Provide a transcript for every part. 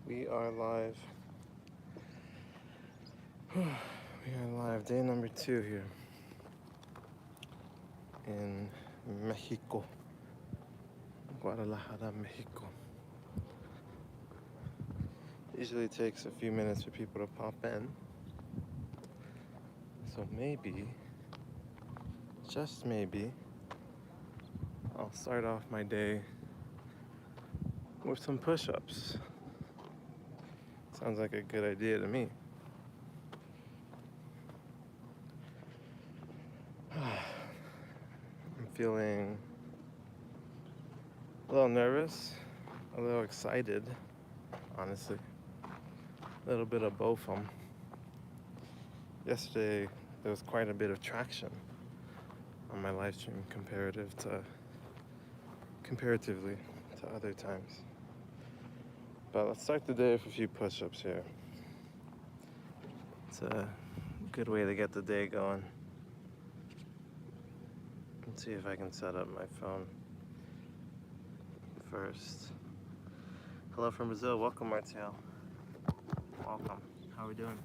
We are live. We are live. Day number 2 here in Mexico, Guadalajara, Mexico. Usually takes a few minutes for people to pop in. So maybe, just maybe, I'll start off my day with some push-ups. Sounds like a good idea to me. I'm feeling a little nervous, a little excited, honestly. A little bit of both of them. Yesterday, there was quite a bit of traction on my live stream comparatively to other times. But let's start the day with a few push-ups here. It's a good way to get the day going. Let's see if I can set up my phone first. Hello from Brazil. Welcome, Martial. Welcome. How are we doing?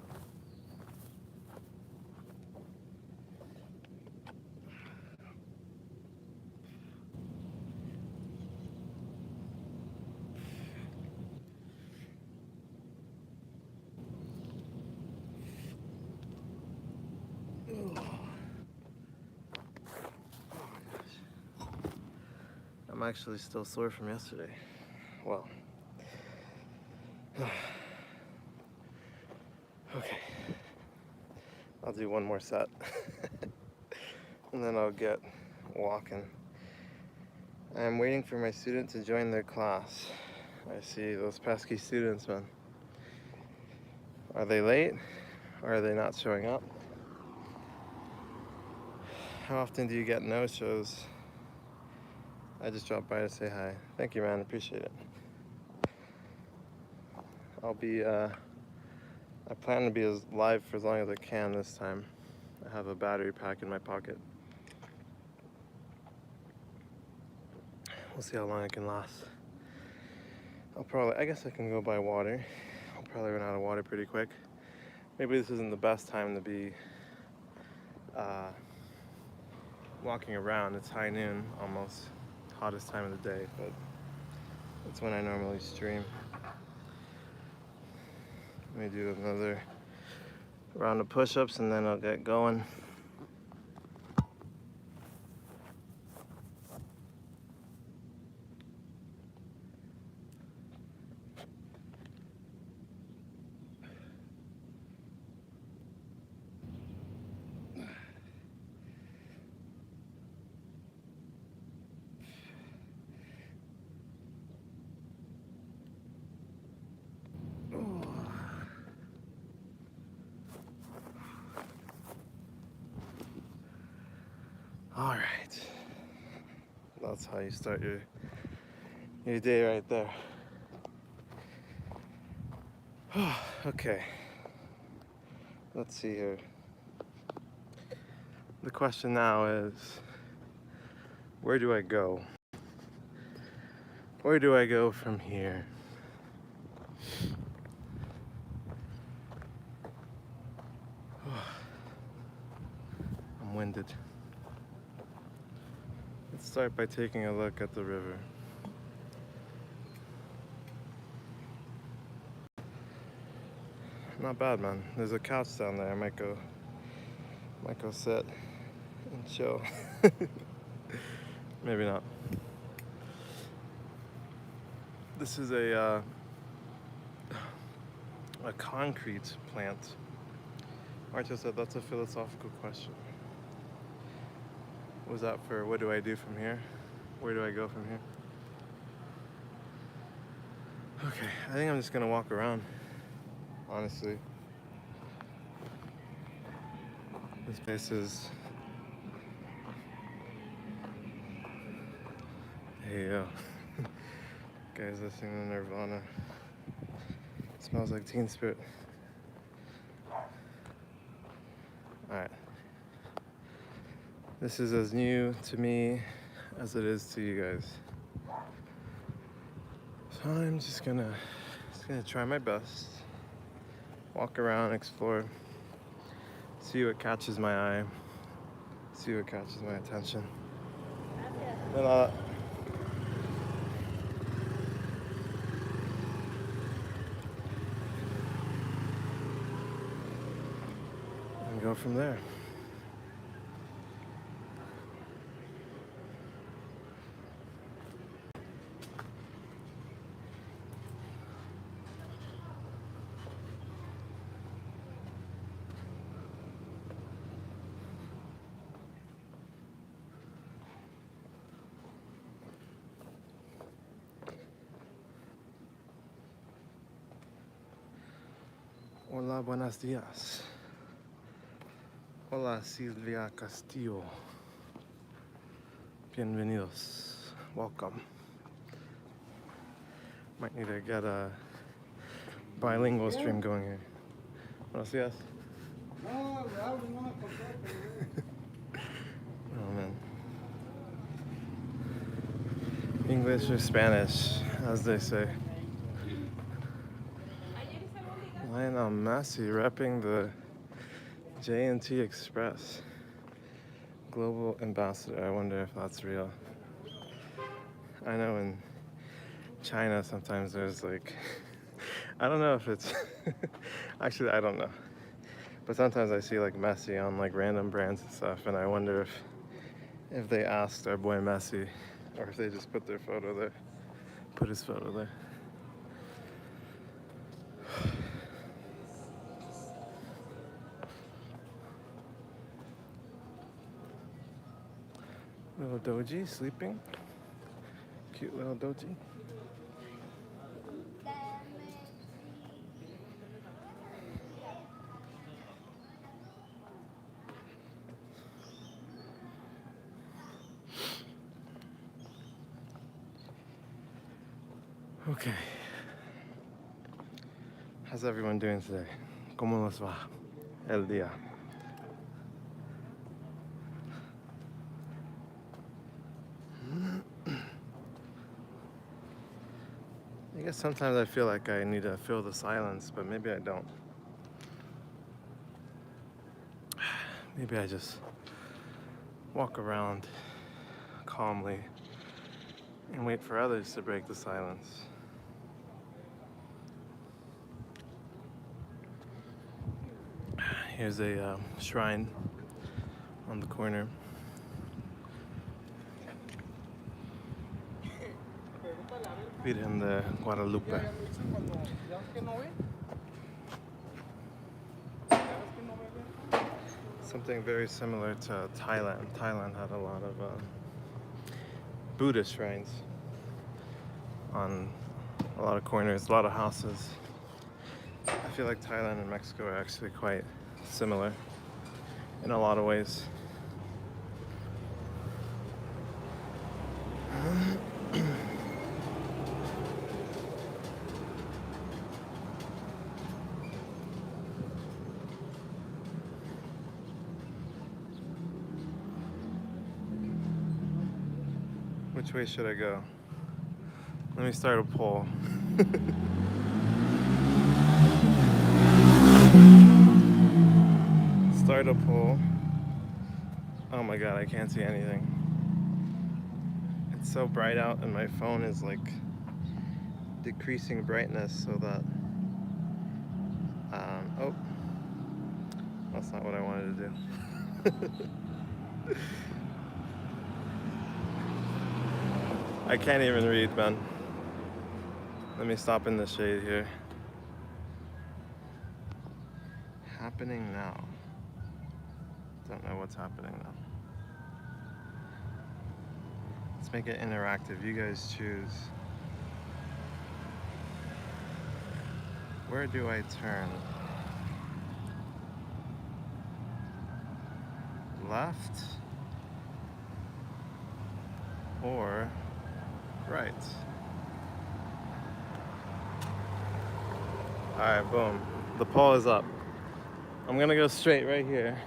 I'm actually still sore from yesterday. Well, okay. I'll do one more set and then I'll get walking. I'm waiting for my student to join their class. I see those pesky students, man. Are they late? Or are they not showing up? How often do you get no-shows? I just dropped by to say hi. Thank you, man. Appreciate it. I plan to be as live for as long as I can this time. I have a battery pack in my pocket. We'll see how long I can last. I guess I can go buy water. I'll probably run out of water pretty quick. Maybe this isn't the best time to be walking around. It's high noon, almost hottest time of the day, but it's when I normally stream. Let me do another round of push-ups and then I'll get going. All right, that's how you start your day right there. Okay, let's see here. The question now is, where do I go? Where do I go from here? I'm winded. Let's start by taking a look at the river. Not bad, man. There's a couch down there. I might go sit and chill. Maybe not. This is a concrete plant. Marta said that's a philosophical question. Was that for what do I do from here? Where do I go from here? Okay, I think I'm just gonna walk around, honestly. This place is... Hey, yo. Guys listening to Nirvana. It smells like Teen Spirit. Alright. This is as new to me as it is to you guys. So I'm just gonna Just gonna try my best. Walk around, explore, see what catches my eye, see what catches my attention. Then and go from there. Hola, buenos días. Hola, Silvia Castillo. Bienvenidos. Welcome. Might need to get a bilingual stream going here. Buenos días. Oh, man. English or Spanish, as they say. Lionel Messi repping the J&T Express. Global ambassador. I wonder if that's real. I know in China sometimes there's like, I don't know if it's, actually I don't know. But sometimes I see like Messi on like random brands and stuff, and I wonder if they asked our boy Messi, or if they just put their photo there, put his photo there. Little Doji sleeping. Cute little Doji. Okay. How's everyone doing today? ¿Cómo nos va el día? I guess sometimes I feel like I need to fill the silence, but maybe I don't. Maybe I just walk around calmly and wait for others to break the silence. Here's a shrine on the corner. Virgen de Guadalupe. Something very similar to Thailand. Thailand had a lot of Buddhist shrines on a lot of corners, a lot of houses. I feel like Thailand and Mexico are actually quite similar in a lot of ways. Which way should I go? Let me start a poll. Start a poll. Oh my god, I can't see anything. It's so bright out and my phone is like decreasing brightness so that oh, that's not what I wanted to do. I can't even read, man. Let me stop in the shade here. Happening now. Don't know what's happening now. Let's make it interactive. You guys choose. Where do I turn? Left or right? Alright, boom. The poll is up. I'm gonna go straight right here.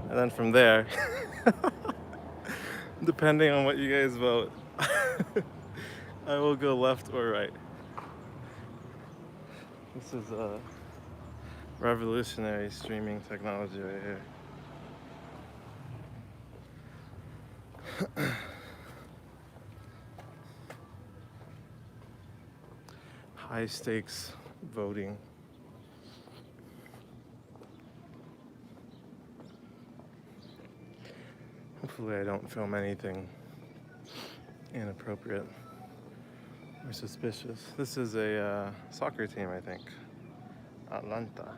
And then from there, depending on what you guys vote, I will go left or right. This is a revolutionary streaming technology right here. High stakes voting. Hopefully I don't film anything inappropriate or suspicious. This is a soccer team, I think. Atlanta.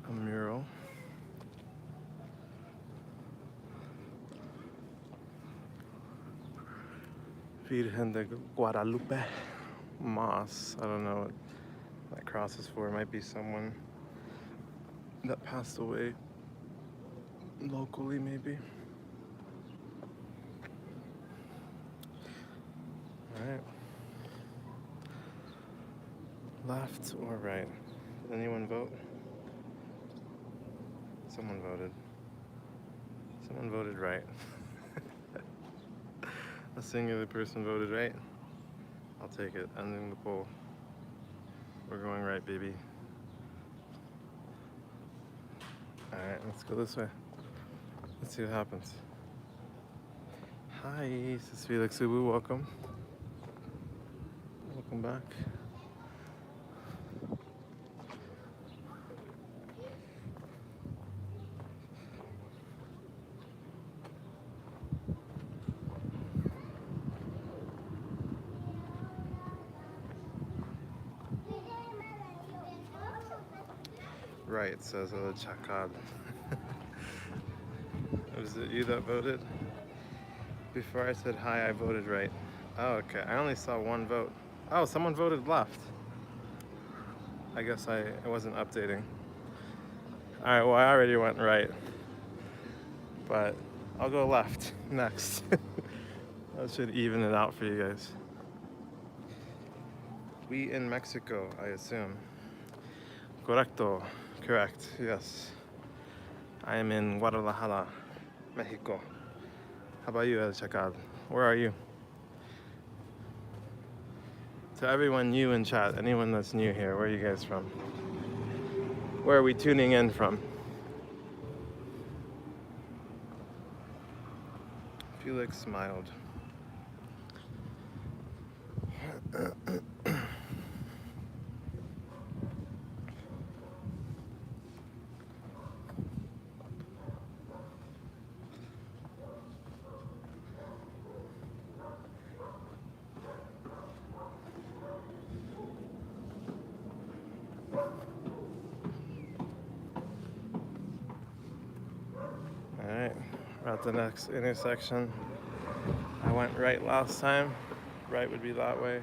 A mural. Virgen de Guadalupe Moss. I don't know what that cross is for. It might be someone that passed away locally, maybe. Alright. Left or right? Did anyone vote? Someone voted. Someone voted right. A singular person voted right. I'll take it. Ending the poll. We're going right, baby. Alright, let's go this way. Let's see what happens. Hi, this is Felix Ubu. Welcome. Welcome back. Right, says Chakad. Was it you that voted? Before I said hi, I voted right. Oh, okay. I only saw one vote. Oh, someone voted left. I guess I wasn't updating. Alright, well, I already went right. But I'll go left next. That should even it out for you guys. We in Mexico, I assume. Correcto. Correct, yes. I am in Guadalajara, Mexico. How about you, El Chacal? Where are you? To everyone new in chat, anyone that's new here, where are you guys from? Where are we tuning in from? Felix smiled. Alright, we're at the next intersection. I went right last time. Right would be that way.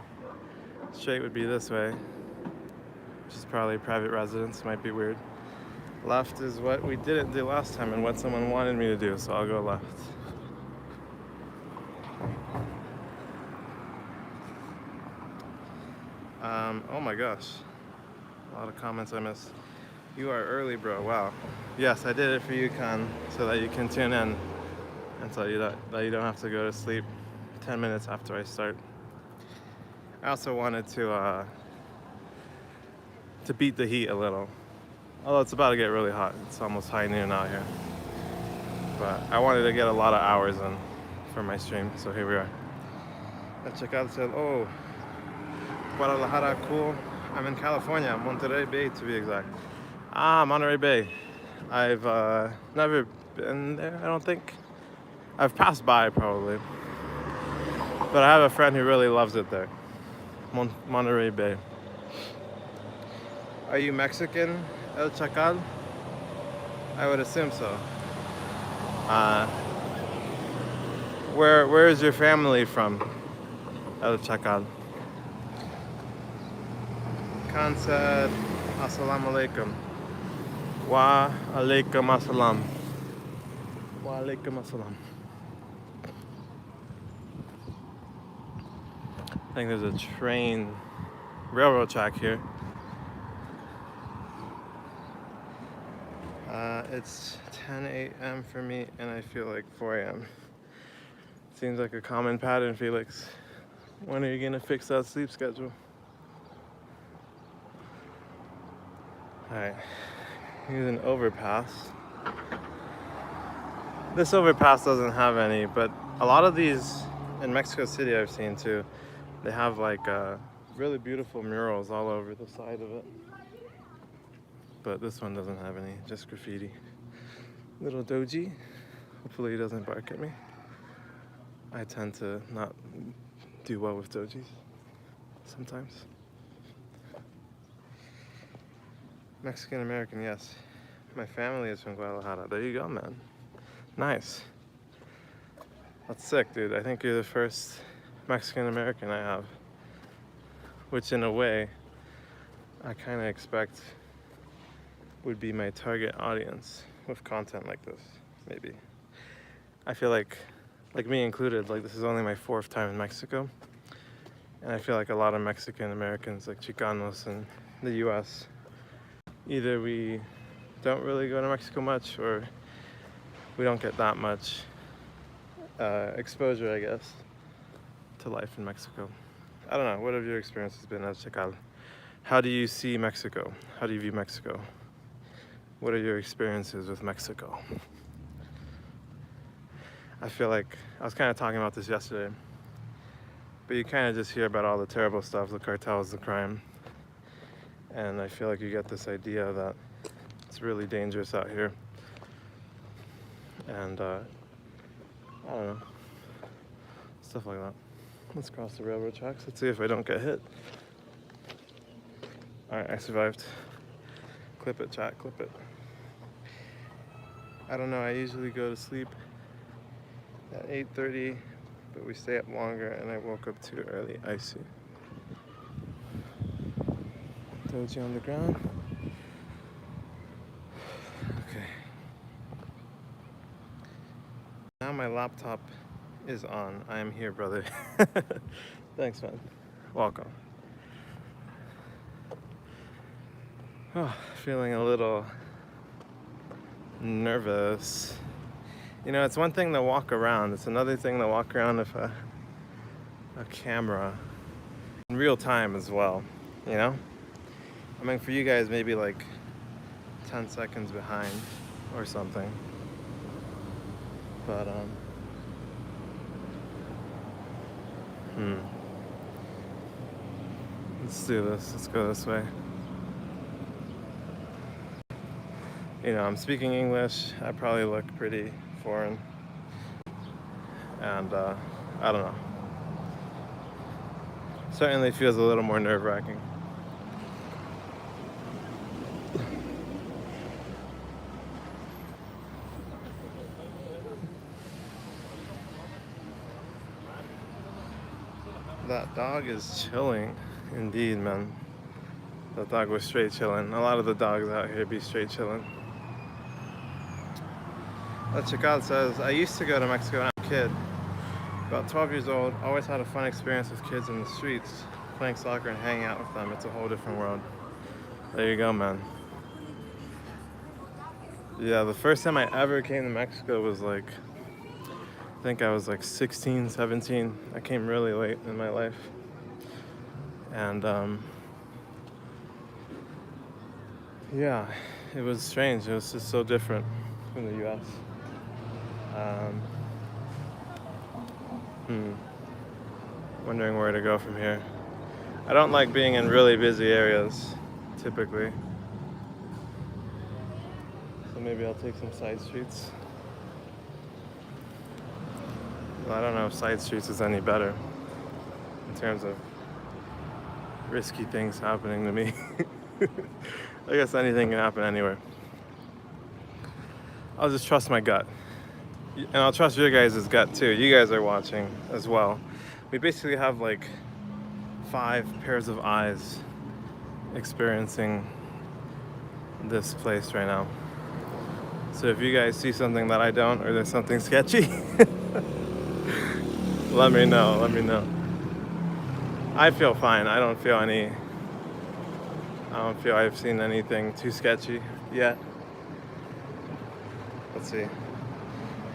Straight would be this way, which is probably private residence, might be weird. Left is what we didn't do last time and what someone wanted me to do, so I'll go left. Oh my gosh, a lot of comments I missed. You are early, bro. Wow. Yes, I did it for you, Khan, so that you can tune in and tell you that you don't have to go to sleep 10 minutes after I start. I also wanted to beat the heat a little. Although it's about to get really hot. It's almost high noon out here. But I wanted to get a lot of hours in for my stream, so here we are. Let's check out. Said, oh, Guadalajara, cool. I'm in California, Monterey Bay to be exact. Monterey Bay. I've never been there, I don't think. I've passed by probably. But I have a friend who really loves it there. Monterey Bay. Are you Mexican, El Chacal? I would assume so. Uh, where is your family from, El Chacal? Khan said, Assalamu alaikum. Wa alaikum assalam. Wa alaikum assalam. I think there's a railroad track here. It's 10 a.m. for me, and I feel like 4 a.m. Seems like a common pattern, Felix. When are you gonna fix that sleep schedule? Alright, here's an overpass. This overpass doesn't have any, but a lot of these in Mexico City I've seen too. They have like really beautiful murals all over the side of it. But this one doesn't have any, just graffiti. Little doji. Hopefully he doesn't bark at me. I tend to not do well with dojis sometimes. Mexican American, yes. My family is from Guadalajara. There you go, man. Nice. That's sick, dude. I think you're the first Mexican American I have. Which in a way, I kind of expect would be my target audience with content like this, maybe. I feel like me included, like this is only my 4th time in Mexico. And I feel like a lot of Mexican Americans, like Chicanos in the US, either we don't really go to Mexico much or we don't get that much exposure, I guess, to life in Mexico. I don't know, what have your experiences been as Chacal? How do you see Mexico? How do you view Mexico? What are your experiences with Mexico? I feel like, I was kind of talking about this yesterday, but you kind of just hear about all the terrible stuff, the cartels, the crime, and I feel like you get this idea that it's really dangerous out here, and I don't know, stuff like that. Let's cross the railroad tracks. Let's see if I don't get hit. Alright, I survived. Clip it, chat, clip it. I don't know, I usually go to sleep at 8:30, but we stay up longer and I woke up too early. I see. Doji on the ground. Okay. Now my laptop is on. I am here, brother. Thanks, man. Welcome. Oh, feeling a little nervous. You know, it's one thing to walk around. It's another thing to walk around with a camera in real time as well, you know? I mean, for you guys, maybe like 10 seconds behind or something. But, let's do this. Let's go this way. You know, I'm speaking English. I probably look pretty foreign. And, I don't know. Certainly feels a little more nerve-wracking. That dog is chilling, indeed, man. That dog was straight chilling. A lot of the dogs out here be straight chilling. La Chical says, I used to go to Mexico when I was a kid. About 12 years old, always had a fun experience with kids in the streets, playing soccer and hanging out with them. It's a whole different world. There you go, man. Yeah, the first time I ever came to Mexico was like, I think I was like 16, 17. I came really late in my life. And yeah, it was strange. It was just so different from the US. Wondering where to go from here. I don't like being in really busy areas, typically. So maybe I'll take some side streets. Well, I don't know if side streets is any better in terms of risky things happening to me. I guess anything can happen anywhere. I'll just trust my gut. And I'll trust your guys' gut too. You guys are watching as well. We basically have like 5 pairs of eyes experiencing this place right now. So if you guys see something that I don't, or there's something sketchy, let me know. I feel fine. I don't feel I've seen anything too sketchy yet. Let's see.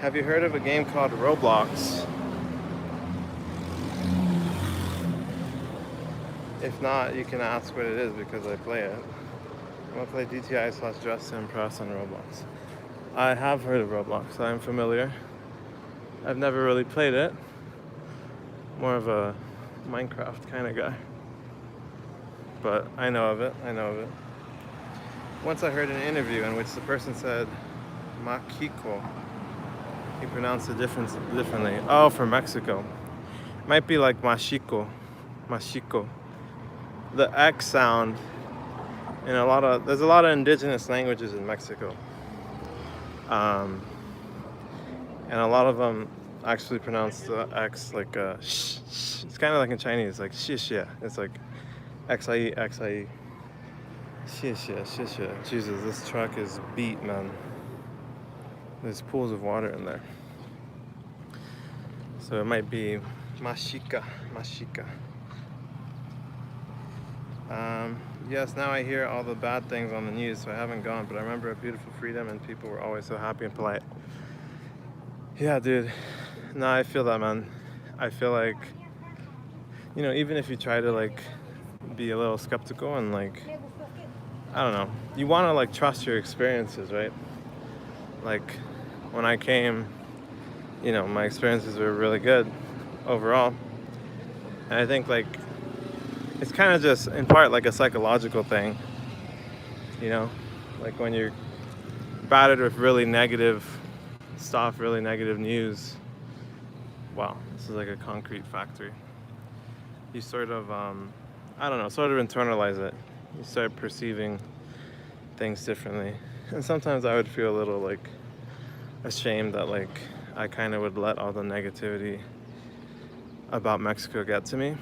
Have you heard of a game called Roblox? If not, you can ask what it is because I play it. I'm gonna play DTI/Dress to Impress on Roblox. I have heard of Roblox. I'm familiar. I've never really played it. More of a Minecraft kind of guy. But I know of it. Once I heard an interview in which the person said Makiko. He pronounced it differently. Oh, from Mexico. Might be like Mashiko. The X sound in there's a lot of indigenous languages in Mexico. And a lot of them actually pronounce the X like sh. It's kind of like in Chinese, like shishia. It's like xie, xie. Shishia. Jesus, this truck is beat, man. There's pools of water in there. So it might be Mashika. Yes, now I hear all the bad things on the news, so I haven't gone, but I remember a beautiful freedom and people were always so happy and polite. Yeah, dude. No, I feel that, man. I feel like, even if you try to like be a little skeptical and like, I don't know, you want to like trust your experiences, right? Like when I came, my experiences were really good overall. And I think like it's kind of just in part like a psychological thing, like when you're battered with really negative stuff, really negative news. Wow, this is like a concrete factory. You sort of, sort of internalize it. You start perceiving things differently. And sometimes I would feel a little like ashamed that like I kind of would let all the negativity about Mexico get to me.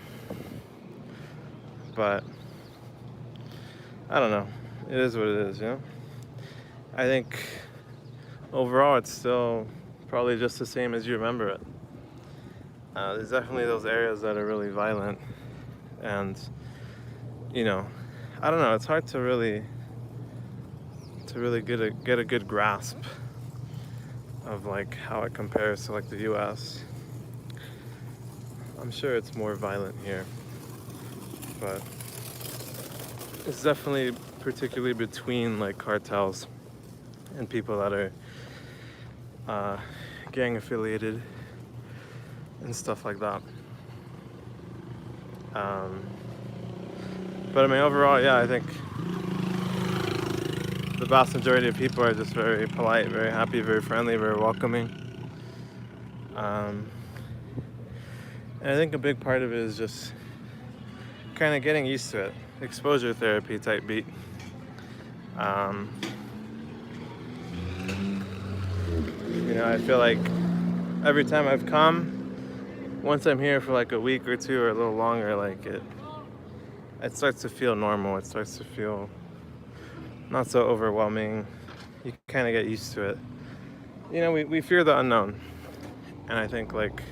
But I don't know. It is what it is, I think overall it's still probably just the same as you remember it. There's definitely those areas that are really violent, and I don't know. It's hard to really get a good grasp of like how it compares to like the U.S. I'm sure it's more violent here, but it's definitely particularly between like cartels and people that are gang affiliated and stuff like that. But I mean, overall, yeah, I think the vast majority of people are just very polite, very happy, very friendly, very welcoming. And I think a big part of it is just kind of getting used to it. Exposure therapy type beat. I feel like every time I've come, once I'm here for like a week or two or a little longer, like it starts to feel normal. It starts to feel not so overwhelming. You kind of get used to it. We fear the unknown. And I think like,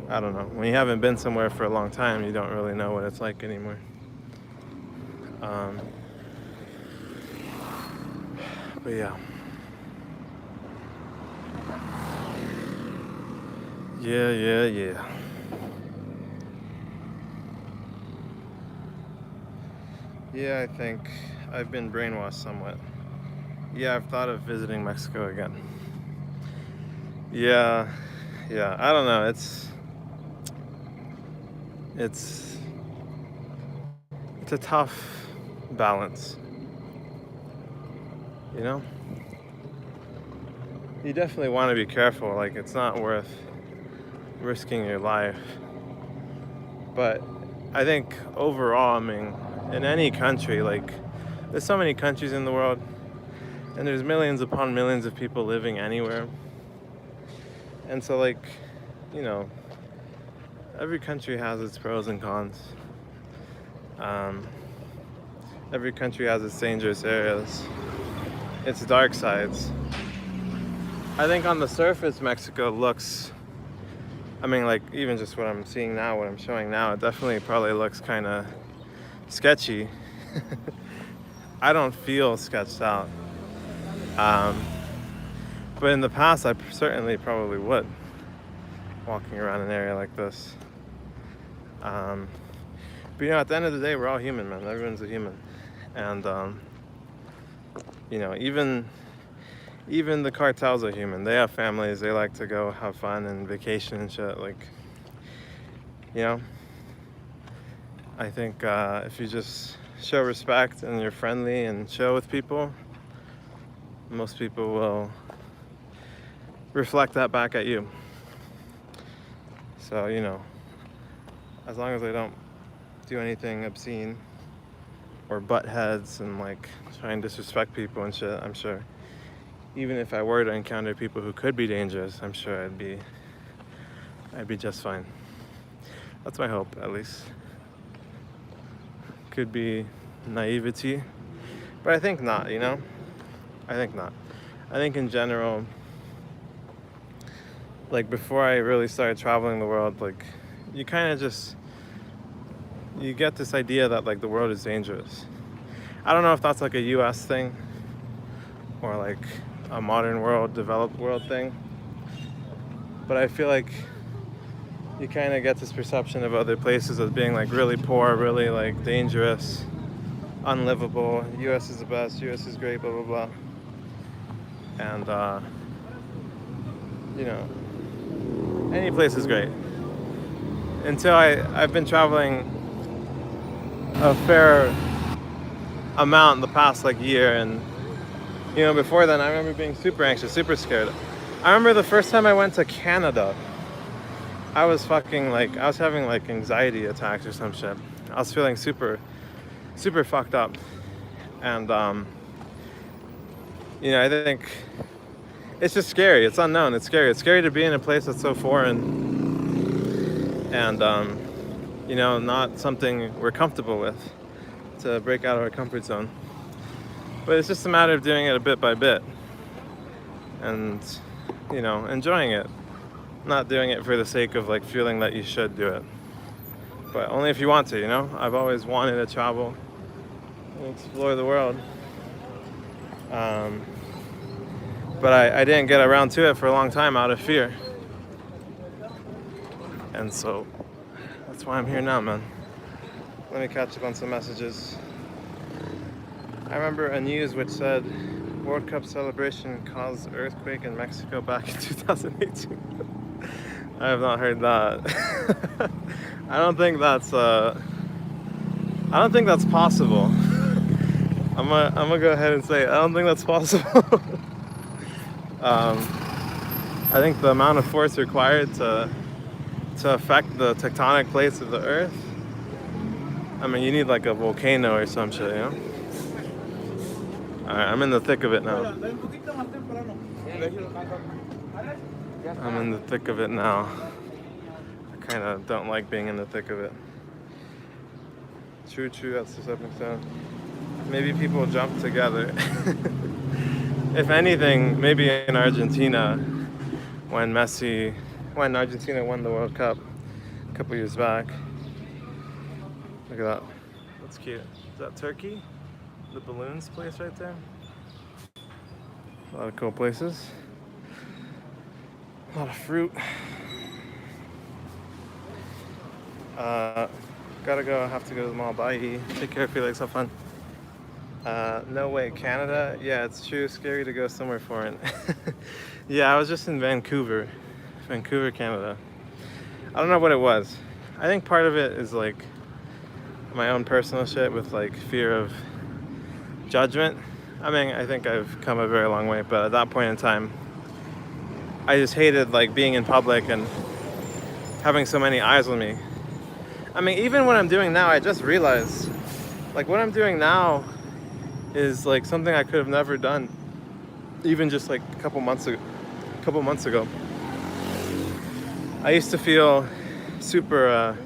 I don't know, when you haven't been somewhere for a long time, you don't really know what it's like anymore. But yeah. Yeah. Yeah, I think I've been brainwashed somewhat. Yeah, I've thought of visiting Mexico again. Yeah, I don't know. It's it's a tough balance, you know? You definitely want to be careful, like it's not worth risking your life. But I think overall, I mean, in any country, like there's so many countries in the world, and there's millions upon millions of people living anywhere. And so, like, you know, every country has its pros and cons. Every country has its dangerous areas, its dark sides. I think on the surface, Mexico looks, I mean, like, even just what I'm seeing now, what I'm showing now, it definitely probably looks kind of sketchy. I don't feel sketched out. But in the past, I certainly probably would, walking around an area like this. But, you know, at the end of the day, we're all human, man. Everyone's a human. And, you know, even the cartels are human. They have families. They like to go have fun and vacation and shit. Like, you know, I think if you just show respect and you're friendly and chill with people, most people will reflect that back at you. So, you know, as long as they don't do anything obscene or butt heads and like try and disrespect people and shit, I'm sure even if I were to encounter people who could be dangerous, I'm sure I'd be just fine. That's my hope, at least. Could be naivety, but I think not, you know? I think not. I think in general, like before I really started traveling the world, like you kind of just, you get this idea that like the world is dangerous. I don't know if that's like a US thing or like a modern world, developed world thing, but I feel like you kind of get this perception of other places as being like really poor, really like dangerous, unlivable. US is the best, US is great, blah blah blah. And you know, any place is great until I've been traveling a fair amount in the past like year, and you know, before then I remember being super anxious, super scared. I remember the first time I went to Canada, I was fucking like, I was having like anxiety attacks or some shit. I was feeling super fucked up. And you know, I think it's just scary. It's unknown. It's scary. It's scary to be in a place that's so foreign and you know, not something we're comfortable with, to break out of our comfort zone. But it's just a matter of doing it a bit by bit and, you know, enjoying it. Not doing it for the sake of like feeling that you should do it, but only if you want to, you know? I've always wanted to travel and explore the world. But I didn't get around to it for a long time out of fear. And so that's why I'm here now, man. Let me catch up on some messages. I remember a news which said World Cup celebration caused earthquake in Mexico back in 2018. I have not heard that. I don't think that's possible. I'm gonna go ahead and say I don't think that's possible. I think the amount of force required to affect the tectonic plates of the earth, I mean, you need like a volcano or some shit, you know? Alright, I'm in the thick of it now. I'm in the thick of it now. I kind of don't like being in the thick of it. True, that's the stepping stone. Maybe people jump together. If anything, maybe in Argentina, when Argentina won the World Cup a couple years back. Look at that. That's cute. Is that Turkey? The balloons place right there? A lot of cool places. A lot of fruit. Gotta go. I have to go to the mall. Bye. Take care, Felix. Have fun. No way. Canada? Yeah, it's true. Scary to go somewhere foreign. Yeah, I was just in Vancouver, Canada. I don't know what it was. I think part of it is like my own personal shit with like fear of judgment. I mean, I think I've come a very long way, but at that point in time, I just hated like being in public and having so many eyes on me. I mean, even what I'm doing now, I just realized, like what I'm doing now is like something I could have never done, even just like a couple months ago. I used to feel super,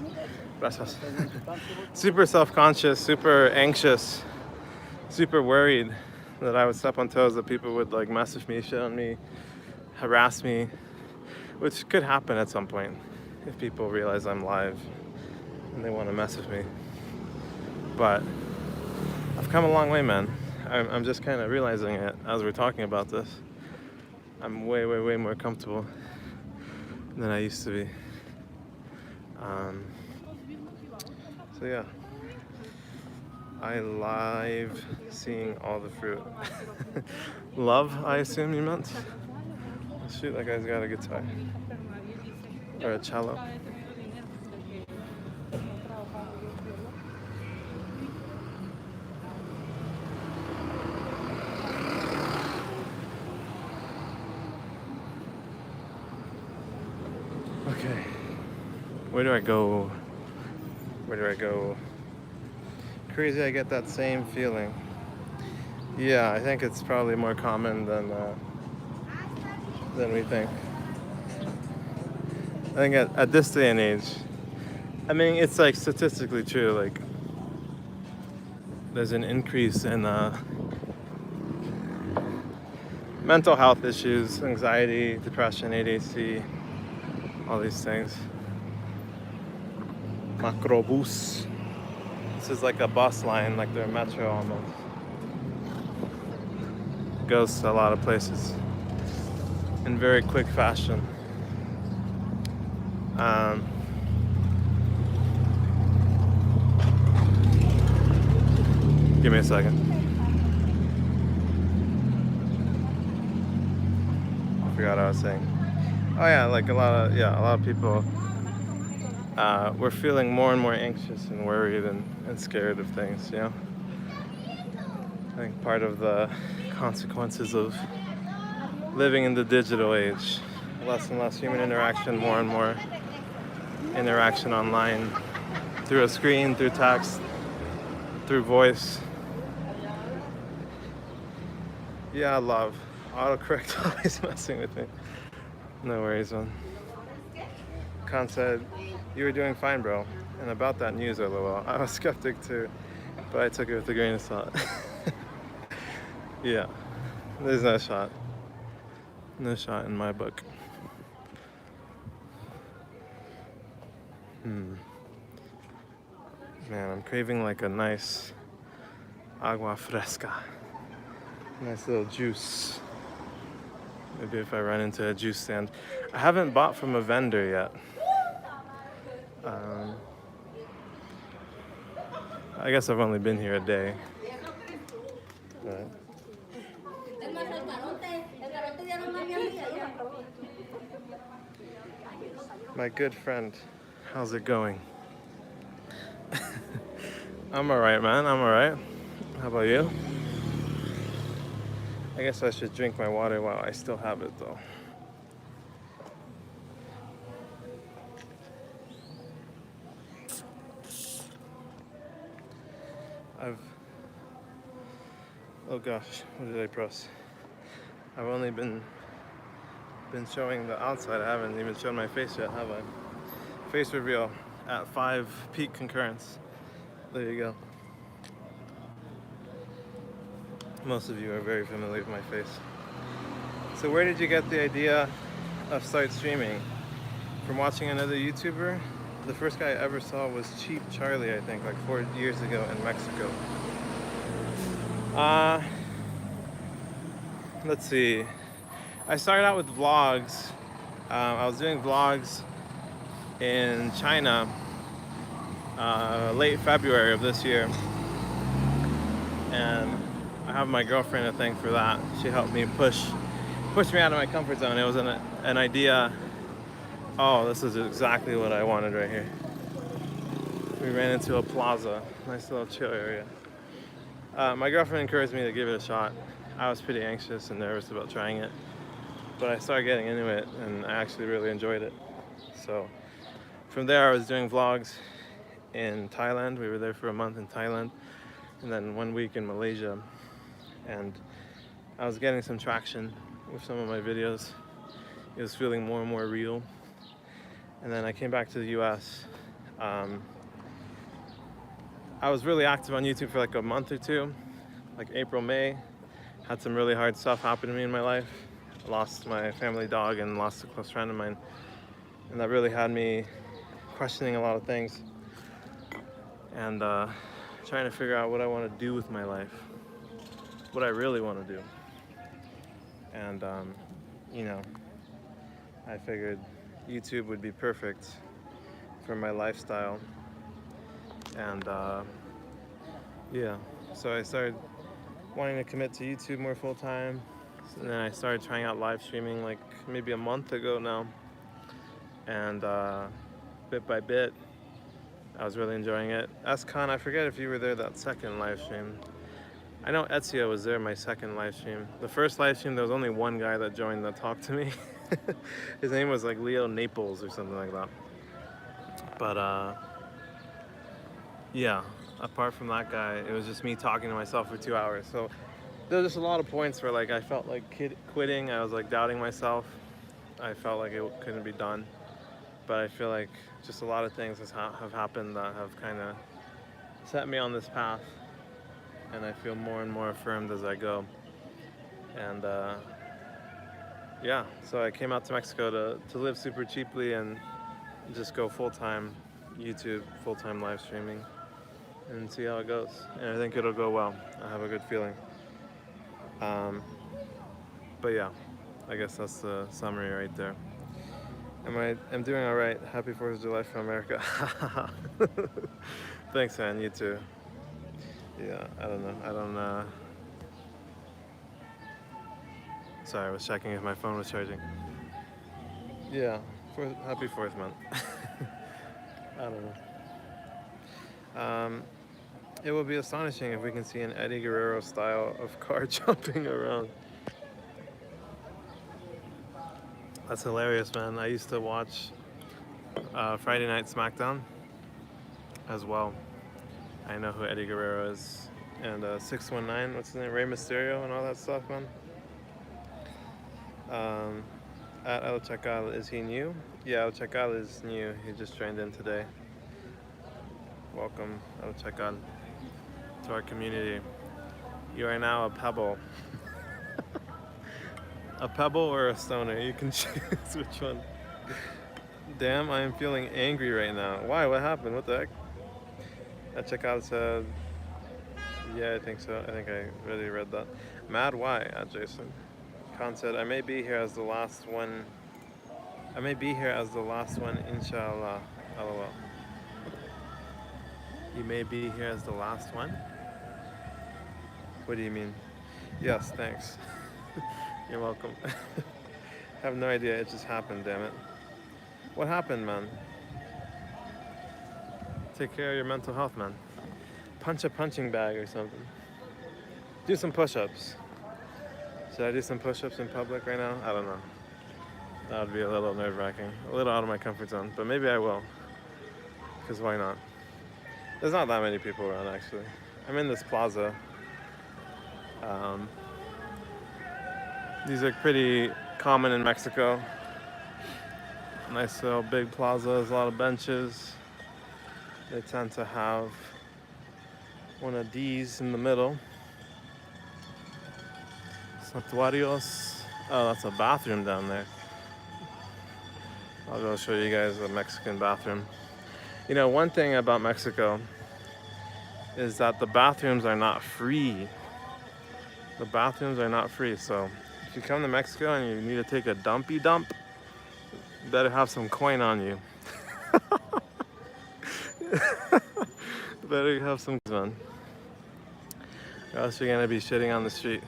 super self-conscious, super anxious, super worried that I would step on toes, that people would like message me, shit on me, harass me, which could happen at some point if people realize I'm live and they want to mess with me. But I've come a long way, man. I'm just kind of realizing it as we're talking about this. I'm way more comfortable than I used to be. So yeah, I live seeing all the fruit. Love, I assume you meant? Oh, shoot, that guy's got a guitar. Or a cello. Okay, where do I go? Crazy, I get that same feeling. Yeah, I think it's probably more common than we think. I think at this day and age, I mean, it's like statistically true, like there's an increase in mental health issues, anxiety, depression, ADHD, all these things. Macrobus. This is like a bus line, like their metro almost. Goes to a lot of places in very quick fashion. Give me a second. I forgot what I was saying. Oh yeah, like a lot of people we're feeling more and more anxious and worried and scared of things, you know? I think part of the consequences of living in the digital age, less and less human interaction, more and more interaction online, through a screen, through text, through voice. Yeah, love. Autocorrect always messing with me. No worries, man. Khan said, you were doing fine, bro. And about that news, lol. I was skeptic too, but I took it with a grain of salt. Yeah, there's no shot. No shot in my book. Man, I'm craving like a nice agua fresca. Nice little juice. Maybe if I run into a juice stand. I haven't bought from a vendor yet. I guess I've only been here a day. But my good friend, how's it going? I'm alright, man. I'm alright. How about you? I guess I should drink my water while I still have it, though. Oh gosh, what did I press? I've only been showing the outside. I haven't even shown my face yet, have I? Face reveal at 5 peak concurrence. There you go. Most of you are very familiar with my face. So where did you get the idea of start streaming? From watching another YouTuber? The first guy I ever saw was Cheap Charlie, I think, like 4 years ago in Mexico. Let's see. I started out with vlogs. I was doing vlogs in China late February of this year. And I have my girlfriend to thank for that. She helped me push me out of my comfort zone. It was an idea. Oh, this is exactly what I wanted right here. we ran into a plaza, nice little chill area. My girlfriend encouraged me to give it a shot. I was pretty anxious and nervous about trying it, but I started getting into it and I actually really enjoyed it. So from there I was doing vlogs in Thailand. We were there for a month in Thailand and then 1 week in Malaysia, and I was getting some traction with some of my videos. It was feeling more and more real. And then I came back to the US. I was really active on YouTube for like a month or two, like April, May. Had some really hard stuff happen to me in my life. I lost my family dog and lost a close friend of mine. And that really had me questioning a lot of things and trying to figure out what I want to do with my life, what I really want to do. And, you know, I figured YouTube would be perfect for my lifestyle. And yeah, so I started wanting to commit to YouTube more full time. And then I started trying out live streaming like maybe a month ago now. And bit by bit, I was really enjoying it. SCon, I forget if you were there that second live stream. I know Ezio was there my second live stream. The first live stream, there was only one guy that joined that talked to me. His name was like Leo Naples or something like that. But yeah, apart from that guy, it was just me talking to myself for 2 hours. So there was just a lot of points where like I felt like quitting. I was like doubting myself. I felt like it couldn't be done. But I feel like just a lot of things have happened that have kind of set me on this path. And I feel more and more affirmed as I go. And yeah, so I came out to Mexico to live super cheaply and just go full-time YouTube, full-time live streaming, and see how it goes. And I think it'll go well. I have a good feeling. But yeah, I guess that's the summary right there. I'm doing all right. Happy 4th of July from America. Thanks, man. You too. Yeah, I don't know. Sorry, I was checking if my phone was charging. Yeah, happy 4th month. I don't know. It will be astonishing if we can see an Eddie Guerrero style of car jumping around. That's hilarious, man. I used to watch Friday Night SmackDown as well. I know who Eddie Guerrero is. And 619, what's his name? Rey Mysterio and all that stuff, man. At El Chacal, is he new? Yeah, El Chacal is new. He just joined in today. Welcome, El Chacal, to our community. You are now a pebble. A pebble or a stoner? You can choose which one. Damn, I am feeling angry right now. Why? What happened? What the heck? El Chacal said, yeah, I think so. I think I already read that. Mad why? At Jason. Khan said, I may be here as the last one. I may be here as the last one, inshallah. LOL. You may be here as the last one? What do you mean? Yes, thanks. You're welcome. I have no idea, it just happened, damn it. What happened, man? Take care of your mental health, man. Punch a punching bag or something. Do some push-ups. Should I do some push-ups in public right now? I don't know. That would be a little nerve-wracking. A little out of my comfort zone, but maybe I will. Because why not? There's not that many people around, actually. I'm in this plaza. These are pretty common in Mexico. Nice little big plazas, a lot of benches. They tend to have one of these in the middle. Santuarios. Oh, that's a bathroom down there. I'll go show you guys a Mexican bathroom. You know, one thing about Mexico is that the bathrooms are not free. The bathrooms are not free, so if you come to Mexico and you need to take a dumpy dump, you better have some coin on you. Better have some on. Or else you're gonna be shitting on the street.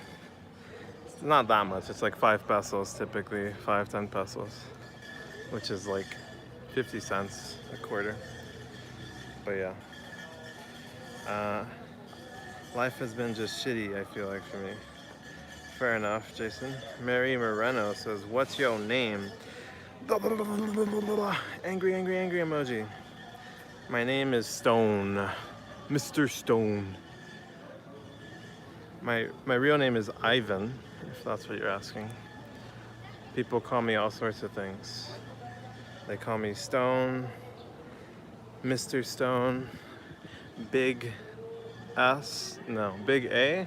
It's not that much, it's like 5 pesos typically, 5-10 pesos, which is like 50 cents a quarter. But yeah. Uh, life has been just shitty, I feel like, for me. Fair enough, Jason. Mary Moreno says, what's your name? Angry, angry, angry emoji. My name is Stone. Mr. Stone. My real name is Ivan, if that's what you're asking. People call me all sorts of things. They call me Stone, Mr. Stone, Big S, no, Big A?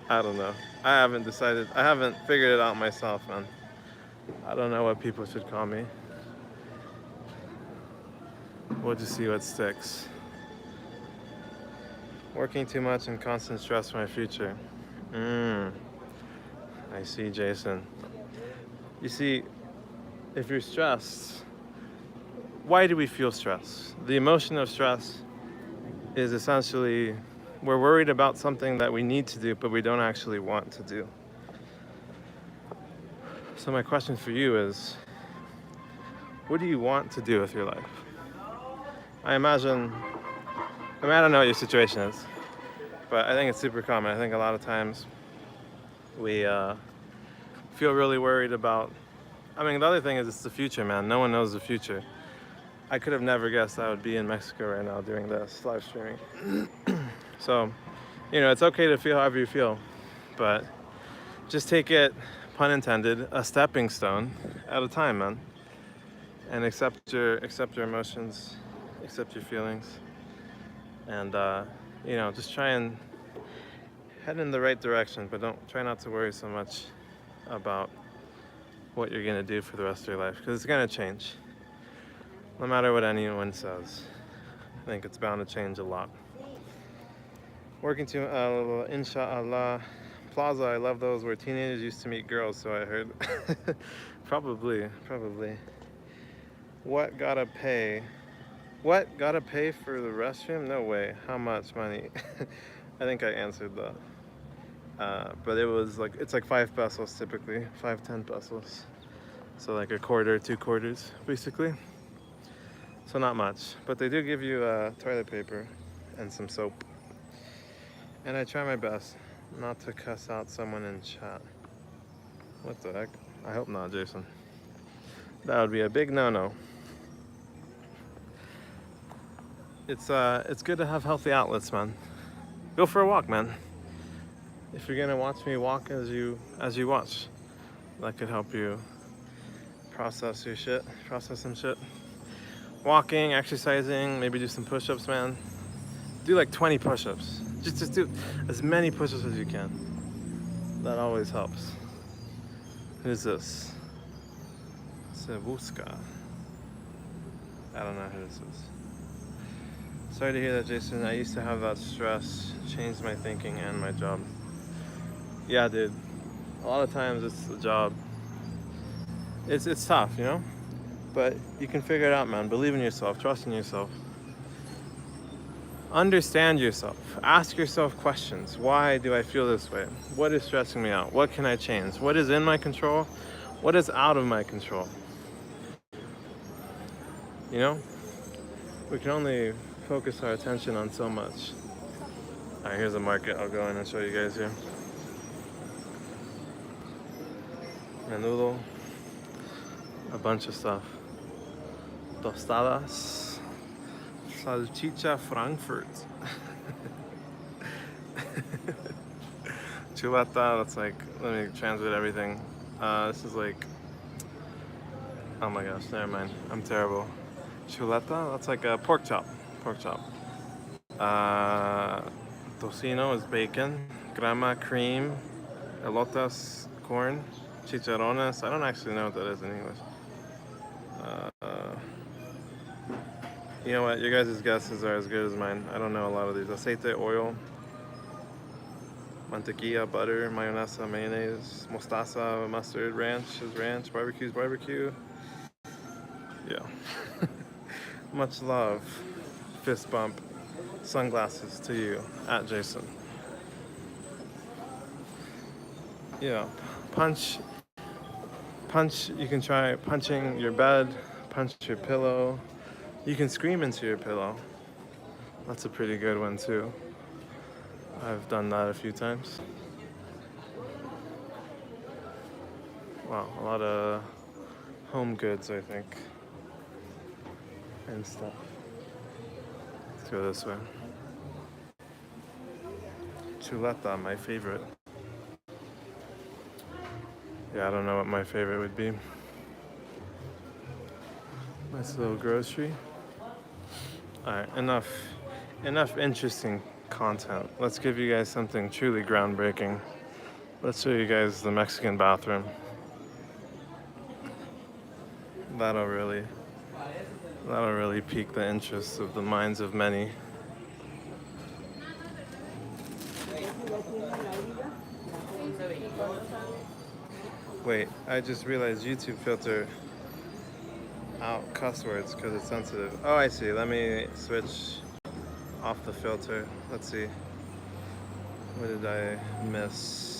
I don't know. I haven't decided, I haven't figured it out myself, man. I don't know what people should call me. We'll just see what sticks. Working too much and constant stress for my future. I see, Jason. You see, if you're stressed, why do we feel stress? The emotion of stress is essentially we're worried about something that we need to do, but we don't actually want to do. So my question for you is, what do you want to do with your life? I mean, I don't know what your situation is, but I think it's super common. I think a lot of times we feel really worried about, I mean, the other thing is it's the future, man. No one knows the future. I could have never guessed I would be in Mexico right now doing this, live streaming. So, it's okay to feel however you feel, but just take it, pun intended, a stepping stone at a time, man. And accept your emotions, accept your feelings, and just try and head in the right direction, but try not to worry so much about what you're gonna do for the rest of your life, because it's gonna change. No matter what anyone says, I think it's bound to change a lot. Working to Inshallah Plaza, I love those where teenagers used to meet girls, so I heard. Probably. What gotta pay for the restroom? No way. How much money? I think I answered that. But it's like 5 pesos typically, 5-10 pesos. So like a quarter, 2 quarters, basically. So not much, but they do give you toilet paper and some soap. And I try my best not to cuss out someone in chat. What the heck? I hope not, Jason. That would be a big no-no. It's good to have healthy outlets, man. Go for a walk, man. If you're gonna watch me walk as you watch, that could help you process some shit. Walking, exercising, maybe do some push-ups, man. Do like 20 push-ups. Just do as many push-ups as you can. That always helps. Who's this? Se busca. I don't know who this is. Sorry to hear that, Jason. I used to have that stress, changed my thinking and my job. Yeah, dude. A lot of times it's the job. It's tough, But you can figure it out, man. Believe in yourself, trust in yourself. Understand yourself. Ask yourself questions. Why do I feel this way? What is stressing me out? What can I change? What is in my control? What is out of my control? We can only focus our attention on so much. All right, here's a market. I'll go in and show you guys here. Menudo. A bunch of stuff. Tostadas. Salchicha Frankfurt. Chuleta, that's like, let me translate everything. This is like, oh my gosh, never mind. I'm terrible. Chuleta, that's like a pork chop. Tocino is bacon. Crema, cream. Elotas, corn. Chicharrones, I don't actually know what that is in English. You know what? Your guys' guesses are as good as mine. I don't know a lot of these. Aceite, oil, mantequilla, butter, mayonesa, mayonnaise, mostaza, mustard, ranch is ranch, barbecue's barbecue. Yeah. Much love. Fist bump. Sunglasses to you, at Jason. Yeah. Punch. You can try punching your bed, punch your pillow. You can scream into your pillow. That's a pretty good one too. I've done that a few times. Wow, a lot of home goods, I think, and stuff. Let's go this way. Chuleta, my favorite. Yeah, I don't know what my favorite would be. Nice little grocery. Alright, enough interesting content. Let's give you guys something truly groundbreaking. Let's show you guys the Mexican bathroom. That'll really pique the interest of the minds of many. Wait, I just realized YouTube filter out cuss words because it's sensitive. Oh, I see. Let me switch off the filter. Let's see. What did I miss?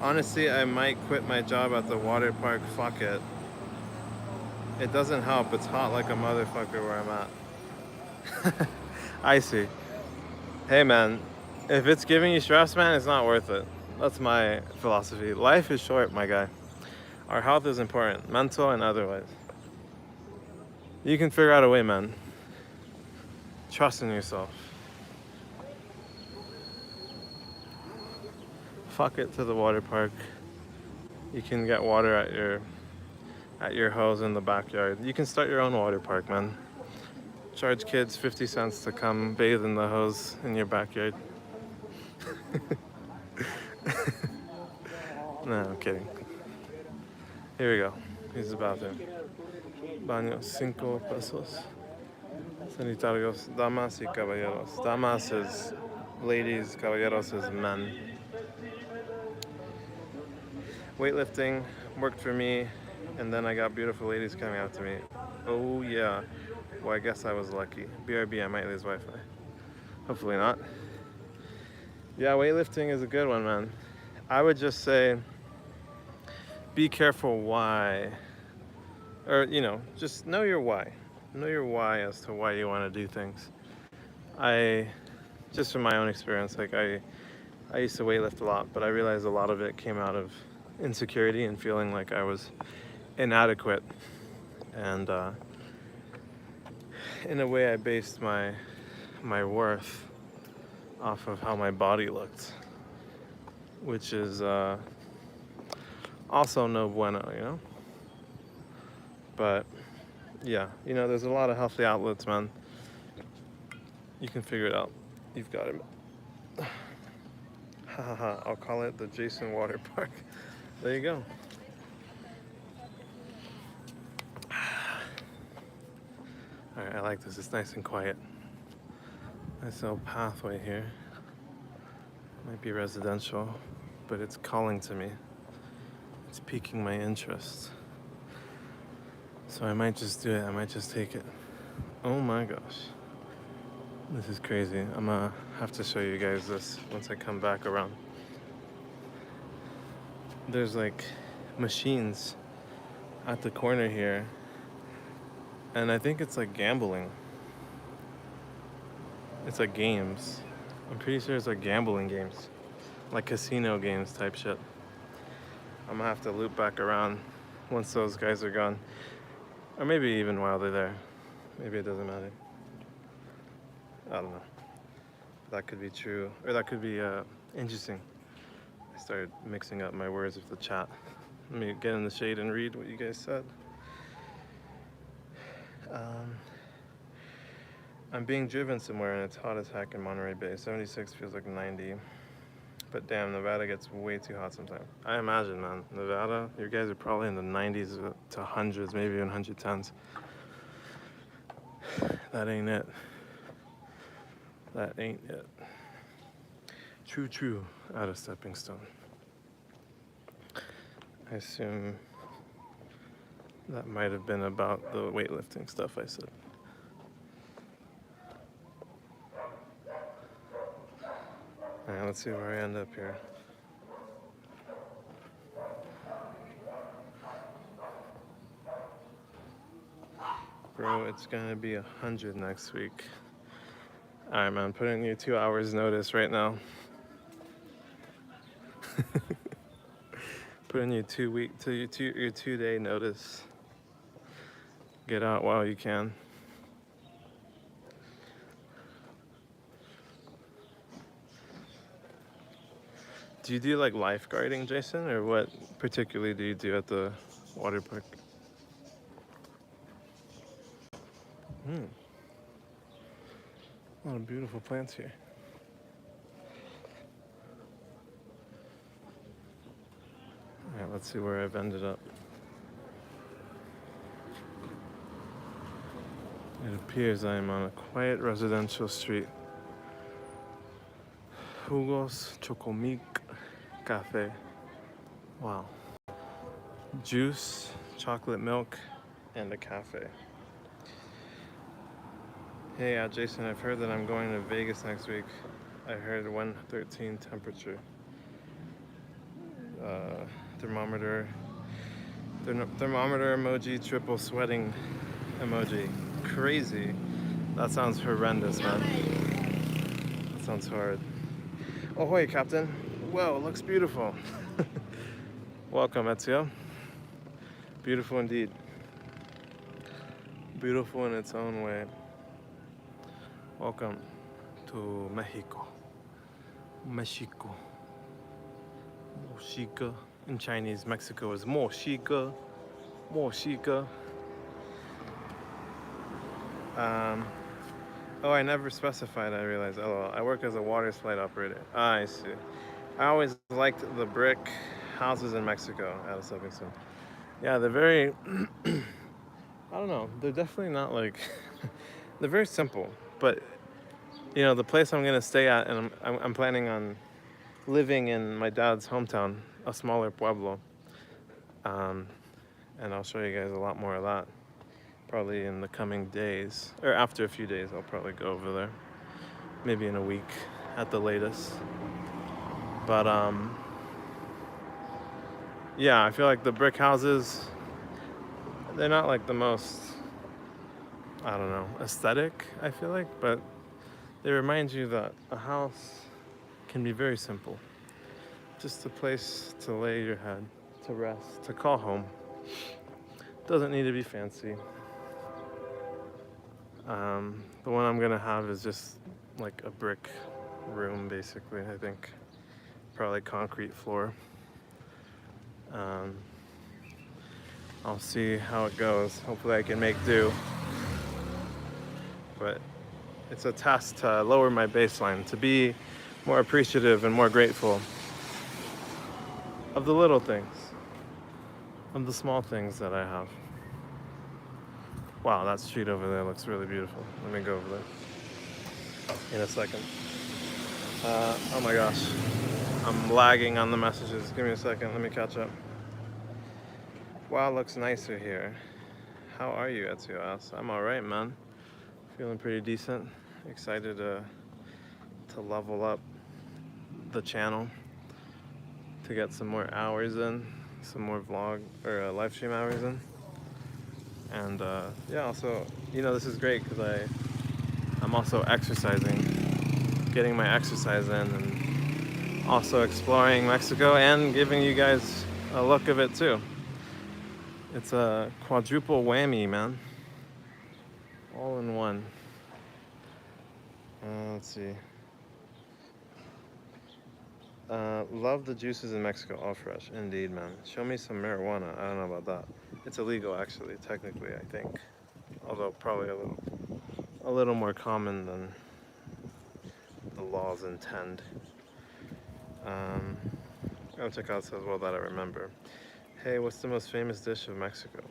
Honestly, I might quit my job at the water park. Fuck it. It doesn't help. It's hot like a motherfucker where I'm at. I see. Hey man, if it's giving you stress, man, it's not worth it. That's my philosophy. Life is short, my guy. Our health is important, mental and otherwise. You can figure out a way, man. Trust in yourself. Fuck it to the water park. You can get water at your house in the backyard. You can start your own water park, man. Charge kids 50 cents to come bathe in the hose in your backyard. No, I'm kidding. Here we go. Here's the bathroom. Baño, 5 pesos. Sanitarios, damas y caballeros. Damas is ladies, caballeros is men. Weightlifting worked for me, and then I got beautiful ladies coming out to me. Oh yeah. Well, I guess I was lucky. BRB, I might lose Wi-Fi. Hopefully not. Yeah, weightlifting is a good one, man. I would just say, be careful why. Or, just know your why. Know your why as to why you want to do things. Just from my own experience, like I used to weightlift a lot, but I realized a lot of it came out of insecurity and feeling like I was inadequate. And in a way, I based my worth off of how my body looked, which is also no bueno, But yeah, there's a lot of healthy outlets, man. You can figure it out. You've got it. Ha ha ha. I'll call it the Jason Water Park. There you go. Alright, I like this. It's nice and quiet. Nice little pathway here. Might be residential, but it's calling to me. It's piquing my interest. So I might just do it. I might just take it. Oh my gosh. This is crazy. I'm gonna have to show you guys this once I come back around. There's like machines at the corner here, and I think it's like gambling. It's like games. I'm pretty sure it's like gambling games, like casino games type shit. I'm gonna have to loop back around once those guys are gone, or maybe even while they're there. Maybe it doesn't matter. I don't know. That could be true, or that could be interesting. I started mixing up my words with the chat. Let me get in the shade and read what you guys said. I'm being driven somewhere and it's hot as heck in Monterey Bay. 76 feels like 90. But damn, Nevada gets way too hot sometimes. I imagine, man. Nevada, you guys are probably in the 90s to hundreds, maybe even 110s. That ain't it. That ain't it. True. Out of stepping stone. I assume that might have been about the weightlifting stuff I said. Alright, let's see where I end up here. Bro, it's gonna be 100 next week. Alright, man, putting you 2 hours notice right now. Putting you your 2 day notice. Get out while you can. Do you do like lifeguarding, Jason, or what particularly do you do at the water park? A lot of beautiful plants here. All right, let's see where I've ended up. It appears I am on a quiet residential street. Jugos Chocomic Cafe. Wow. Juice, chocolate milk, and a cafe. Hey, Jason, I've heard that I'm going to Vegas next week. I heard 113 temperature. Thermometer emoji, triple sweating emoji. Crazy. That sounds horrendous, man. That sounds hard. Ahoy, Captain. Whoa, it looks beautiful. Welcome, Ezio. Beautiful indeed. Beautiful in its own way. Welcome to Mexico. Mexico. Mochica. In Chinese, Mexico is Mochica. Mochica. Oh, I never specified, I realized. Oh, I work as a water slide operator. Ah, I see. I always liked the brick houses in Mexico out of Livingston. Yeah, they're very, I don't know, they're definitely not like, they're very simple. But, you know, the place I'm gonna stay at, and I'm planning on living in my dad's hometown, a smaller pueblo. And I'll show you guys a lot more of that. Probably in the coming days, or after a few days, I'll probably go over there. Maybe in a week at the latest. But yeah, I feel like the brick houses, they're not like the most, I don't know, aesthetic, I feel like, but they remind you that a house can be very simple. Just a place to lay your head, to rest, to call home. Doesn't need to be fancy. The one I'm gonna have is just like a brick room, basically, I think. Probably concrete floor. I'll see how it goes. Hopefully I can make do. But it's a task to lower my baseline, to be more appreciative and more grateful of the little things, of the small things that I have. Wow, that street over there looks really beautiful. Let me go over there in a second. Oh my gosh, I'm lagging on the messages. Give me a second, let me catch up. Wow, looks nicer here. How are you, Ezio asks? I'm all right, man. Feeling pretty decent. Excited to level up the channel, to get some more hours in, some more vlog or live stream hours in. And yeah, also, you know, this is great because I'm also exercising, getting my exercise in, and also exploring Mexico and giving you guys a look of it too. It's a quadruple whammy, man. All in one. Let's see. Love the juices in Mexico, all fresh. Indeed, man. Show me some marijuana. I don't know about that. It's illegal, actually, technically, I think. Although probably a little more common than the laws intend. I'll check out as well that I remember. Hey, what's the most famous dish of Mexico?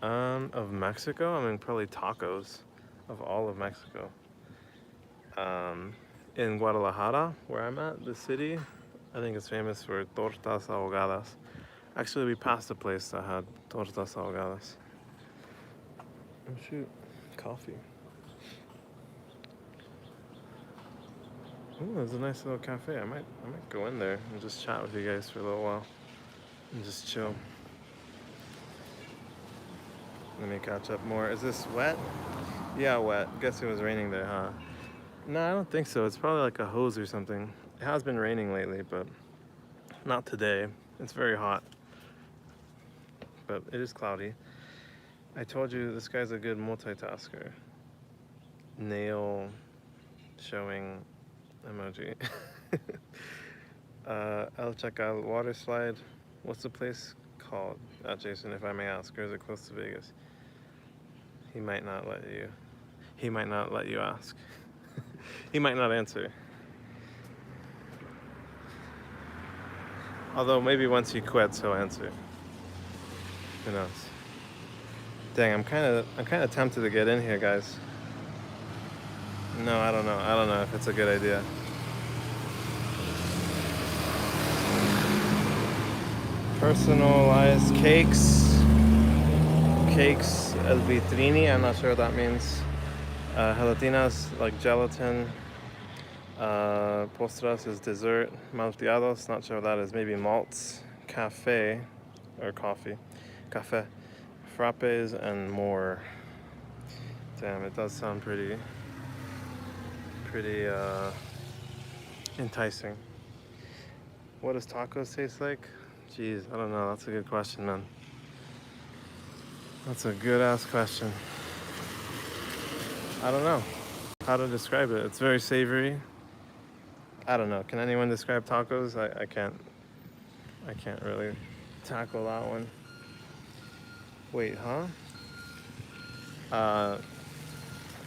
Of Mexico? I mean, probably tacos of all of Mexico. In Guadalajara, where I'm at, the city, I think it's famous for tortas ahogadas. Actually, we passed a place that had tortas ahogadas. Oh shoot, coffee. Oh, there's a nice little cafe. I might go in there and just chat with you guys for a little while and just chill. Let me catch up more. Is this wet? Yeah, wet. Guess it was raining there, huh? No, I don't think so. It's probably like a hose or something. It has been raining lately, but not today. It's very hot, but it is cloudy. I told you this guy's a good multitasker. Nail showing emoji. El Chacal water slide. What's the place called? Jason, if I may ask, or is it close to Vegas? He might not let you. He might not let you ask. He might not answer. Although maybe once he quits, he'll answer. Who knows? Dang, I'm kind of tempted to get in here, guys. No, I don't know. I don't know if it's a good idea. Personalized cakes. Cakes el vitrini. I'm not sure what that means. Gelatinas, like gelatin. Postras is dessert. Malteados, not sure what that is. Maybe malts. Cafe, or coffee. Cafe. Frappes and more. Damn, it does sound pretty enticing. What does tacos taste like? Jeez, I don't know. That's a good question, man. That's a good ass question. I don't know how to describe it. It's very savory. I don't know. Can anyone describe tacos? I can't. I can't really tackle that one. Wait, huh?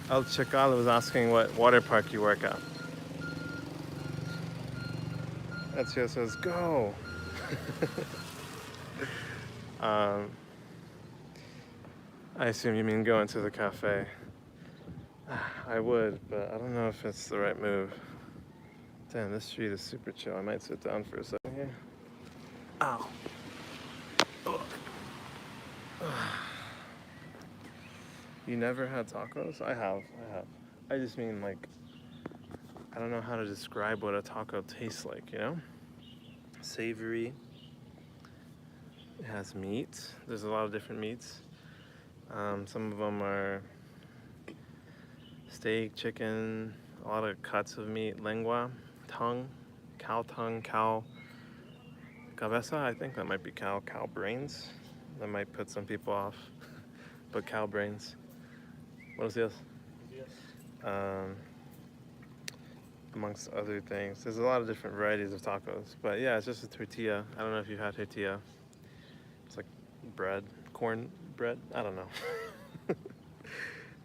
El Chacal was asking what water park you work at. Ezio says, go! I assume you mean go into the cafe. I would, but I don't know if it's the right move. Damn, this street is super chill. I might sit down for a second here. Ow. Ugh. You never had tacos? I have. I just mean, like, I don't know how to describe what a taco tastes like, you know? Savory. It has meat. There's a lot of different meats. Some of them are steak, chicken, a lot of cuts of meat, lengua, tongue, cow, cabeza, I think that might be cow brains. That might put some people off, but cow brains. Buenos dias. Amongst other things. There's a lot of different varieties of tacos, but yeah, it's just a tortilla. I don't know if you've had tortilla. It's like bread, corn bread, I don't know.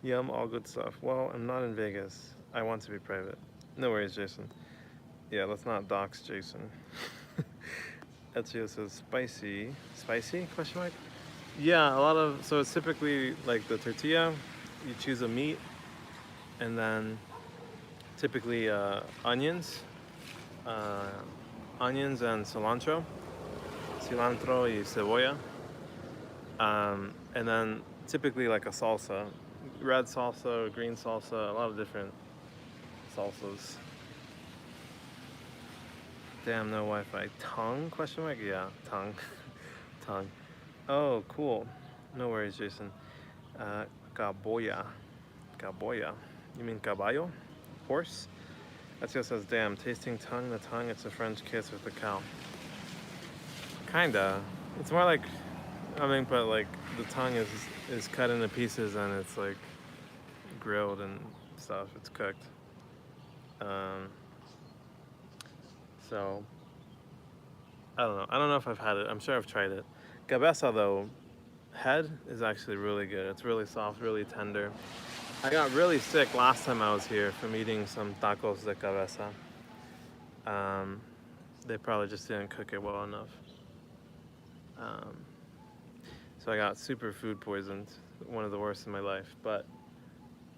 Yum, all good stuff. Well, I'm not in Vegas. I want to be private. No worries, Jason. Yeah, let's not dox Jason. Ezio says spicy. Spicy? Question mark? Yeah, a lot of, so it's typically like the tortilla, you choose a meat, and then typically onions and cilantro y cebolla, and then typically like a salsa, red salsa or green salsa, a lot of different salsas. Damn, no Wi-Fi. Tongue? Question mark? Yeah, tongue. Tongue. Oh, cool. No worries, Jason. Caboya. Caboya. You mean caballo? Horse? Ezio says, damn, tasting tongue, the tongue, it's a French kiss with the cow. Kinda. It's more like, I mean, but like the tongue is cut into pieces and it's like grilled and stuff. It's cooked. So, I don't know. I don't know if I've had it. I'm sure I've tried it. Cabeza, though, head is actually really good. It's really soft, really tender. I got really sick last time I was here from eating some tacos de cabeza. They probably just didn't cook it well enough. So I got super food poisoned, one of the worst in my life. But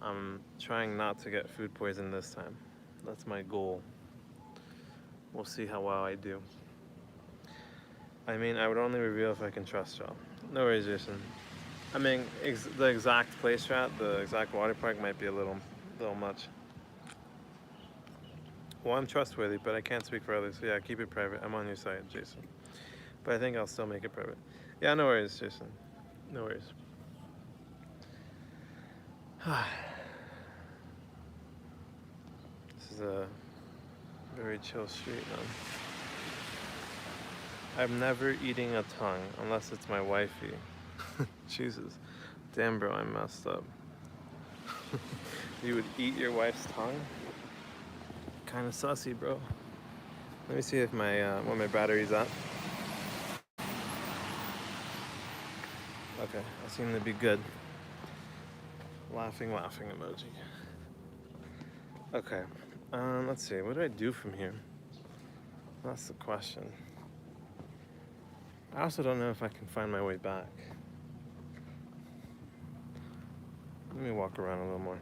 I'm trying not to get food poisoned this time. That's my goal. We'll see how well I do. I mean, I would only reveal if I can trust y'all. No worries, Jason. I mean, the exact place you're at, the exact water park might be a little much. Well, I'm trustworthy, but I can't speak for others. So yeah, keep it private. I'm on your side, Jason. But I think I'll still make it private. Yeah, no worries, Jason. No worries. This is a very chill street, man. I'm never eating a tongue unless it's my wifey. Jesus. Damn, bro, I messed up. You would eat your wife's tongue? Kind of sussy, bro. Let me see if what my battery's at. Okay, I seem to be good. Laughing emoji. Okay, let's see. What do I do from here? That's the question. I also don't know if I can find my way back. Let me walk around a little more.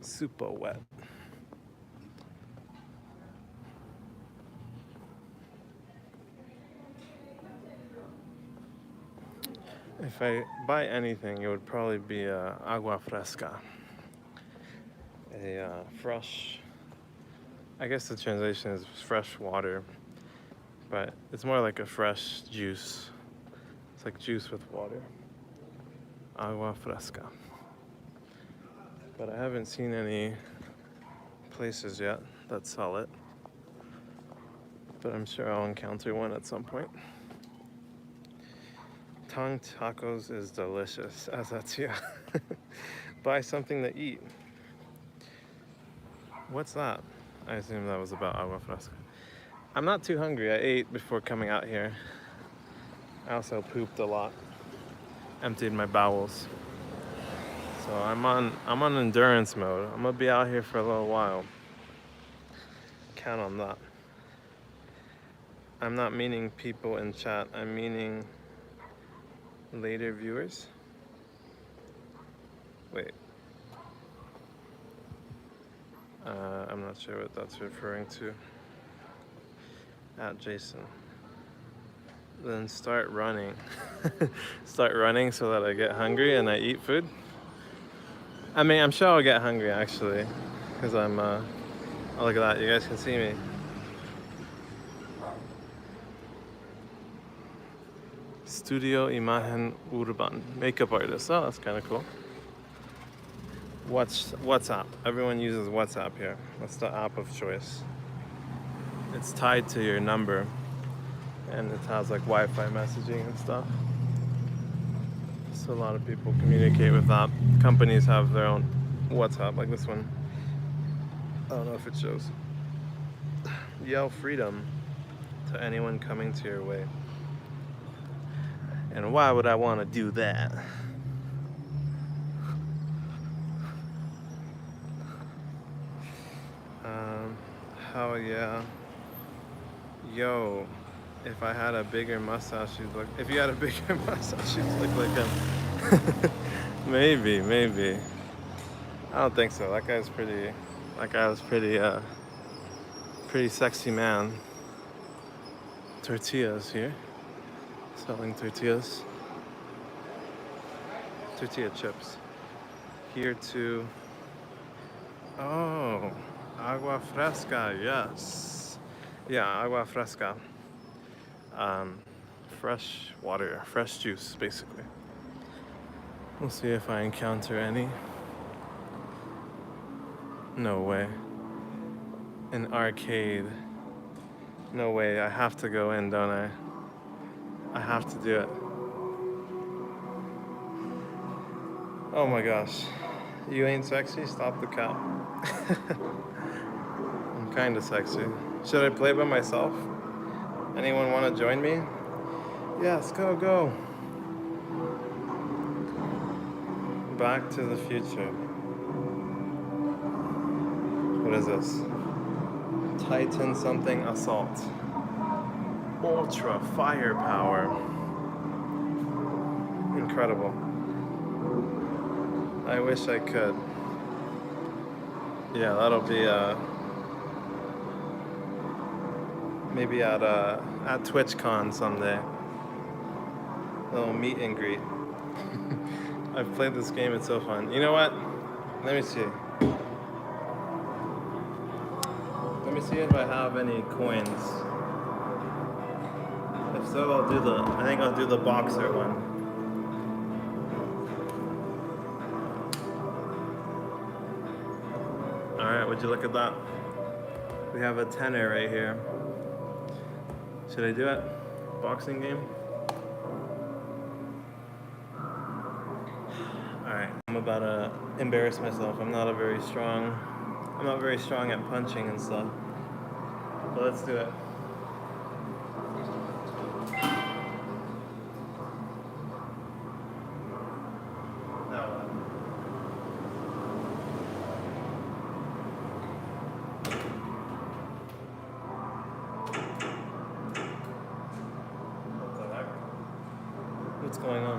Super wet. If I buy anything, it would probably be agua fresca. A fresh, I guess the translation is fresh water, but it's more like a fresh juice. It's like juice with water. Agua fresca. But I haven't seen any places yet that sell it. But I'm sure I'll encounter one at some point. Tongue tacos is delicious, as that's yeah. Buy something to eat. What's that? I assume that was about agua fresca. I'm not too hungry. I ate before coming out here. I also pooped a lot. Emptied my bowels. So I'm on endurance mode. I'm gonna be out here for a little while. Count on that. I'm not meaning people in chat. I'm meaning later viewers. Wait. I'm not sure what that's referring to. At Jason. Then start running. Start running so that I get hungry and I eat food. I mean, I'm sure I'll get hungry actually, because I'm, oh, look at that, you guys can see me. Studio Imagen Urban, makeup artist. Oh, that's kind of cool. WhatsApp. Everyone uses WhatsApp here. That's the app of choice. It's tied to your number, and it has like Wi-Fi messaging and stuff. So a lot of people communicate with that. Companies have their own WhatsApp, like this one. I don't know if it shows. Yell freedom to anyone coming to your way. And why would I want to do that? Hell yeah. Yo, if I had a bigger mustache, if you had a bigger mustache, you'd look like him. Maybe. I don't think so. That guy was pretty sexy man. Tortillas here. Selling tortillas. Tortilla chips. Here too. Oh, agua fresca, yes. Yeah, agua fresca. Fresh water, fresh juice, basically. We'll see if I encounter any. No way. An arcade. No way, I have to go in, don't I? I have to do it. Oh my gosh. You ain't sexy? Stop the cap. I'm kinda sexy. Should I play by myself? Anyone wanna join me? Yes, go. Back to the Future. What is this? Titan something assault. Ultra firepower. Incredible. I wish I could. Yeah, that'll be maybe at TwitchCon someday. Little meet and greet. I've played this game, it's so fun. You know what? Let me see. Let me see if I have any coins. If so, I think I'll do the boxer one. Alright, would you look at that? We have a tenor right here. Should I do it? Boxing game? Alright, I'm about to embarrass myself. I'm not very strong at punching and stuff. But let's do it. Now what? What the heck? What's going on?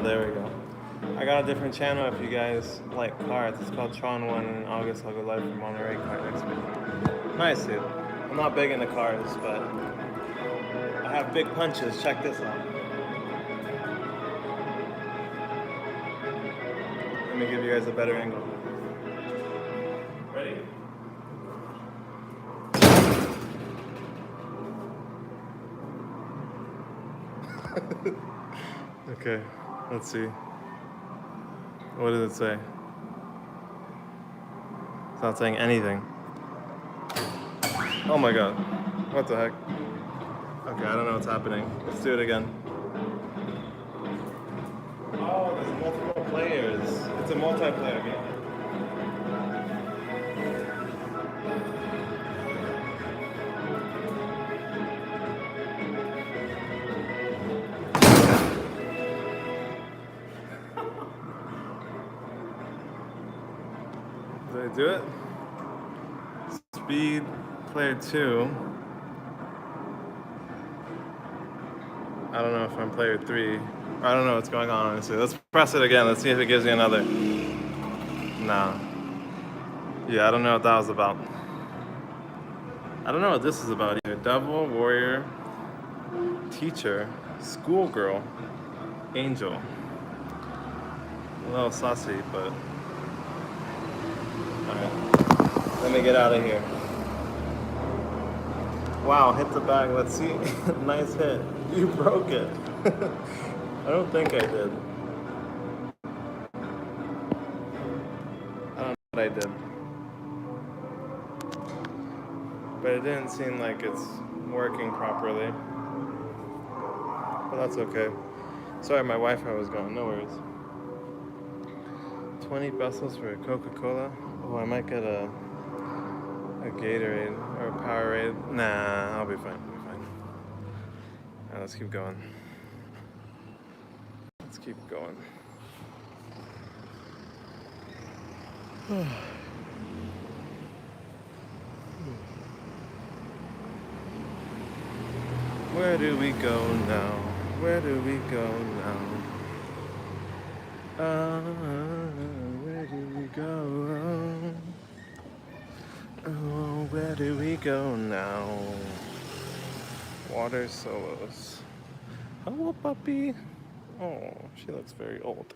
There we go. I got a different channel if you guys like cards. It's called Tron 1, and in August I'll go live from Monterey card next week. Nice, dude. I'm not big into cards, but I have big punches. Check this out. Let me give you guys a better angle. Ready? Okay, let's see. What does it say? It's not saying anything. Oh my god. What the heck? Okay, I don't know what's happening. Let's do it again. Oh, there's multiple players. It's a multiplayer game. Did I do it? Speed, player 2. I don't know if I'm player 3. I don't know what's going on, honestly. Let's press it again. Let's see if it gives me another. Nah. Yeah, I don't know what that was about. I don't know what this is about either. Devil, warrior, teacher, schoolgirl, angel. A little saucy, but... Alright. Let me get out of here. Wow, hit the bag. Let's see. Nice hit. You broke it. I don't think I did. I don't know what I did. But it didn't seem like it's working properly. But that's okay. Sorry, my Wi-Fi was gone. No worries. 20 pesos for a Coca-Cola? Oh, I might get a Gatorade or a Powerade. Nah, I'll be fine. Alright, let's keep going. Let's keep going. Where do we go now? Where do we go now? Where do we go? Oh, where do we go now? Water solos. Hello, puppy. Oh, she looks very old.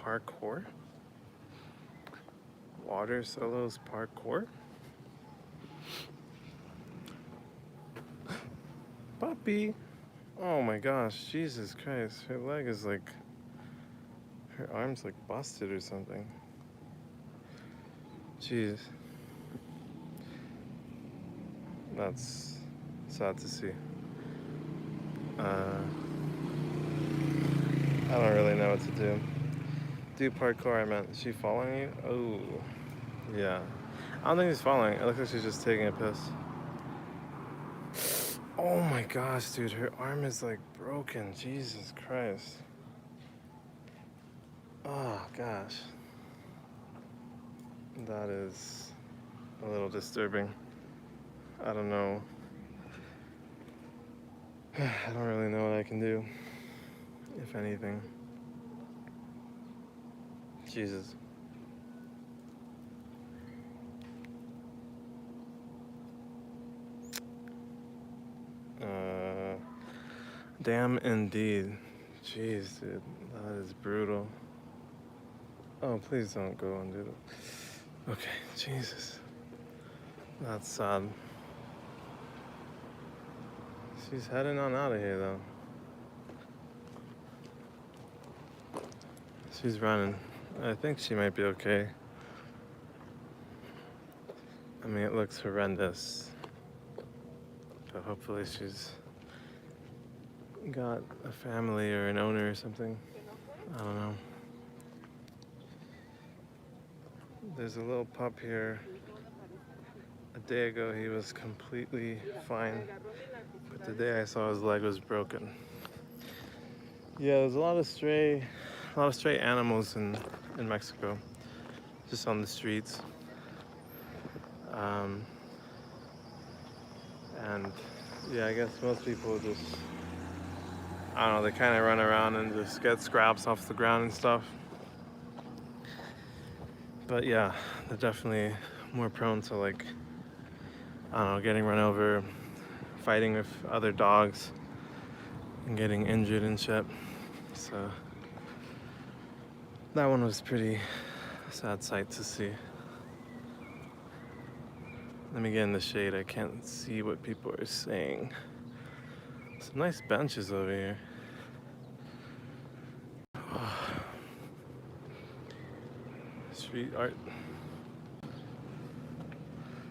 Parkour? Water solos parkour? Puppy! Oh my gosh, Jesus Christ. Her leg is like... Her arm's like busted or something. Jeez. That's sad to see. I don't really know what to do. Do parkour, I meant. Is she following you? Oh, yeah. I don't think she's following. It looks like she's just taking a piss. Oh my gosh, dude. Her arm is like broken. Jesus Christ. Oh gosh. That is a little disturbing. I don't know. I don't really know what I can do, if anything. Jesus. Damn indeed. Jeez, dude. That is brutal. Oh, please don't go and do that. Okay, Jesus. That's sad. She's heading on out of here, though. She's running. I think she might be okay. I mean, it looks horrendous. But hopefully she's got a family or an owner or something. I don't know. There's a little pup here. A day ago he was completely fine, but the day I saw his leg was broken. Yeah, there's a lot of stray animals in Mexico, just on the streets. And yeah, I guess most people just, I don't know, they kind of run around and just get scraps off the ground and stuff. But yeah, they're definitely more prone to, like, I don't know, getting run over, fighting with other dogs, and getting injured and shit. So that one was pretty sad sight to see. Let me get in the shade. I can't see what people are saying. Some nice benches over here. Street art.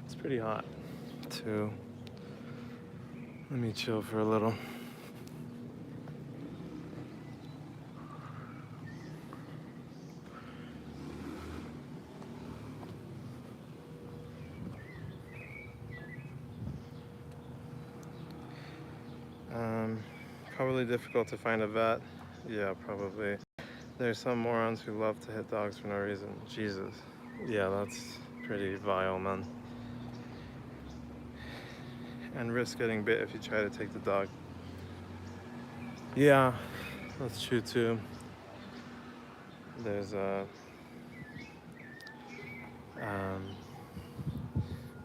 It's pretty hot too. Let me chill for a little. Probably difficult to find a vet. Yeah, probably. There's some morons who love to hit dogs for no reason. Jesus. Yeah, that's pretty vile, man. And risk getting bit if you try to take the dog. Yeah, that's true too. There's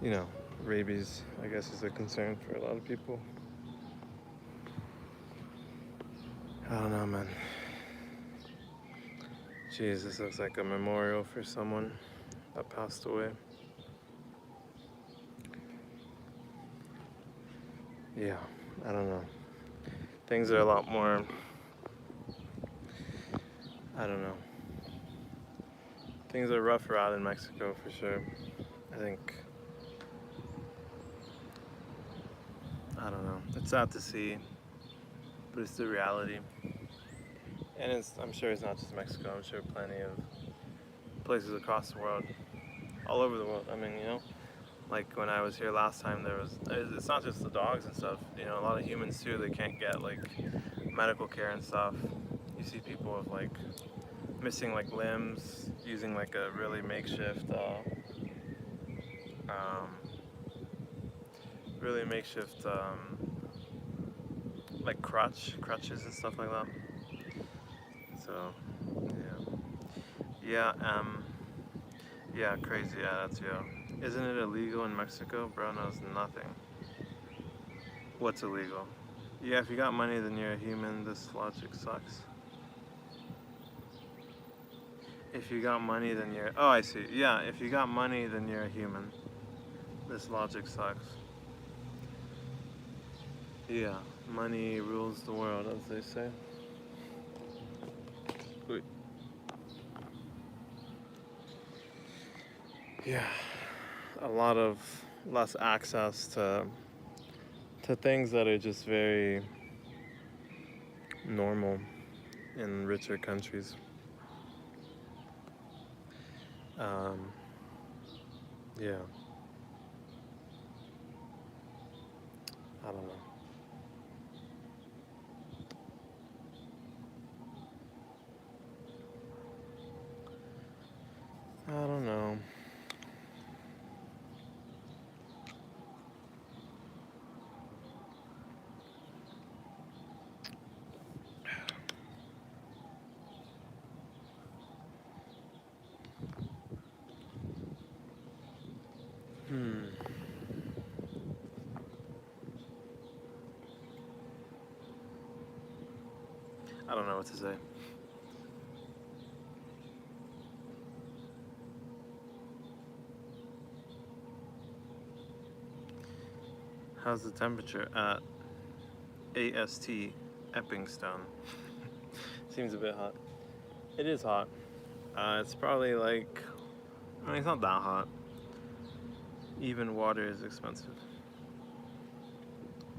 you know, rabies, I guess, is a concern for a lot of people. I don't know, man. Jeez, this looks like a memorial for someone that passed away. Yeah, I don't know. Things are a lot more, I don't know. Things are rougher out in Mexico for sure. I think, I don't know. It's sad to see, but it's the reality. And I'm sure it's not just Mexico. I'm sure plenty of places across the world, all over the world. I mean, you know, like when I was here last time, it's not just the dogs and stuff. You know, a lot of humans too. They can't get like medical care and stuff. You see people with like missing like limbs, using like a really makeshift, like crutches and stuff like that. So, yeah, crazy. Yeah, Isn't it illegal in Mexico? Bro knows nothing. What's illegal? Yeah, if you got money, then you're a human. This logic sucks. If you got money, then you're... Oh, I see. Yeah, if you got money, then you're a human. This logic sucks. Yeah, money rules the world, as they say. Wait. Yeah, a lot of less access to things that are just very normal in richer countries. Yeah. I don't know. I don't know. I don't know what to say. How's the temperature at AST Eppingstone? Seems a bit hot. It is hot. It's probably like, I mean, it's not that hot. Even water is expensive.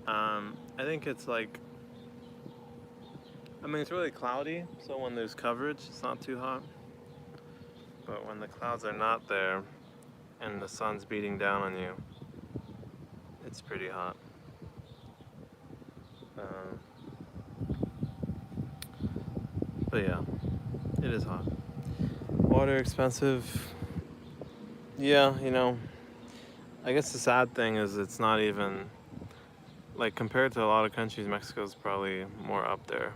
I think it's like, I mean, it's really cloudy, so when there's coverage, it's not too hot. But when the clouds are not there and the sun's beating down on you, it's pretty hot. But yeah, it is hot. Water expensive. Yeah, you know, I guess the sad thing is it's not even, like, compared to a lot of countries, Mexico's probably more up there.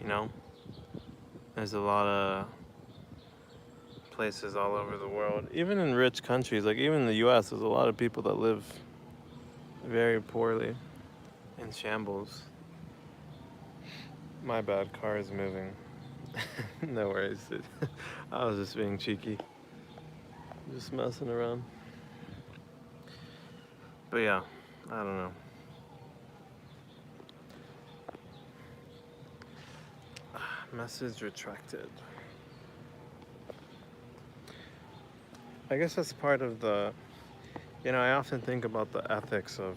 You know? There's a lot of places all over the world, even in rich countries, like even in the US, there's a lot of people that live very poorly, in shambles. My bad, car is moving. No worries, dude. I was just being cheeky. Just messing around. But yeah, I don't know. Message retracted. I guess that's part of the, you know, I often think about the ethics of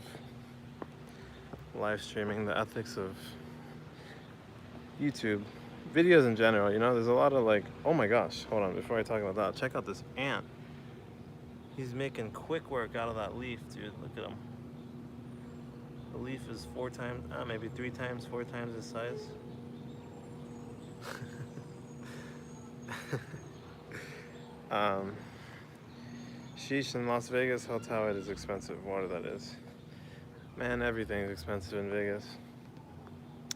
live streaming, the ethics of YouTube, videos in general. You know, there's a lot of like, oh my gosh, hold on, before I talk about that, check out this ant. He's making quick work out of that leaf, dude. Look at him. The leaf is four times, maybe 4 times his size. Sheesh, in Las Vegas, how it is expensive. Water, that is. Man, everything's expensive in Vegas.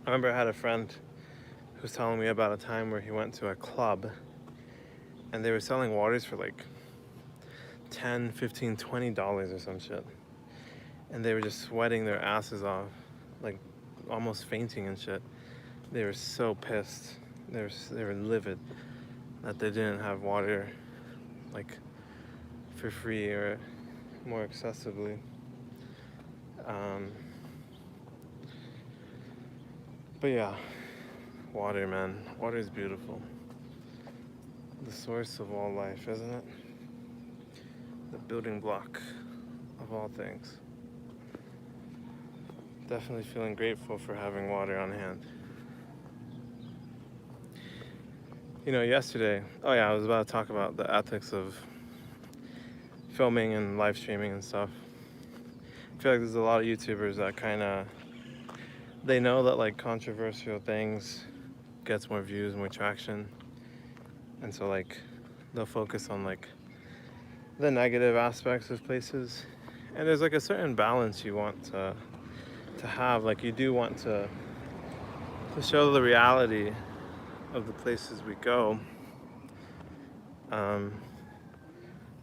I remember I had a friend who was telling me about a time where he went to a club and they were selling waters for like $10, $15, $20 or some shit. And they were just sweating their asses off, like almost fainting and shit. They were so pissed. They were livid that they didn't have water like for free or more accessibly. But yeah, water, man. Water is beautiful. The source of all life, isn't it? The building block of all things. Definitely feeling grateful for having water on hand. You know, yesterday, I was about to talk about the ethics of filming and live streaming and stuff. I feel like there's a lot of YouTubers that kind of, they know that like controversial things gets more views, more traction. And so like, they'll focus on like the negative aspects of places. And there's like a certain balance you want to have. Like you do want to show the reality of the places we go. I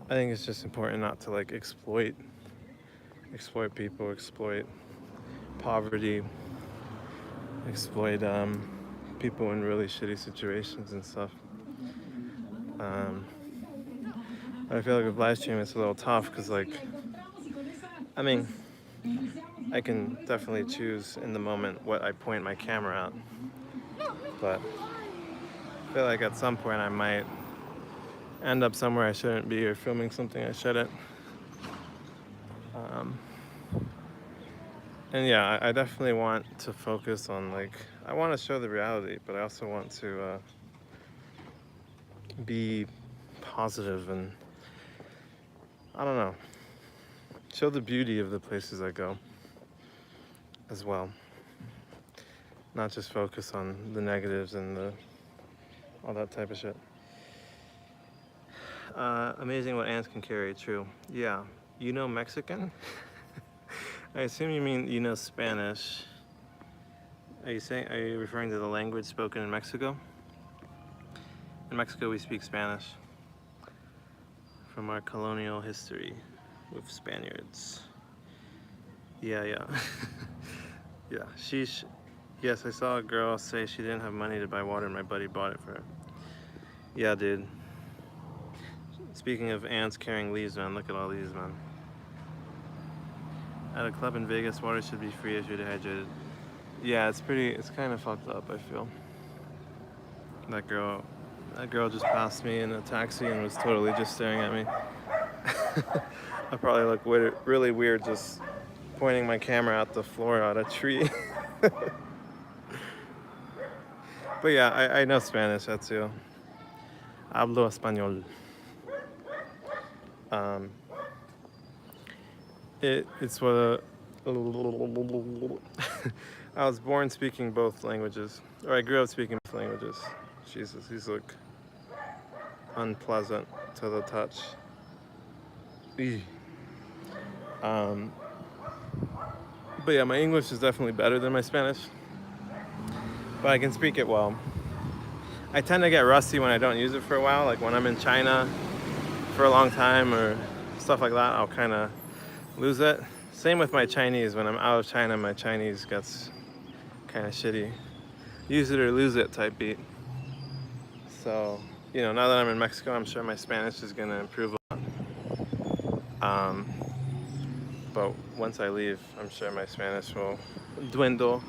think it's just important not to like exploit people, exploit poverty, exploit people in really shitty situations and stuff. I feel like with live stream it's a little tough because like, I mean, I can definitely choose in the moment what I point my camera at, but I feel like at some point I might end up somewhere I shouldn't be or filming something I shouldn't. And yeah, I definitely want to focus on like, I want to show the reality, but I also want to be positive and, I don't know, show the beauty of the places I go as well. Not just focus on the negatives and all that type of shit. Amazing what ants can carry, true. Yeah, you know Mexican? I assume you mean you know Spanish. Are you referring to the language spoken in Mexico? In Mexico we speak Spanish from our colonial history with Spaniards. Yeah. Yeah, sheesh. Yes, I saw a girl say she didn't have money to buy water and my buddy bought it for her. Yeah, dude. Speaking of ants carrying leaves, man, look at all these, man. At a club in Vegas, water should be free if you're dehydrated. Yeah, it's kind of fucked up, I feel. That girl just passed me in a taxi and was totally just staring at me. I probably look really weird just pointing my camera at the floor at a tree. But yeah, I know Spanish, that's you. Hablo español. It's what I was born speaking both languages, or I grew up speaking both languages. Jesus, these look unpleasant to the touch. Eey. But yeah, my English is definitely better than my Spanish, but I can speak it well. I tend to get rusty when I don't use it for a while, like when I'm in China for a long time or stuff like that, I'll kind of lose it. Same with my Chinese. When I'm out of China, my Chinese gets kind of shitty. Use it or lose it type beat. So, you know, now that I'm in Mexico, I'm sure my Spanish is gonna improve a lot. But once I leave, I'm sure my Spanish will dwindle.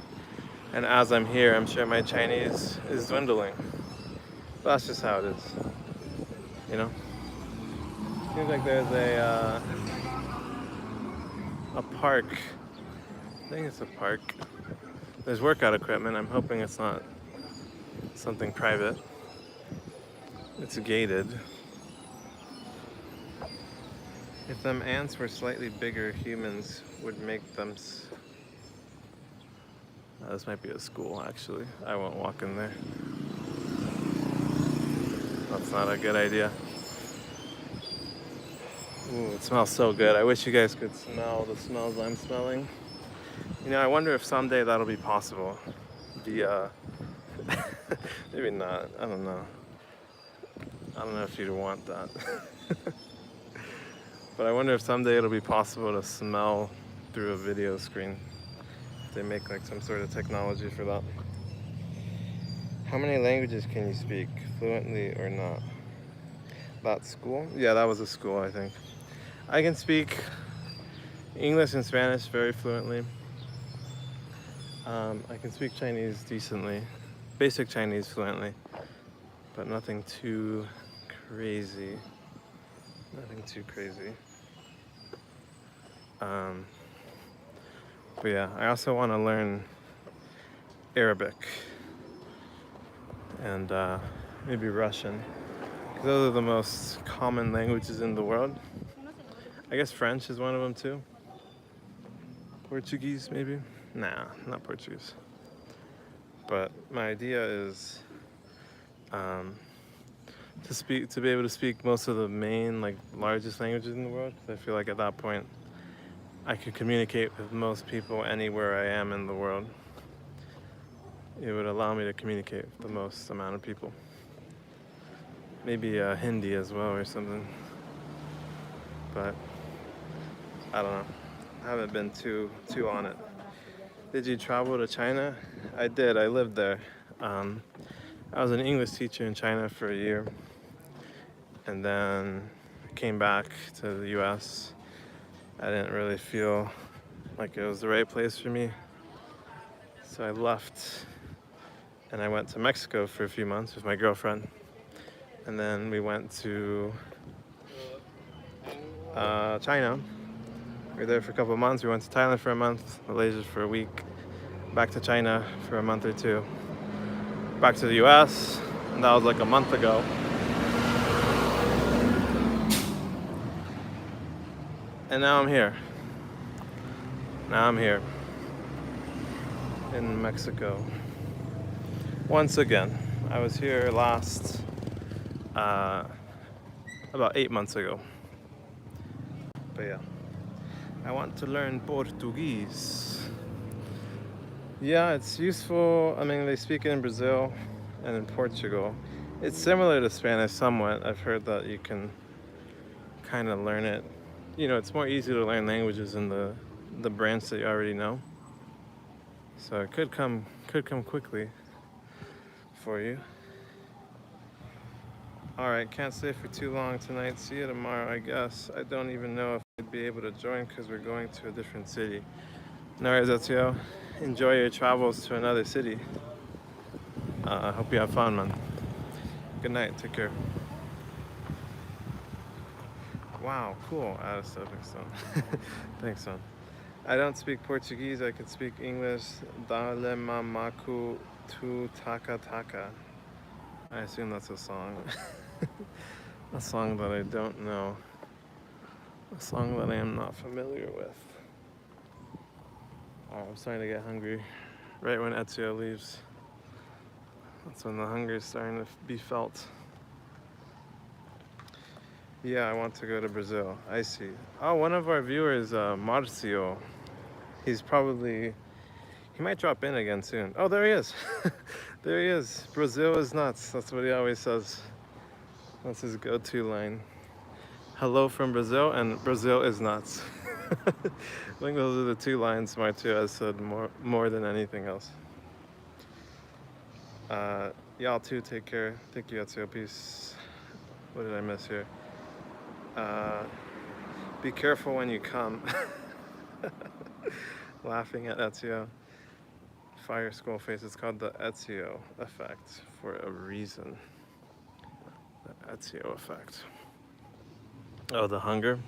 And as I'm here, I'm sure my Chinese is dwindling. But that's just how it is, you know? Seems like there's a park. I think it's a park. There's workout equipment. I'm hoping it's not something private. It's gated. If them ants were slightly bigger, humans would make them... this might be a school, actually. I won't walk in there. That's not a good idea. Ooh, it smells so good. I wish you guys could smell the smells I'm smelling. You know, I wonder if someday that'll be possible. Maybe not. I don't know. I don't know if you'd want that. But I wonder if someday it'll be possible to smell through a video screen. If they make like some sort of technology for that. How many languages can you speak, fluently or not? That school? Yeah, that was a school, I think. I can speak English and Spanish very fluently. I can speak Chinese decently. Basic Chinese fluently. But nothing too crazy. Nothing too crazy. But yeah, I also want to learn Arabic and maybe Russian. Those are the most common languages in the world. I guess French is one of them too. Portuguese maybe? Nah, not Portuguese. But my idea is to be able to speak most of the main, like, largest languages in the world. Because I feel like at that point, I could communicate with most people anywhere I am in the world. It would allow me to communicate with the most amount of people. Maybe Hindi as well or something. But I don't know. I haven't been too on it. Did you travel to China? I did. I lived there. I was an English teacher in China for a year. And then I came back to the US. I didn't really feel like it was the right place for me. So I left and I went to Mexico for a few months with my girlfriend. And then we went to China. We were there for a couple of months. We went to Thailand for a month, Malaysia for a week, back to China for a month or two, back to the US, and that was like a month ago. And now I'm here. Now I'm here in Mexico. Once again, I was here last, about 8 months ago. But yeah, I want to learn Portuguese. Yeah, it's useful. I mean, they speak it in Brazil and in Portugal. It's similar to Spanish somewhat. I've heard that you can kind of learn it. You know, it's more easy to learn languages in the branch that you already know. So it could come quickly for you. Alright, can't stay for too long tonight. See you tomorrow, I guess. I don't even know if I'd be able to join because we're going to a different city. No worries, enjoy your travels to another city. I hope you have fun, man. Good night, take care. Wow, cool. Out of stepping stone. Thanks, man. I don't speak Portuguese, I can speak English. Dale mamaku tu taka taka. I assume that's a song. A song that I don't know. A song that I am not familiar with. Alright, I'm starting to get hungry. Right when Ezio leaves. That's when the hunger is starting to be felt. Yeah, I want to go to Brazil. I see. Oh, one of our viewers, Marcio. He might drop in again soon. Oh, there he is. There he is. Brazil is nuts. That's what he always says. That's his go-to line. Hello from Brazil and Brazil is nuts. I think those are the two lines Marcio has said more than anything else. Y'all too, take care. Thank you, Ezio. Peace. What did I miss here? Be careful when you come. Laughing at Ezio. Fire skull face. It's called the Ezio effect for a reason. The Ezio effect. Oh, the hunger?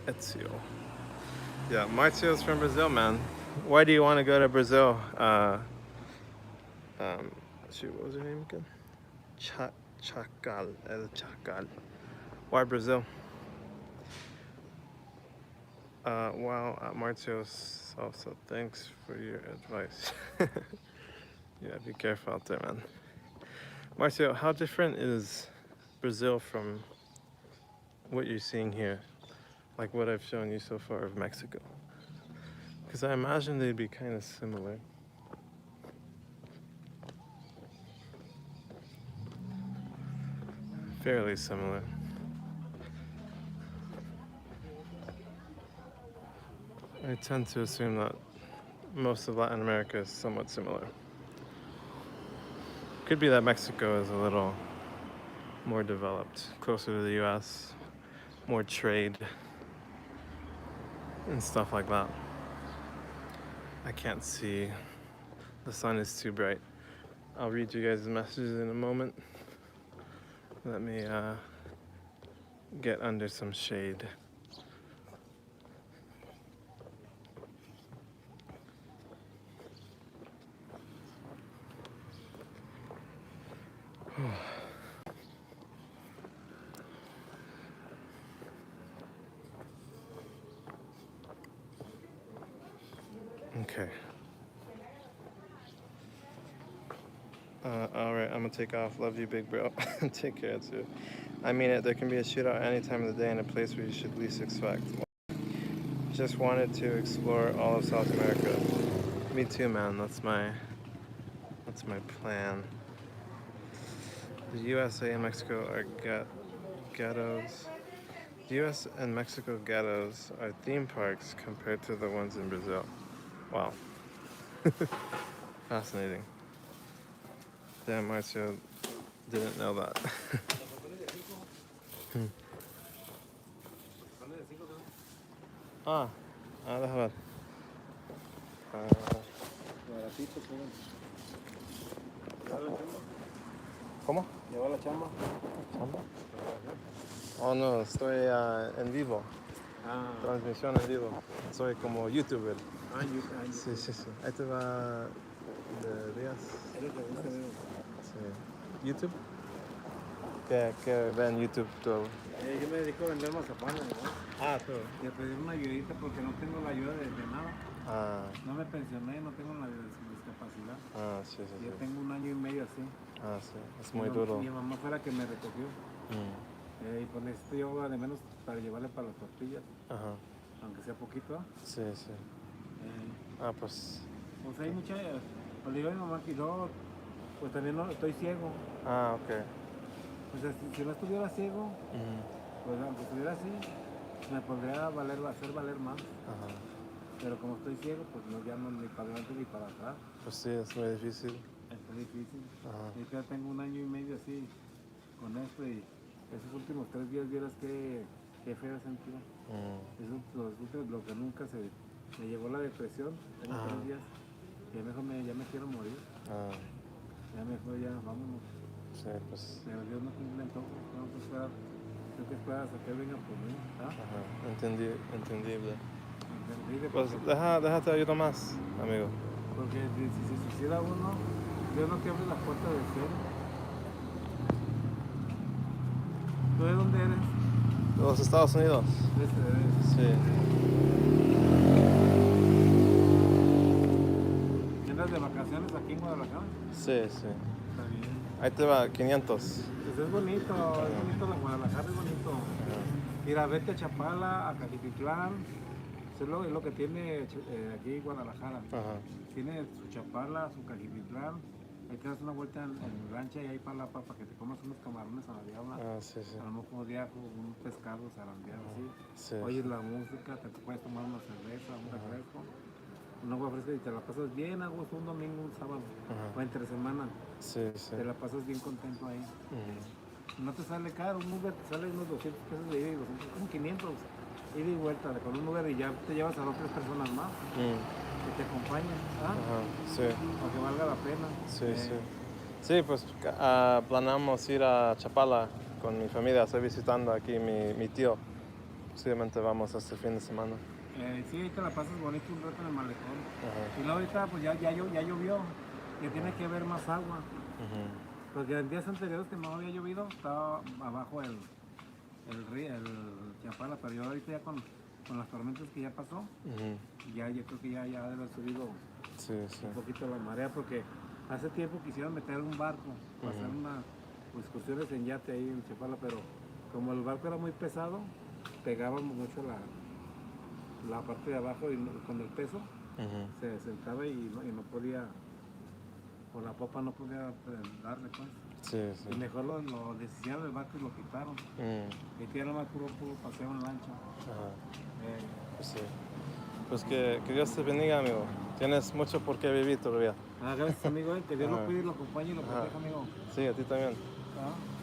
Ezio. Yeah, Marcio's from Brazil, man. Why do you want to go to Brazil? Shoot, what was her name again? Chacal. El Chacal. Why Brazil? Wow, Marcio also thanks for your advice. Yeah, be careful out there, man. Marcio, how different is Brazil from what you're seeing here? Like what I've shown you so far of Mexico? Because I imagine they'd be kind of similar. Fairly similar. I tend to assume that most of Latin America is somewhat similar. Could be that Mexico is a little more developed, closer to the US, more trade, and stuff like that. I can't see. The sun is too bright. I'll read you guys' messages in a moment. Let me get under some shade. Okay. Alright, I'm gonna take off. Love you, big bro. Take care, too. I mean it, there can be a shootout any time of the day in a place where you should least expect. Just wanted to explore all of South America. Me too, man. That's my plan. The USA and Mexico are ghettos. The US and Mexico ghettos are theme parks compared to the ones in Brazil. Wow. Fascinating. Damn, Marcio didn't know that. Déjame ver. ¿Cómo? ¿Lleva la chamba? ¿Chamba? Oh no, estoy en vivo. Transmisión en vivo. Soy como youtuber. YouTube. Sí, sí, sí. Ahí te va de días. Sí. ¿YouTube? ¿Qué ven YouTube todo? Yo me dedico a vender mazapanes, ¿no? Todo. Y a pedir una ayudita porque no tengo la ayuda de nada. No me pensioné, no tengo la discapacidad. Sí, sí, sí. Yo tengo 1 año y medio así. Sí. Es muy duro. Mi mamá fue la que me recogió. Y pues necesito yo de menos para llevarle para las tortillas. Aunque sea poquito. Sí, sí. Pues... Pues hay mucha... Pues le digo a mi mamá que yo, pues también no, estoy ciego. Ok. Pues si no estuviera ciego, pues aunque estuviera así, me podría hacer valer más. Pero como estoy ciego, pues no llamo ni para adelante ni para atrás. Pues sí, es muy difícil. Es muy difícil. Ajá. Y ya tengo 1 año y medio así con esto y esos últimos 3 días vieras qué feo he sentido. Lo que nunca me llegó la depresión, tengo 3 días. Ya mejor ya me quiero morir. Ya mejor ya vámonos. Sí, pues. Pero Dios no cumple en todo. Tengo que esperar hasta que Él venga por mí. Ajá. Entendible. Entendible, Pues porque, déjate ayudar más, amigo. porque si se suicida uno, Dios no te abre la puerta del cielo. ¿Tú de dónde eres? De los Estados Unidos. Sí. ¿Andas de vacaciones aquí en Guadalajara? Sí. Está bien. Ahí te va, 500. Pues es bonito la Guadalajara, es bonito. Mira, vete a Chapala, a Cajititlán, eso es lo que tiene aquí Guadalajara. Ajá. Tiene su Chapala, su Cajititlán, ahí te das una vuelta en lancha y ahí para que te comas unos camarones a la diabla. Sí. A lo mejor de ajo, un pescado zarandeado así. Sí. Oyes la música, te puedes tomar una cerveza, un refresco, un agua fresca y te la pasas bien a gusto un domingo, un sábado o entre semana. Sí. Te la pasas bien contento ahí. No te sale caro, un Uber te sale unos 200 pesos de ida y 200, como 500 ida y vuelta con un Uber y ya te llevas a 2 o 3 personas más que te acompañen, Sí. para que valga la pena. Sí, pues planeamos ir a Chapala con mi familia, estoy visitando aquí mi tío. Posiblemente vamos este fin de semana. Sí, ahí te la pasas bonito un rato en el malecón. Y luego ahorita pues ya llovió, ya tiene que haber más agua. Porque en días anteriores que no había llovido, estaba abajo el Chapala, pero yo ahorita ya con las tormentas que ya pasó, yo creo que ya debe haber subido un poquito la marea, porque hace tiempo quisieron meter un barco, hacer unas excursiones en yate ahí en Chapala, pero como el barco era muy pesado, pegaba mucho la parte de abajo y con el peso se sentaba y no podía, por la popa no podía darle pues. Y mejor lo deshicieron del barco y lo quitaron. Y que era más puro paseo en lancha. Pues sí. Pues que Dios te bendiga, amigo. Tienes mucho por qué vivir todavía. Gracias, amigo. Que Dios lo cuide y lo acompañe y lo proteja, amigo. Sí, a ti también.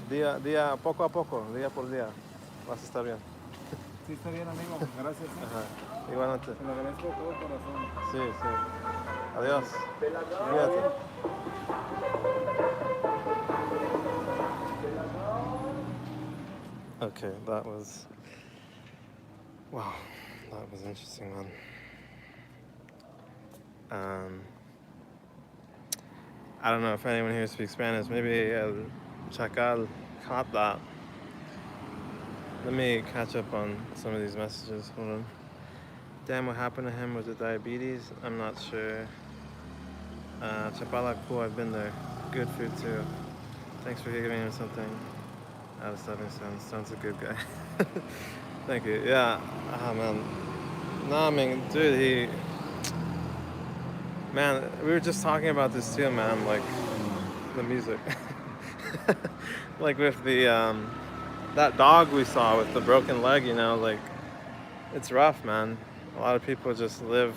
Día poco a poco, día por día, vas a estar bien. Sí, está bien, amigo. Gracias. Igualmente. Te lo agradezco de todo corazón. Sí. Adiós. Cuídate. Okay, that was interesting, man. I don't know if anyone here speaks Spanish. Maybe El Chacal caught that. Let me catch up on some of these messages. Hold on. Damn, what happened to him? Was it diabetes? I'm not sure. Chapala, cool, I've been there. Good food too. Thanks for giving him something. Out of 7 cents. Sounds a good guy. Thank you. Yeah. Man. No, I mean, dude, man, we were just talking about this too, man. Like, the music. Like with the, that dog we saw with the broken leg, you know, like, it's rough, man. A lot of people just live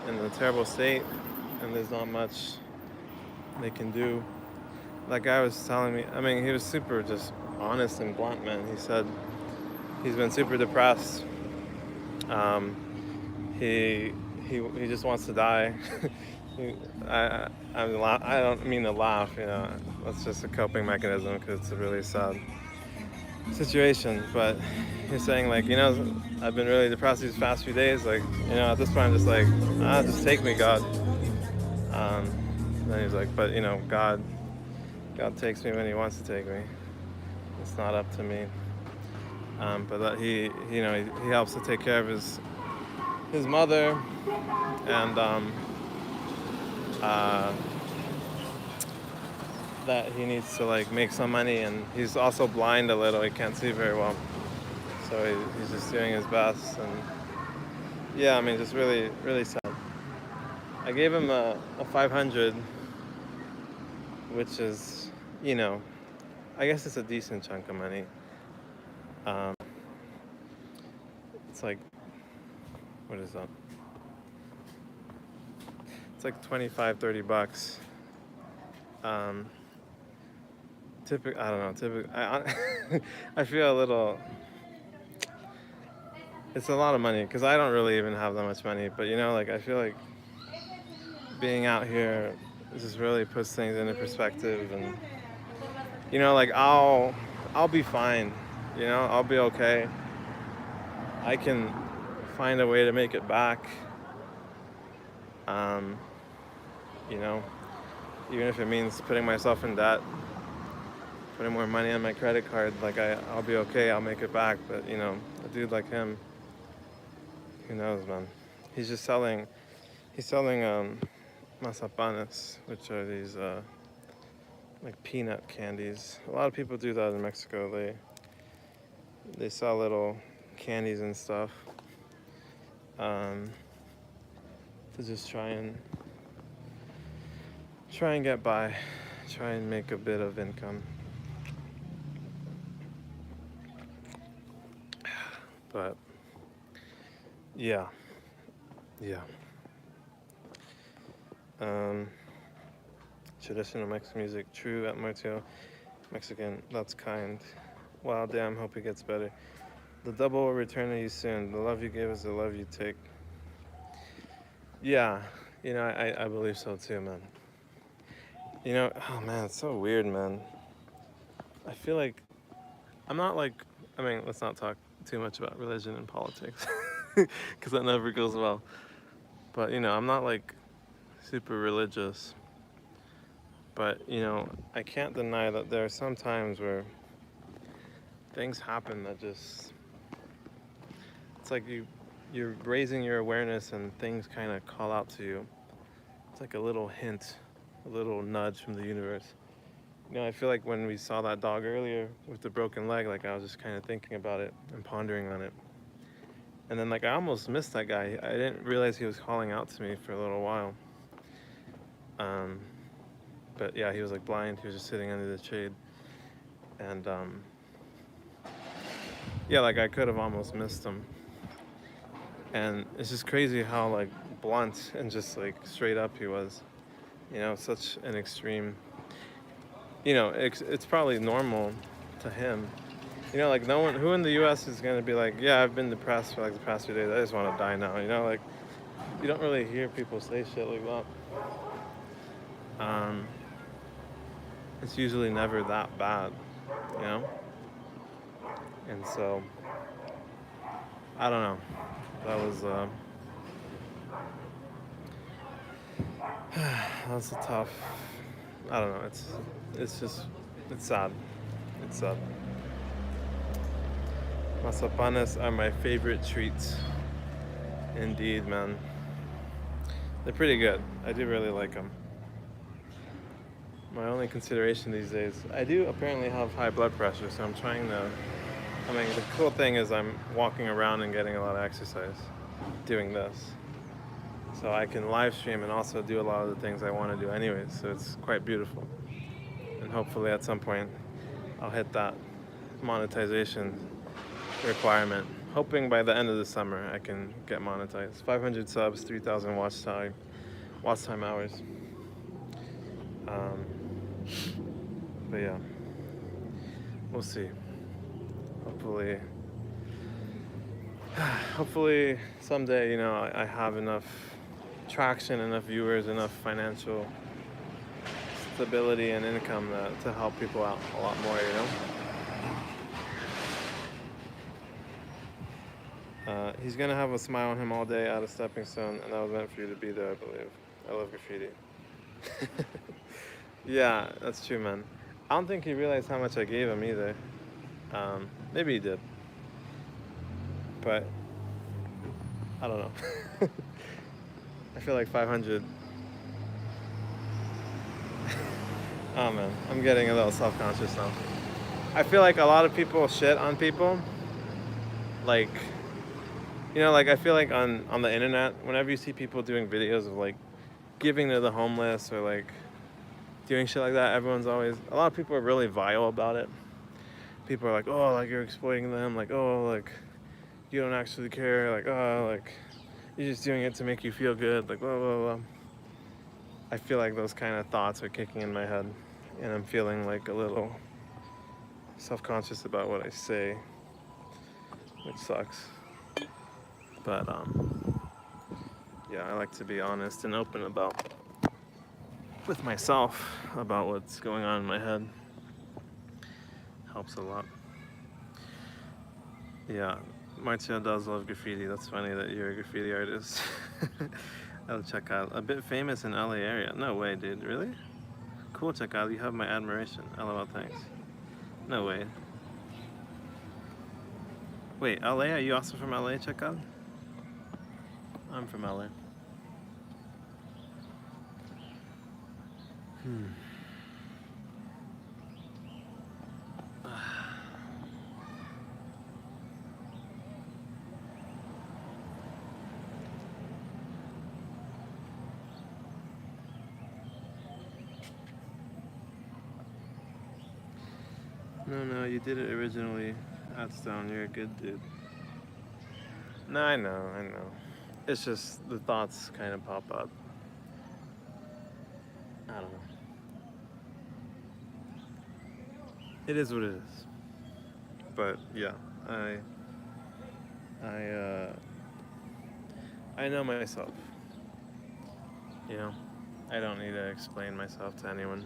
in a terrible state, and there's not much they can do. That guy was telling me, I mean, he was super just honest and blunt, man. He said he's been super depressed. He just wants to die. I don't mean to laugh, you know. That's just a coping mechanism because it's a really sad situation. But he's saying, like, you know, I've been really depressed these past few days. Like, you know, at this point I'm just like, just take me, God. Then he's like, but you know, God takes me when He wants to take me. It's not up to me. But that he helps to take care of his mother, and that he needs to like make some money, and he's also blind a little. He can't see very well, so he's just doing his best. And yeah, I mean, just really, really sad. I gave him a 500, which is, you know, I guess it's a decent chunk of money. It's like What is that? It's like $25-$30. I don't know. I feel a little. It's a lot of money because I don't really even have that much money. But like I feel like being out here just really puts things into perspective, and like I'll be fine. I'll be okay. I can find a way to make it back. Even if it means putting myself in debt, putting more money on my credit card, like I'll be okay. I'll make it back. But a dude like him, who knows, man? He's selling mazapanes, which are these like peanut candies. A lot of people do that in Mexico. They sell little candies and stuff to just try and get by, try and make a bit of income. But yeah. Traditional Mexican music, true at Martio. Mexican, that's kind. Wow, damn, hope it gets better. The double will return to you soon. The love you give is the love you take. Yeah, I believe so too, man. Oh man, it's so weird, man. I feel like I'm not like, let's not talk too much about religion and politics because that never goes well. But, I'm not like super religious. But, I can't deny that there are some times where things happen that just, it's like you're raising your awareness and things kind of call out to you. It's like a little hint, a little nudge from the universe. I feel like when we saw that dog earlier with the broken leg, like I was just kind of thinking about it and pondering on it. And then like I almost missed that guy. I didn't realize he was calling out to me for a little while. But yeah, he was like blind. He was just sitting under the shade. And yeah, like I could have almost missed him. And it's just crazy how like blunt and just like straight up he was. Such an extreme. It's probably normal to him. Like no one who in the U.S. is gonna be like, yeah, I've been depressed for like the past few days. I just want to die now. Like you don't really hear people say shit like that. It's usually never that bad, And so, I don't know. That was that's a tough. I don't know. It's sad. It's sad. Mazapanes are my favorite treats. Indeed, man. They're pretty good. I do really like them. My only consideration these days, I do apparently have high blood pressure, so I'm trying to, the cool thing is I'm walking around and getting a lot of exercise doing this. So I can live stream and also do a lot of the things I want to do anyways, so it's quite beautiful. And hopefully at some point I'll hit that monetization requirement. Hoping by the end of the summer I can get monetized. 500 subs, 3,000 watch time hours. But yeah, we'll see. Hopefully someday, I have enough traction, enough viewers, enough financial stability and income to help people out a lot more, He's gonna have a smile on him all day out of Stepping Stone, and that was meant for you to be there, I believe. I love graffiti. Yeah, that's true, man. I don't think he realized how much I gave him either. Maybe he did. But I don't know. I feel like 500. Oh man, I'm getting a little self-conscious now. I feel like a lot of people shit on people. Like, I feel like on the internet, whenever you see people doing videos of like giving to the homeless or like doing shit like that, a lot of people are really vile about it. People are like, oh, like you're exploiting them, like, oh, like you don't actually care, like, oh, like you're just doing it to make you feel good, like whoa, whoa, whoa. I feel like those kind of thoughts are kicking in my head, and I'm feeling like a little self-conscious about what I say, which sucks. But yeah, I like to be honest and open with myself about what's going on in my head. Helps a lot. Yeah, Marcia does love graffiti. That's funny that you're a graffiti artist. I'll check out. A bit famous in LA area. No way, dude. Really? Cool, check out. You have my admiration. LOL, thanks. No way. Wait, LA? Are you also from LA, check out? I'm from LA. No, you did it originally at Stone. You're a good dude. No, I know. It's just the thoughts kind of pop up. I don't know. It is what it is. But yeah, I know myself. You know, I don't need to explain myself to anyone.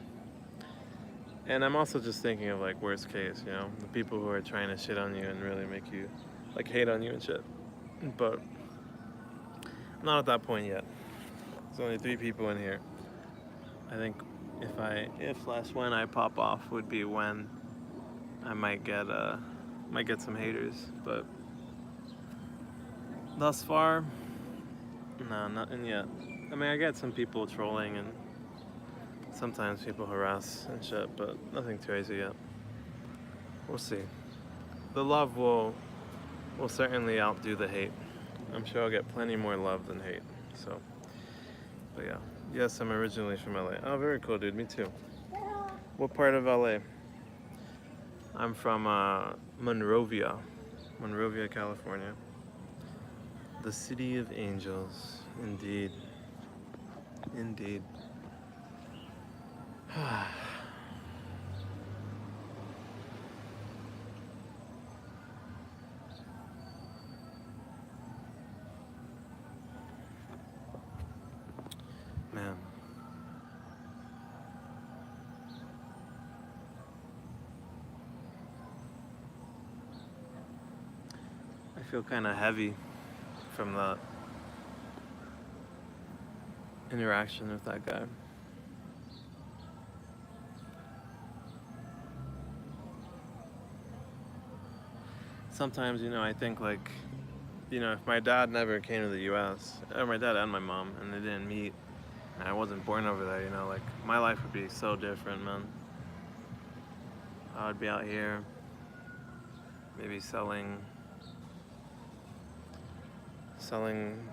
And I'm also just thinking of like worst case, you know, the people who are trying to shit on you and really make you like hate on you and shit. But I'm not at that point yet. There's only 3 people in here. I think if/when I pop off would be when I might get some haters, but thus far, no, nothing yet. I mean, I get some people trolling and sometimes people harass and shit, but nothing crazy yet. We'll see. The love will certainly outdo the hate. I'm sure I'll get plenty more love than hate. So, but yeah. Yes, I'm originally from LA. Oh, very cool, dude. Me too. What part of LA? I'm from Monrovia, California. The city of angels, indeed. Indeed. Man. I feel kind of heavy from that interaction with that guy. Sometimes, you know, I think like, you know, if my dad never came to the US, or my dad and my mom, and they didn't meet, and I wasn't born over there, you know, like my life would be so different, man. I would be out here, maybe selling,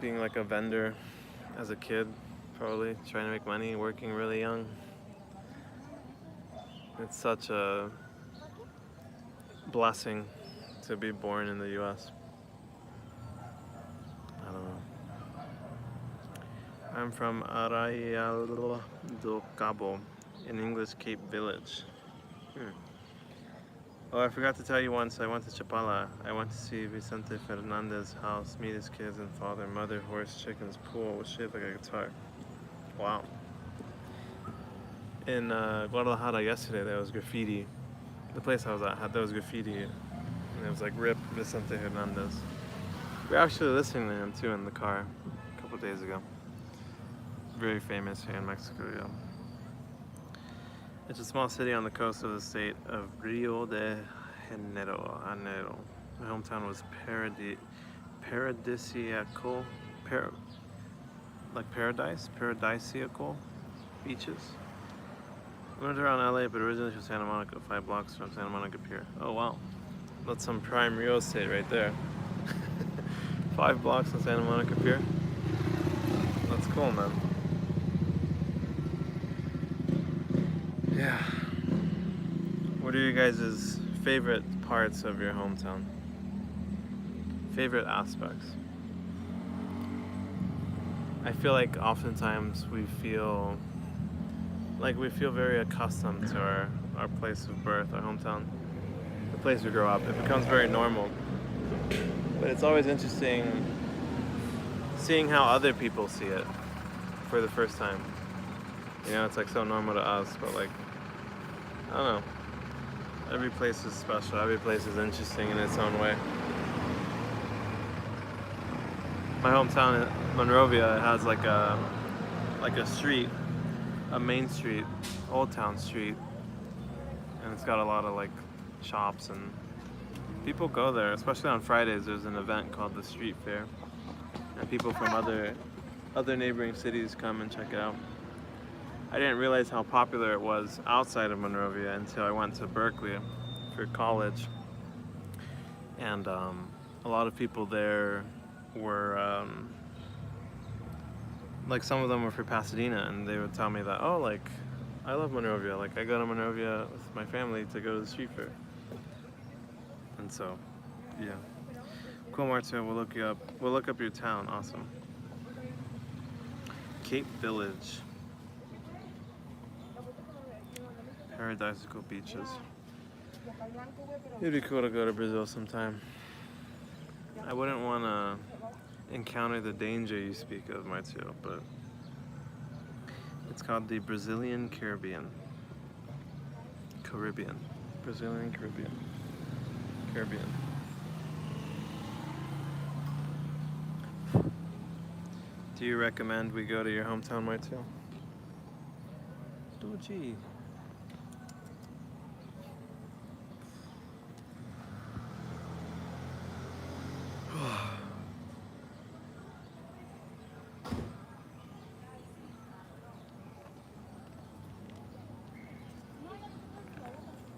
being like a vendor as a kid, probably trying to make money, working really young. It's such a blessing to be born in the US. I don't know. I'm from Arraial do Cabo, in English Cape Village. Oh, I forgot to tell you once, I went to Chapala. I went to see Vicente Fernandez's house, meet his kids and father, mother, horse, chickens, pool with shaped like a guitar. Wow. In Guadalajara yesterday, there was graffiti. The place I was at, there was graffiti, and it was like RIP Vicente Hernandez. We were actually listening to him too in the car a couple days ago. Very famous here in Mexico, yeah. It's a small city on the coast of the state of Rio de Janeiro. My hometown was paradisiacal, paradisiacal beaches. I went around LA, but originally from Santa Monica, 5 blocks from Santa Monica Pier. Oh wow, that's some prime real estate right there. 5 blocks from Santa Monica Pier. That's cool, man. Yeah. What are you guys' favorite parts of your hometown? Favorite aspects? I feel like oftentimes we feel very accustomed to our place of birth, our hometown, the place we grow up. It becomes very normal. But it's always interesting seeing how other people see it for the first time. You know, it's like so normal to us, but like, I don't know. Every place is special. Every place is interesting in its own way. My hometown, Monrovia, has like a street, a main street, Old Town Street, and it's got a lot of like shops, and people go there, especially on Fridays. There's an event called the Street Fair, and people from other neighboring cities come and check it out. I didn't realize how popular it was outside of Monrovia until I went to Berkeley for college, and a lot of people there were like, some of them were for Pasadena, and they would tell me that, oh, like, I love Monrovia, like I go to Monrovia with my family to go to the street fair. And so, yeah. Cool, Marta, we'll look you up. We'll look up your town. Awesome. Cape Village. Paradisical beaches. It'd be cool to go to Brazil sometime. I wouldn't want to encounter the danger you speak of, Marcio, but it's called the Brazilian Caribbean. Brazilian Caribbean. Do you recommend we go to your hometown, Marcio? Gee.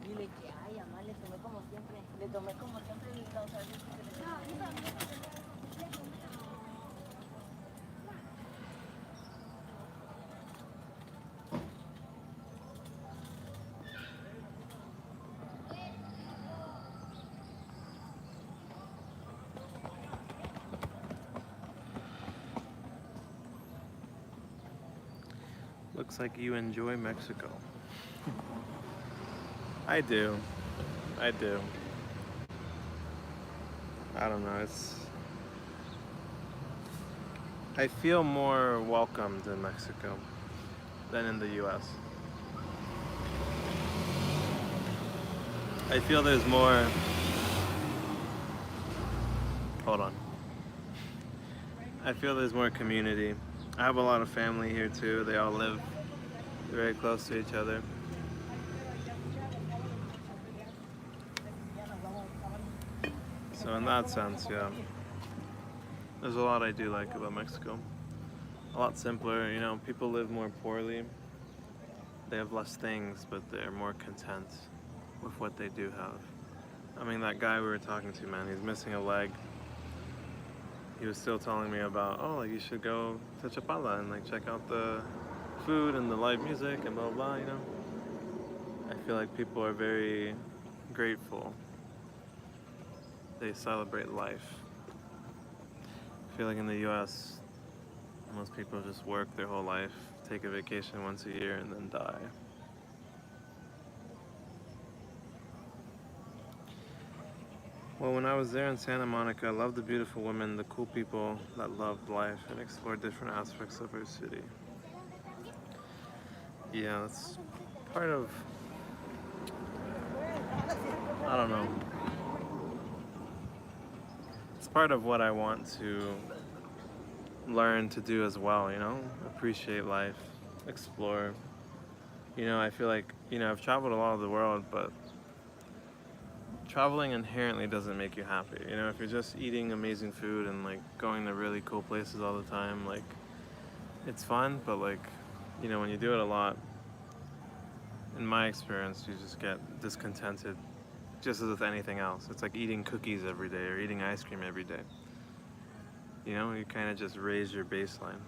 Dile que, ay, mamá, le tomé como siempre mi causa. Looks like you enjoy Mexico. I do. I don't know, I feel more welcomed in Mexico than in the US. I feel there's more... Hold on. I feel there's more community. I have a lot of family here too. They all live very close to each other. So in that sense, yeah, there's a lot I do like about Mexico. A lot simpler, you know, people live more poorly. They have less things, but they're more content with what they do have. I mean, that guy we were talking to, man, he's missing a leg. He was still telling me about, oh, like, you should go to Chapala and like check out the food and the live music and blah, blah, blah, you know? I feel like people are very grateful. They celebrate life. I feel like in the US, most people just work their whole life, take a vacation once a year, and then die. Well, when I was there in Santa Monica, I loved the beautiful women, the cool people that loved life and explored different aspects of our city. Yeah, that's part of, I don't know. It's part of what I want to learn to do as well, you know? Appreciate life, explore. You know, I feel like, you know, I've traveled a lot of the world, but traveling inherently doesn't make you happy. You know, if you're just eating amazing food and like going to really cool places all the time, like, it's fun, but like, you know, when you do it a lot, in my experience, you just get discontented, just as with anything else. It's like eating cookies every day or eating ice cream every day. You know, you kind of just raise your baseline.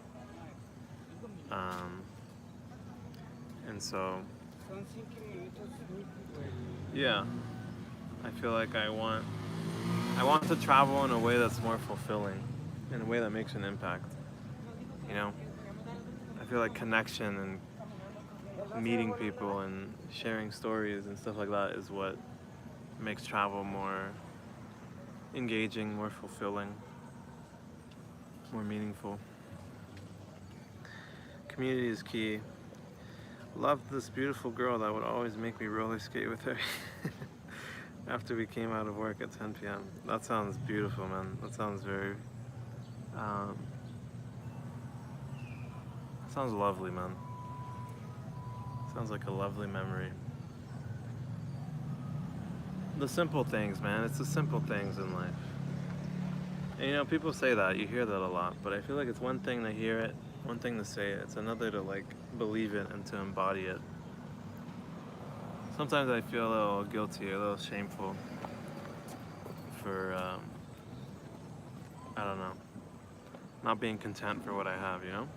And so, yeah, I feel like I want to travel in a way that's more fulfilling, in a way that makes an impact. you know? I feel like connection and meeting people and sharing stories and stuff like that is what makes travel more engaging, more fulfilling, more meaningful. Community is key. Loved this beautiful girl that would always make me roller skate with her after we came out of work at 10 p.m. That sounds beautiful, man. That sounds very, um, sounds lovely, man. Sounds like a lovely memory. The simple things, man. It's the simple things in life. And you know, people say that, you hear that a lot, but I feel like it's one thing to hear it, one thing to say it, it's another to like believe it and to embody it. Sometimes I feel a little guilty, a little shameful for, I don't know, not being content for what I have, you know?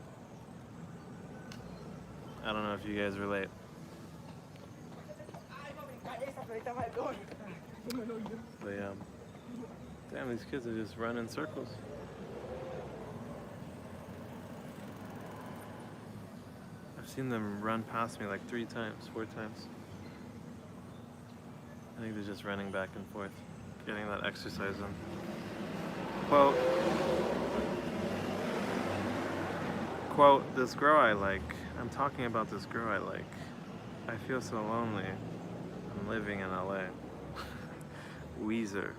I don't know if you guys relate. But yeah, damn, these kids are just running in circles. I've seen them run past me like 3 times, 4 times. I think they're just running back and forth, getting that exercise in. Quote, this girl I like, I'm talking about this girl I like. I feel so lonely. I'm living in LA. Weezer.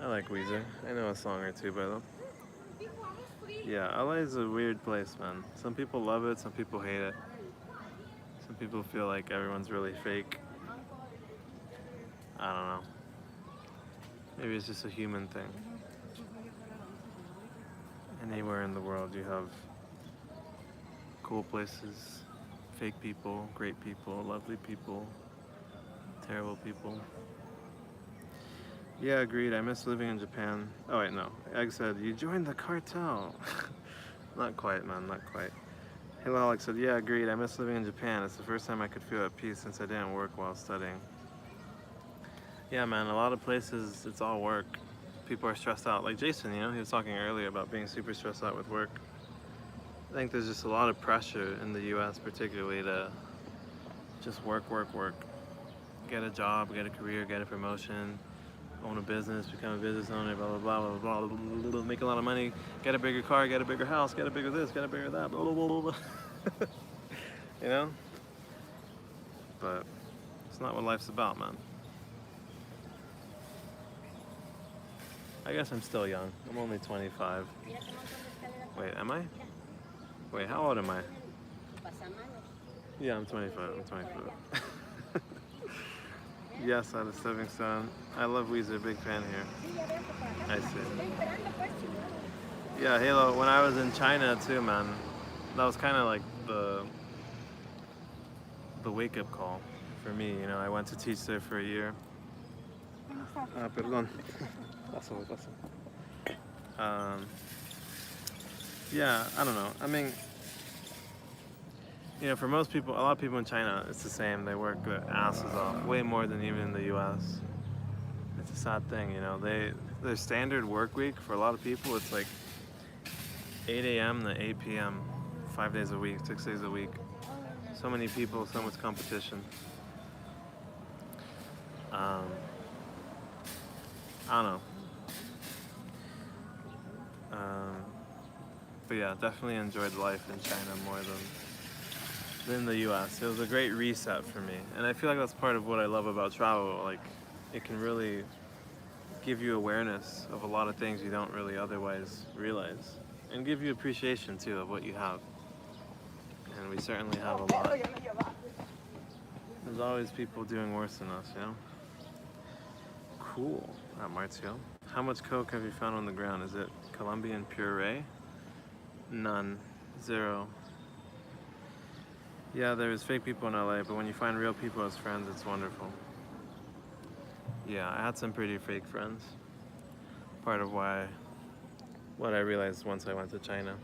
I like Weezer. I know a song or two by them. Yeah, LA is a weird place, man. Some people love it, some people hate it. Some people feel like everyone's really fake. I don't know. Maybe it's just a human thing. Anywhere in the world you have cool places, fake people, great people, lovely people, terrible people. Yeah, agreed. I miss living in Japan. Oh wait, no. Egg said, you joined the cartel. Not quite, man, not quite. Hello, Alex said, yeah, agreed. I miss living in Japan. It's the first time I could feel at peace since I didn't work while studying. Yeah, man, a lot of places, it's all work. People are stressed out. Like Jason, you know, he was talking earlier about being super stressed out with work. I think there's just a lot of pressure in the US particularly to just work. Get a job, get a career, get a promotion, own a business, become a business owner, blah, blah, blah, blah, blah, blah, blah, make a lot of money, get a bigger car, get a bigger house, get a bigger this, get a bigger that, blah, blah, blah, blah. You know? But it's not what life's about, man. I guess I'm still young. I'm only 25. Wait, am I? Wait, how old am I? Yeah, I'm 25. I'm 25. Yes, out of Stepping Stone. I love Weezer, big fan here. I see. Yeah, Halo, when I was in China too, man, that was kind of like the wake-up call for me, you know. I went to teach there for a year. Perdón. Paso. Yeah, I don't know. I mean, you know, for most people, a lot of people in China, it's the same. They work their asses off, way more than even in the U.S. It's a sad thing, you know. Their standard work week for a lot of people, it's like 8 a.m. to 8 p.m., 5 days a week, 6 days a week. So many people, so much competition. I don't know. But yeah, definitely enjoyed life in China more than the US. It was a great reset for me. And I feel like that's part of what I love about travel. Like, it can really give you awareness of a lot of things you don't really otherwise realize. And give you appreciation, too, of what you have. And we certainly have a lot. There's always people doing worse than us, you know? Cool. Marcio. How much coke have you found on the ground? Is it Colombian puree? None. 0. Yeah, there's fake people in LA, but when you find real people as friends, it's wonderful. Yeah, I had some pretty fake friends. Part of what I realized once I went to China.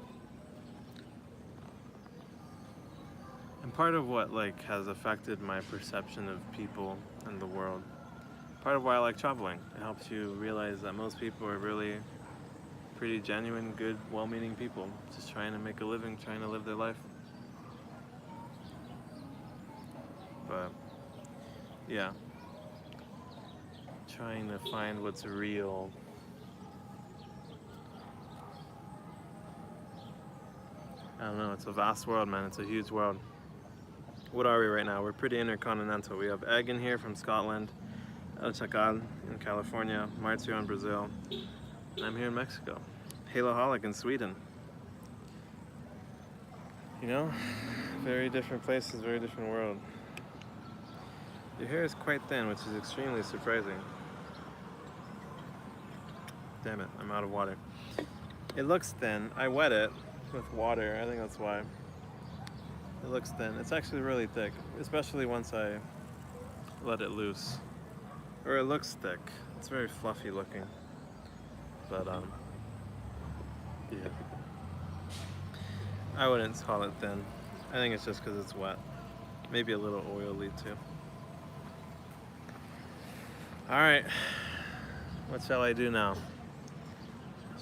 And part of what like has affected my perception of people and the world. Part of why I like traveling. It helps you realize that most people are really pretty genuine, good, well-meaning people, just trying to make a living, trying to live their life. But yeah, trying to find what's real. I don't know, it's a vast world, man. It's a huge world. What are we right now? We're pretty intercontinental. We have Egg in here from Scotland, El Chacal in California, Marcio in Brazil, and I'm here in Mexico. Haloholic in Sweden. You know, very different places, very different world. Your hair is quite thin, which is extremely surprising. Damn it, I'm out of water. It looks thin. I wet it with water. I think that's why. It looks thin. It's actually really thick, especially once I let it loose. Or it looks thick. It's very fluffy looking. But yeah. I wouldn't call it thin. I think it's just because it's wet. Maybe a little oily too. Alright. What shall I do now?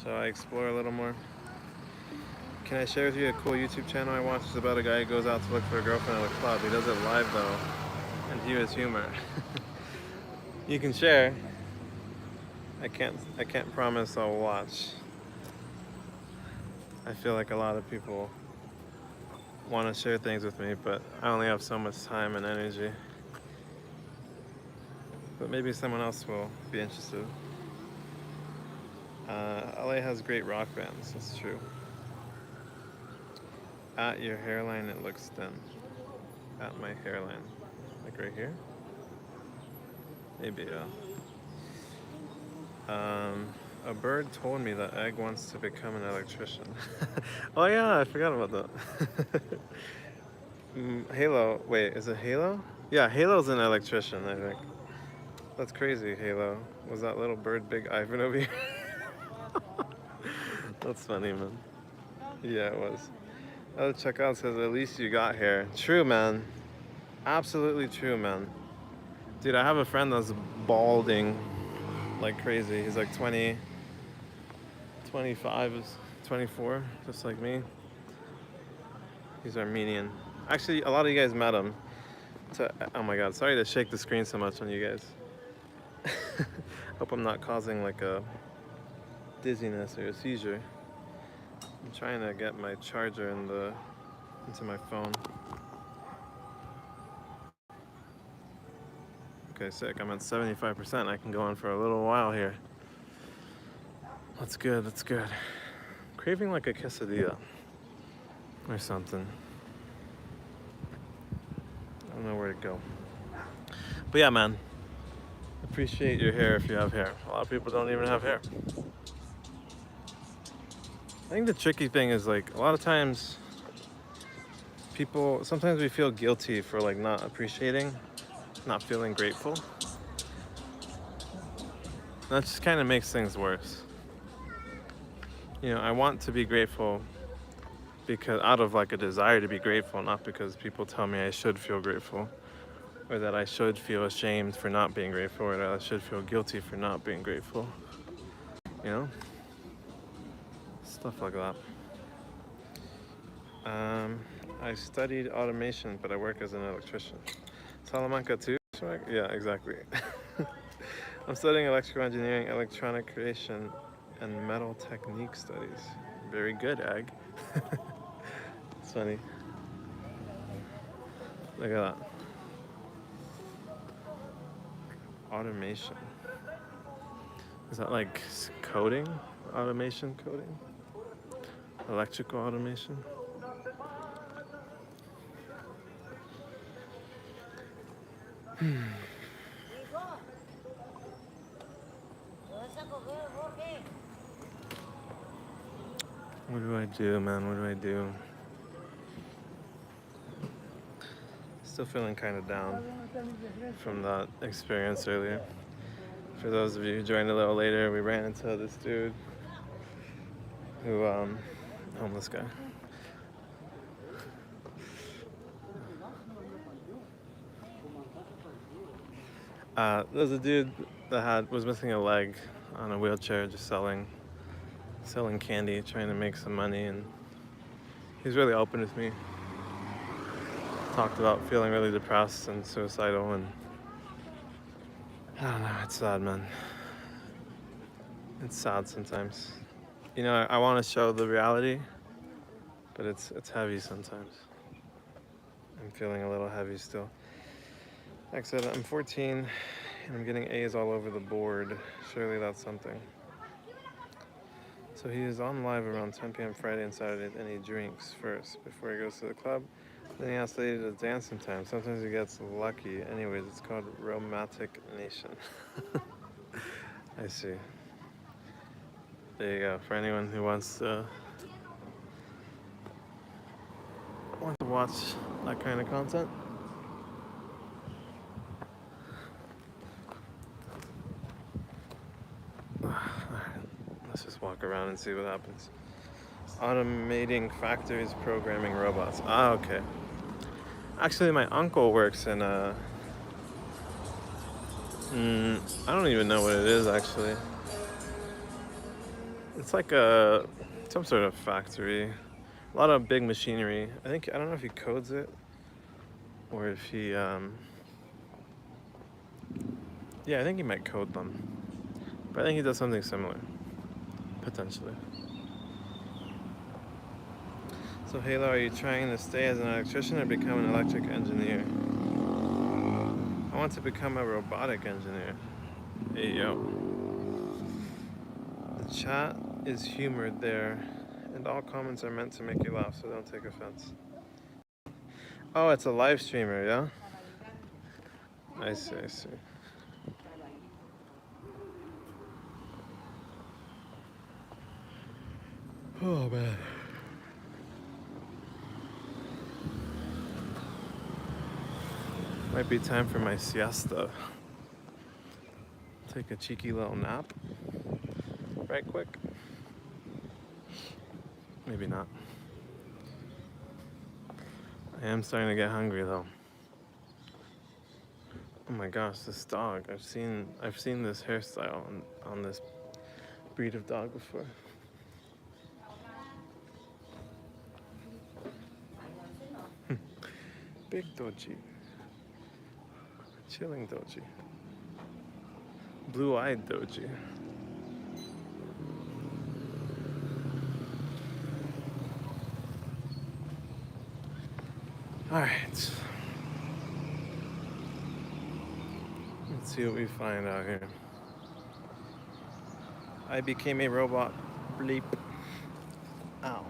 Shall I explore a little more? Can I share with you a cool YouTube channel I watched? It's about a guy who goes out to look for a girlfriend at a club. He does it live though, and he has humor. You can share. I can't promise I'll watch. I feel like a lot of people want to share things with me, but I only have so much time and energy. But maybe someone else will be interested. LA has great rock bands, that's true. At your hairline, it looks thin. At my hairline. Like right here? Maybe, a bird told me that Egg wants to become an electrician. Oh yeah, I forgot about that. Halo, wait, is it Halo? Yeah, Halo's an electrician, I think. That's crazy, Halo. Was that little bird Big Ivan over here? That's funny, man. Yeah, it was. Oh, check out, says, at least you got hair. True, man. Absolutely true, man. Dude, I have a friend that's balding like crazy. He's like 20, 25, 24, just like me. He's Armenian. Actually, a lot of you guys met him. So, oh my god, sorry to shake the screen so much on you guys. Hope I'm not causing like a dizziness or a seizure. I'm trying to get my charger into my phone. Okay, sick. I'm at 75%. I can go on for a little while here. That's good, that's good. Craving like a quesadilla or something. I don't know where to go. But yeah, man. Appreciate your hair if you have hair. A lot of people don't even have hair. I think the tricky thing is like a lot of times sometimes we feel guilty for like not appreciating, not feeling grateful. That just kind of makes things worse. You know, I want to be grateful because out of like a desire to be grateful, not because people tell me I should feel grateful or that I should feel ashamed for not being grateful or that I should feel guilty for not being grateful. You know? Stuff like that. I studied automation, but I work as an electrician. Salamanca too? Yeah, exactly. I'm studying electrical engineering, electronic creation, and metal technique studies. Very good, Egg. It's funny. Look at that. Automation. Is that like coding? Automation coding? Electrical automation? What do I do, man? What do I do? Still feeling kind of down from that experience earlier. For those of you who joined a little later, we ran into this dude who, homeless guy. There's a dude that was missing a leg on a wheelchair, just selling selling candy, trying to make some money, and he's really open with me. Talked about feeling really depressed and suicidal, and I don't know, it's sad, man. It's sad sometimes. You know, I want to show the reality, but it's heavy sometimes. I'm feeling a little heavy still. Like I said, I'm 14 and I'm getting A's all over the board. Surely that's something. So he is on live around 10 p.m. Friday and Saturday, and he drinks first before he goes to the club. Then he asks lady to dance sometimes. Sometimes he gets lucky. Anyways, it's called Romantic Nation. I see. There you go. For anyone who wants to watch that kind of content. Let's just walk around and see what happens. Automating factories, programming robots. Ah, okay. Actually, my uncle works in a... I don't even know what it is, actually. It's like some sort of factory. A lot of big machinery. I don't know if he codes it or if he, yeah, I think he might code them. But I think he does something similar, potentially. So Halo, are you trying to stay as an electrician or become an electric engineer? I want to become a robotic engineer. Hey, yo. The chat is humored there, and all comments are meant to make you laugh, so don't take offense. Oh, it's a live streamer, yeah? I see. Oh, man. Might be time for my siesta. Take a cheeky little nap. Right quick. Maybe not. I am starting to get hungry though. Oh my gosh, this dog. I've seen this hairstyle on this breed of dog before. Big Doji. Chilling Doji. Blue-eyed Doji. All right. Let's see what we find out here. I became a robot. Bleep. Ow.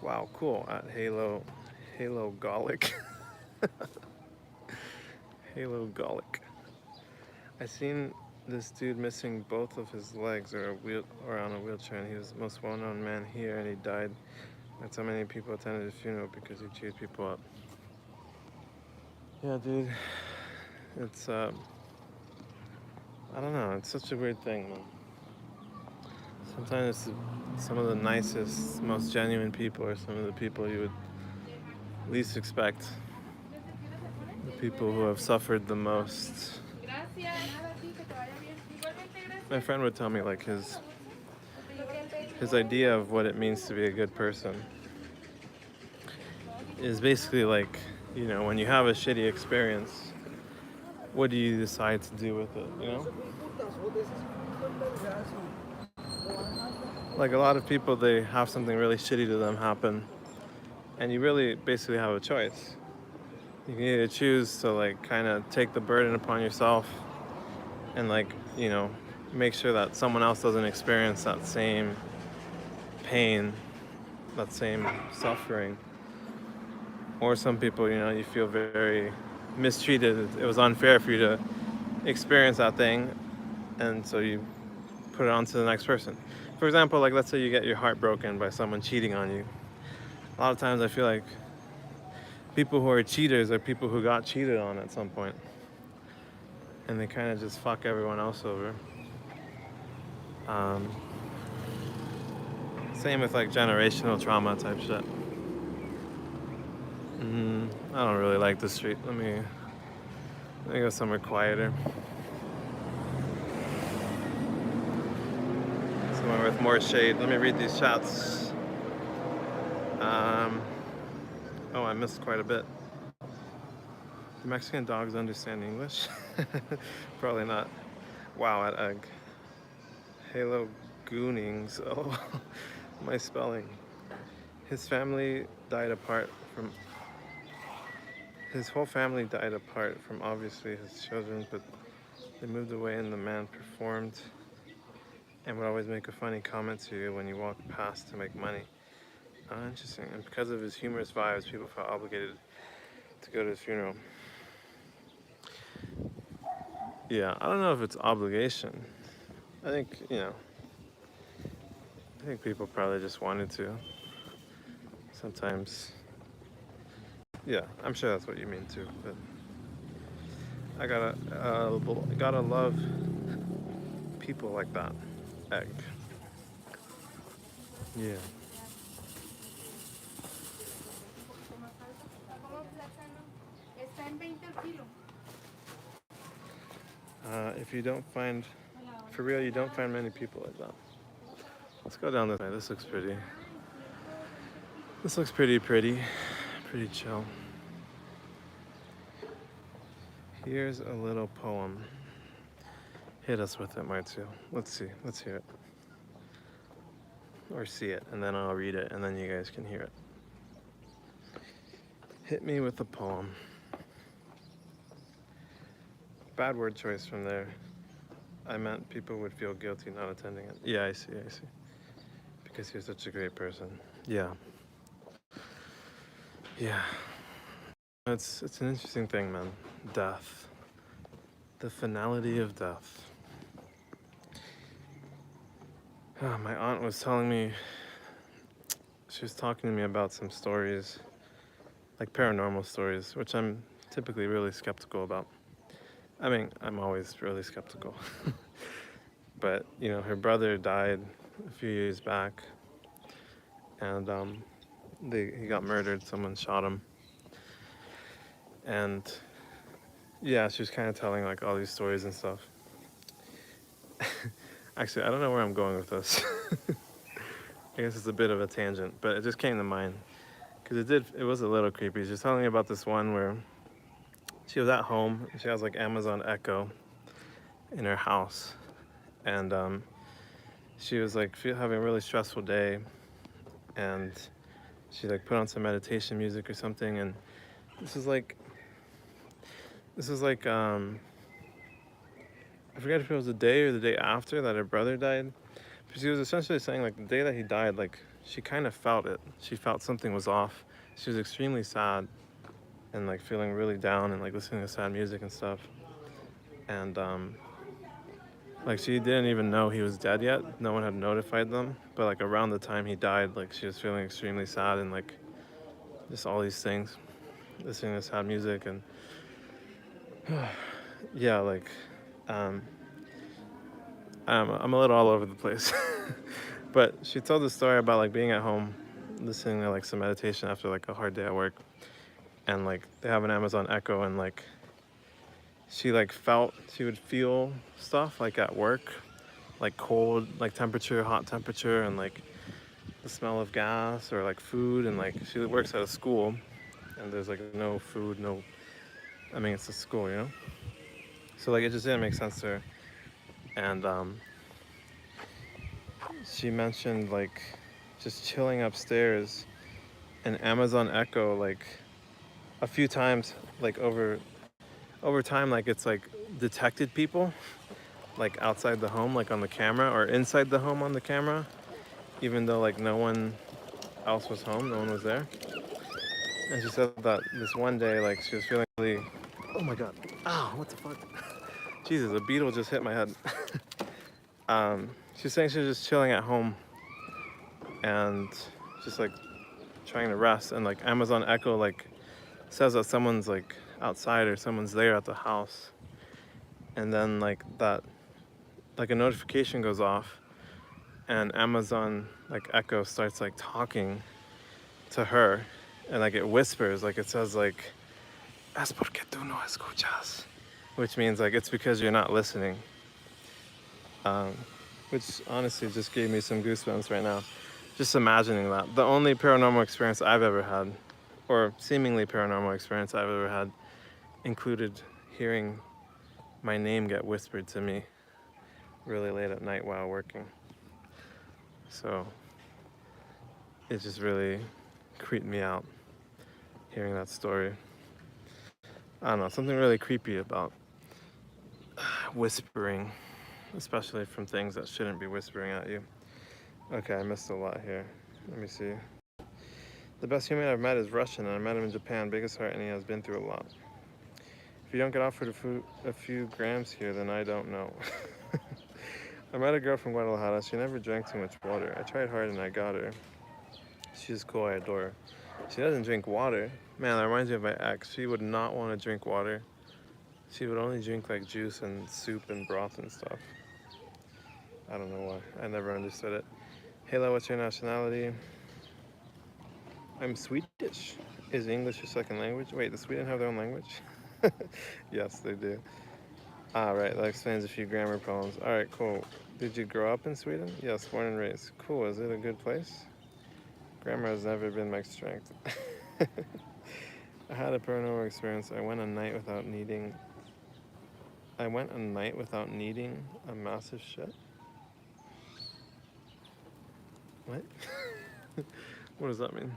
Wow, cool. At Halo Golic. Halo Golic. I seen this dude missing both of his legs or on a wheelchair, and he was the most well-known man here, and he died. That's how many people attended his funeral because he cheered people up. Yeah, dude. It's I don't know. It's such a weird thing, man. Sometimes some of the nicest, most genuine people are some of the people you would least expect. The people who have suffered the most. My friend would tell me like his idea of what it means to be a good person is basically like, you know, when you have a shitty experience, what do you decide to do with it, you know? Like a lot of people, they have something really shitty to them happen, and you really basically have a choice. You can either choose to like kind of take the burden upon yourself and like, you know, make sure that someone else doesn't experience that same pain, that same suffering. Or some people, you know, you feel very mistreated. It was unfair for you to experience that thing, and so you put it on to the next person. For example, like let's say you get your heart broken by someone cheating on you. A lot of times I feel like people who are cheaters are people who got cheated on at some point, and they kind of just fuck everyone else over. Same with like generational trauma type shit. I don't really like the street. Let me go somewhere quieter. somewhere with more shade. Let me read these chats. Oh, I missed quite a bit. Do Mexican dogs understand English? Probably not. Wow, at egg. Halo Goonings. Oh, my spelling. His family died apart from. His whole family died apart from obviously his children, but they moved away and the man performed and would always make a funny comment to you when you walked past to make money. Interesting. And because of his humorous vibes, people felt obligated to go to his funeral. Yeah, I don't know if it's obligation. I think, I think people probably just wanted to. Sometimes. Yeah, I'm sure that's what you mean too, but I gotta love people like that. Egg. Yeah. If you don't find, for real, you don't find many people like that. Let's go down this way. This looks pretty. This looks pretty chill. Here's a little poem. Hit us with it, Martu. Let's see. Let's hear it. Or see it, and then I'll read it, and then you guys can hear it. Hit me with a poem. Bad word choice from there. I meant people would feel guilty not attending it. Yeah, I see. Because you're such a great person. Yeah. It's an interesting thing, man. Death. The finality of death. My aunt was telling me, she was talking to me about some stories, like paranormal stories, which I'm typically really skeptical about. I mean, I'm always really skeptical. But, her brother died a few years back, and he got murdered. Someone shot him. And yeah, she was kind of telling like all these stories and stuff. Actually, I don't know where I'm going with this. I guess it's a bit of a tangent, but it just came to mind because it was a little creepy. She was telling me about this one where she was at home. She has like Amazon Echo in her house, and she was like having a really stressful day, and she like put on some meditation music or something, and this is like I forget if it was the day or the day after that her brother died, but she was essentially saying like the day that he died, like she kind of felt it. She felt something was off. She was extremely sad and like feeling really down and like listening to sad music and stuff, and like she didn't even know he was dead yet. No one had notified them, but like around the time he died, like she was feeling extremely sad and like just all these things, listening to sad music and yeah, like I'm a little all over the place. But she told the story about like being at home listening to like some meditation after like a hard day at work, and like they have an Amazon Echo, and like she would feel stuff like at work, like cold like temperature, hot temperature, and like the smell of gas or like food, and like she works at a school and there's like no food, it's a school, so like it just didn't make sense to her. And she mentioned like just chilling upstairs and Amazon Echo like a few times, like over time, like it's like detected people like outside the home, like on the camera, or inside the home on the camera, even though like no one else was home, no one was there. And she said that this one day like she was feeling really, oh my god, ow, what the fuck. Jesus, a beetle just hit my head. She's saying she was just chilling at home and just like trying to rest, and like Amazon Echo like says that someone's like outside or someone's there at the house, and then like that, like a notification goes off and Amazon like Echo starts like talking to her, and like it whispers, like it says like es porque tú no escuchas, which means like it's because you're not listening. which honestly just gave me some goosebumps right now. Just imagining that. The only paranormal experience I've ever had, or seemingly paranormal experience I've ever had, included hearing my name get whispered to me really late at night while working. So it just really creeped me out hearing that story. I don't know, something really creepy about whispering, especially from things that shouldn't be whispering at you. Okay, I missed a lot here. Let me see. The best human I've met is Russian, and I met him in Japan. Biggest heart, and he has been through a lot. If you don't get offered a few grams here, then I don't know. I met a girl from Guadalajara. She never drank too much water. I tried hard and I got her. She's cool, I adore her. She doesn't drink water. Man, that reminds me of my ex. She would not want to drink water. She would only drink like juice and soup and broth and stuff. I don't know why. I never understood it. Halo, what's your nationality? I'm Swedish. Is English your second language? Wait, does Sweden have their own language? Yes, they do. Ah, right, that explains a few grammar problems. All right, cool. Did you grow up in Sweden? Yes, born and raised. Cool, is it a good place? Grammar has never been my strength. I had a paranormal experience. I went a night without needing a massive shit. What? What does that mean?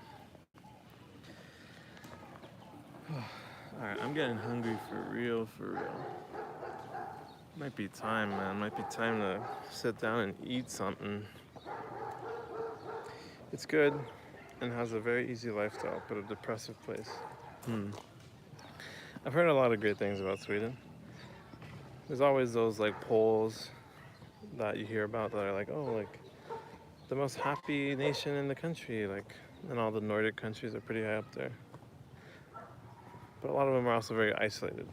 Alright, I'm getting hungry for real. Might be time, man. Might be time to sit down and eat something. It's good and has a very easy lifestyle, but a depressive place. I've heard a lot of great things about Sweden. There's always those like polls that you hear about that are like, oh, like the most happy nation in the country, like, and all the Nordic countries are pretty high up there. But a lot of them are also very isolated.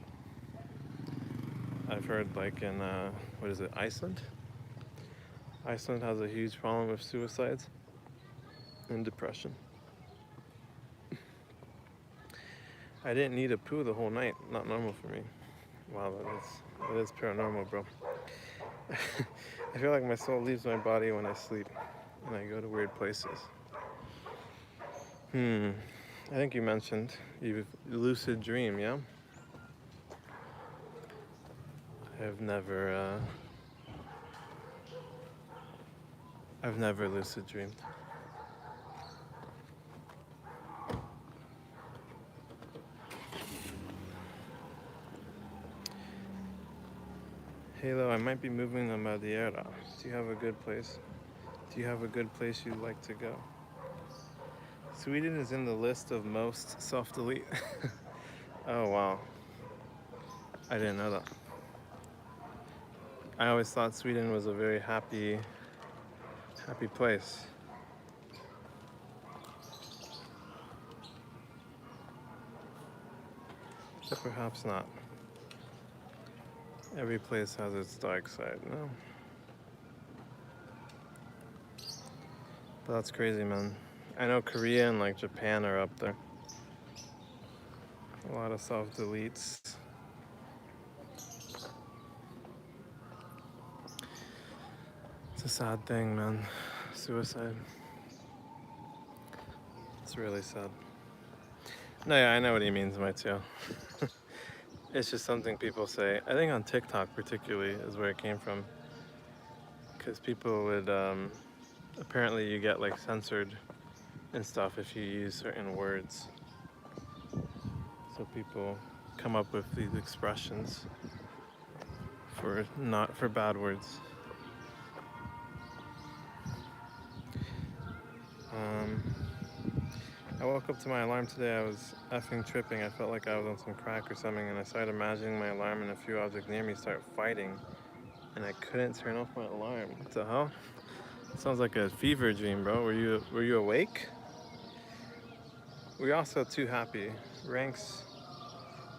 I've heard like in, Iceland? Iceland has a huge problem with suicides and depression. I didn't need a poo the whole night. Not normal for me. Wow, that is paranormal, bro. I feel like my soul leaves my body when I sleep and I go to weird places. I think you mentioned you lucid dream, yeah? I've never lucid dreamed. Halo, I might be moving to Madeira. Do you have a good place? Do you have a good place you'd like to go? Sweden is in the list of most self-delete. Oh, wow. I didn't know that. I always thought Sweden was a very happy place. But perhaps not. Every place has its dark side, no? But that's crazy, man. I know Korea and like Japan are up there. A lot of self-deletes. It's a sad thing, man. Suicide. It's really sad. No, yeah, I know what he means, my too. It's just something people say. I think on TikTok particularly is where it came from. Because people would, apparently you get like censored and stuff if you use certain words. So people come up with these expressions for bad words. I woke up to my alarm today. I was effing tripping. I felt like I was on some crack or something, and I started imagining my alarm and a few objects near me start fighting, and I couldn't turn off my alarm. What the hell? Sounds like a fever dream, bro. Were you awake? We're also too happy. Ranks.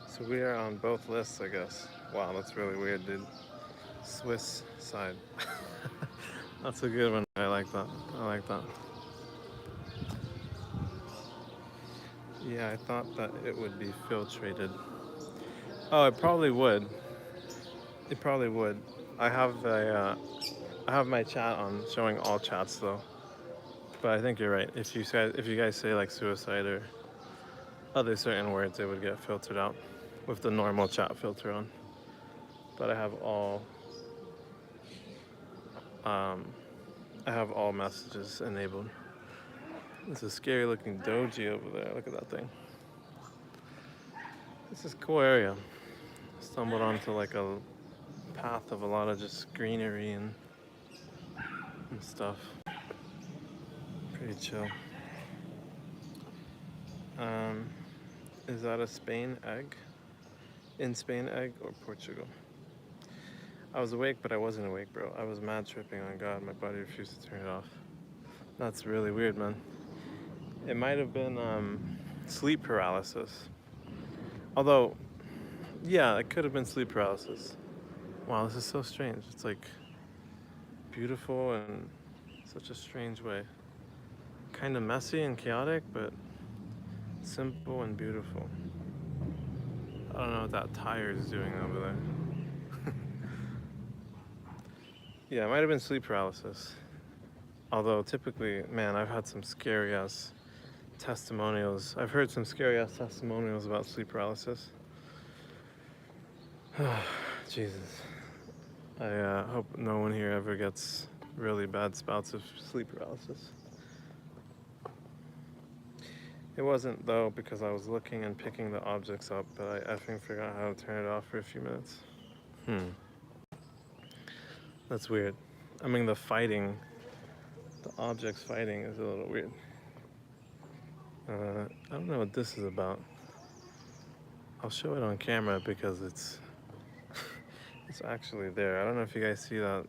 So we are on both lists, I guess. Wow, that's really weird, dude. Swiss side. That's a good one. I like that. Yeah, I thought that it would be filtrated. Oh, it probably would. I have I have my chat on showing all chats though. But I think you're right. If you guys say like suicide or other certain words, it would get filtered out with the normal chat filter on. But I have all messages enabled. There's a scary looking doji over there. Look at that thing. This is a cool area. Stumbled onto like a path of a lot of just greenery and stuff. Pretty chill. Is that a Spain egg? In Spain egg or Portugal? I was awake, but I wasn't awake, bro. I was mad tripping on God. My body refused to turn it off. That's really weird, man. It might have been sleep paralysis. Although, yeah, it could have been sleep paralysis. Wow, this is so strange. It's like beautiful in such a strange way. Kind of messy and chaotic, but simple and beautiful. I don't know what that tire is doing over there. Yeah, it might have been sleep paralysis. Although typically, man, I've had some scary ass testimonials. I've heard some scary ass testimonials about sleep paralysis. Jesus. I hope no one here ever gets really bad spouts of sleep paralysis. It wasn't though, because I was looking and picking the objects up, but I effing forgot how to turn it off for a few minutes. That's weird. I mean, the objects fighting is a little weird. I don't know what this is about. I'll show it on camera because it's actually there. I don't know if you guys see that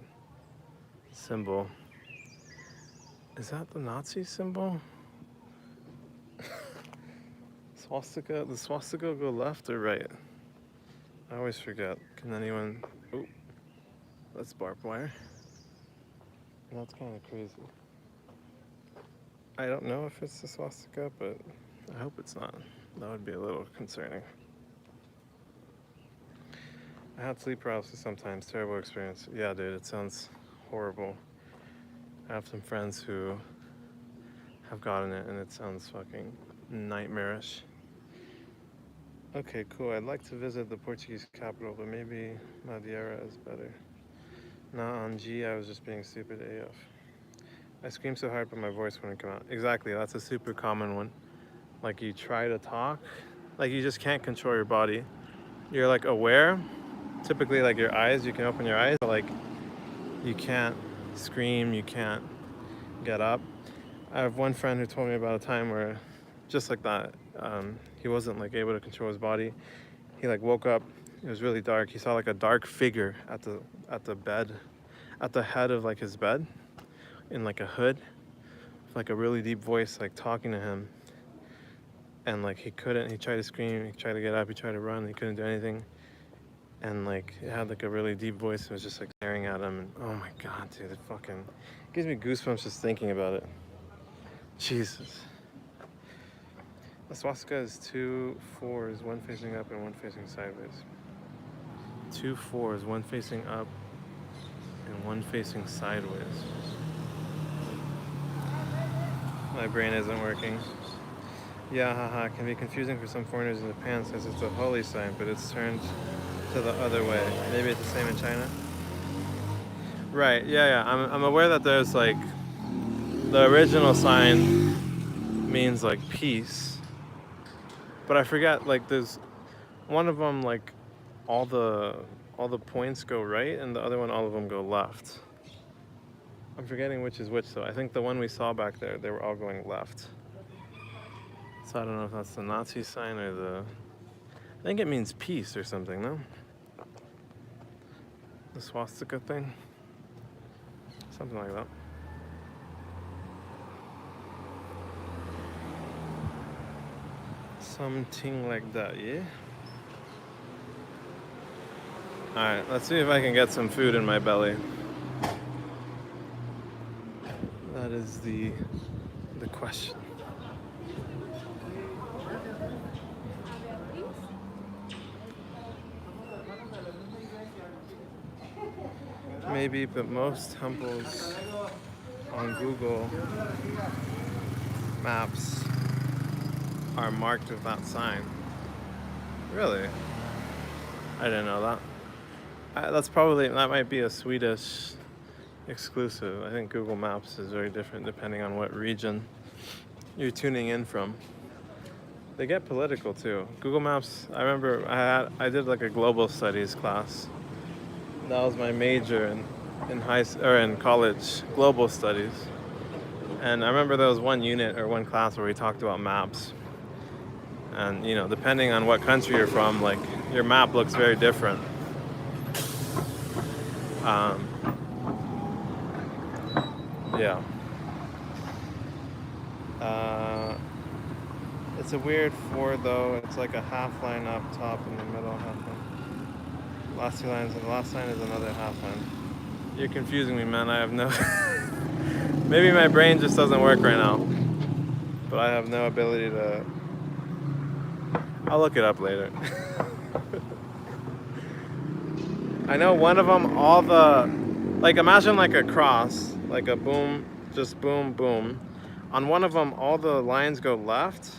symbol. Is that the Nazi symbol? Swastika? The swastika go left or right? I always forget. Can anyone... Oh, that's barbed wire. That's kind of crazy. I don't know if it's the swastika, but I hope it's not. That would be a little concerning. I had sleep paralysis sometimes. Terrible experience. Yeah, dude, it sounds horrible. I have some friends who have gotten it, and it sounds fucking nightmarish. Okay, cool. I'd like to visit the Portuguese capital, but maybe Madeira is better. Nah, on G, I was just being stupid AF. I scream so hard, but my voice wouldn't come out. Exactly, that's a super common one. Like, you try to talk, like you just can't control your body. You're like aware, typically like your eyes, you can open your eyes, but like you can't scream, you can't get up. I have one friend who told me about a time where, just like that, he wasn't like able to control his body. He like woke up, it was really dark. He saw like a dark figure at the bed, at the head of like his bed, in like a hood, with like a really deep voice like talking to him. And like he tried to scream, he tried to get up, he tried to run, he couldn't do anything. And like it had like a really deep voice, it was just like staring at him, and oh my God, dude, it fucking gives me goosebumps just thinking about it. Jesus. The swastika is 2 4s, one facing up and one facing sideways. 2 4s, one facing up and one facing sideways. My brain isn't working. Yeah, haha, can be confusing for some foreigners in Japan since it's a holy sign, but it's turned to the other way. Maybe it's the same in China? Right, yeah. I'm aware that there's like, the original sign means like peace. But I forget, like there's one of them, like all the points go right, and the other one, all of them go left. I'm forgetting which is which though. I think the one we saw back there, they were all going left. So I don't know if that's the Nazi sign or the... I think it means peace or something, no? The swastika thing? Something like that. Something like that, yeah? Alright, let's see if I can get some food in my belly. That is the question. maybe, but most temples on Google Maps are marked with that sign. Really? I didn't know that. That might be a Swedish exclusive. I think Google Maps is very different depending on what region you're tuning in from. They get political too. Google Maps, I remember I did like a global studies class. That was my major in college, global studies. And I remember there was one unit or one class where we talked about maps. And you know, depending on what country you're from, like your map looks very different. Yeah. It's a weird 4 though. It's like a half line up top in the middle, half line. Last 2 lines, and the last line is another half line. You're confusing me, man. I have no... Maybe my brain just doesn't work right now. But I have no ability to... I'll look it up later. I know one of them, all the... Like, imagine like a cross. Like a boom, just boom, boom. On one of them, all the lines go left.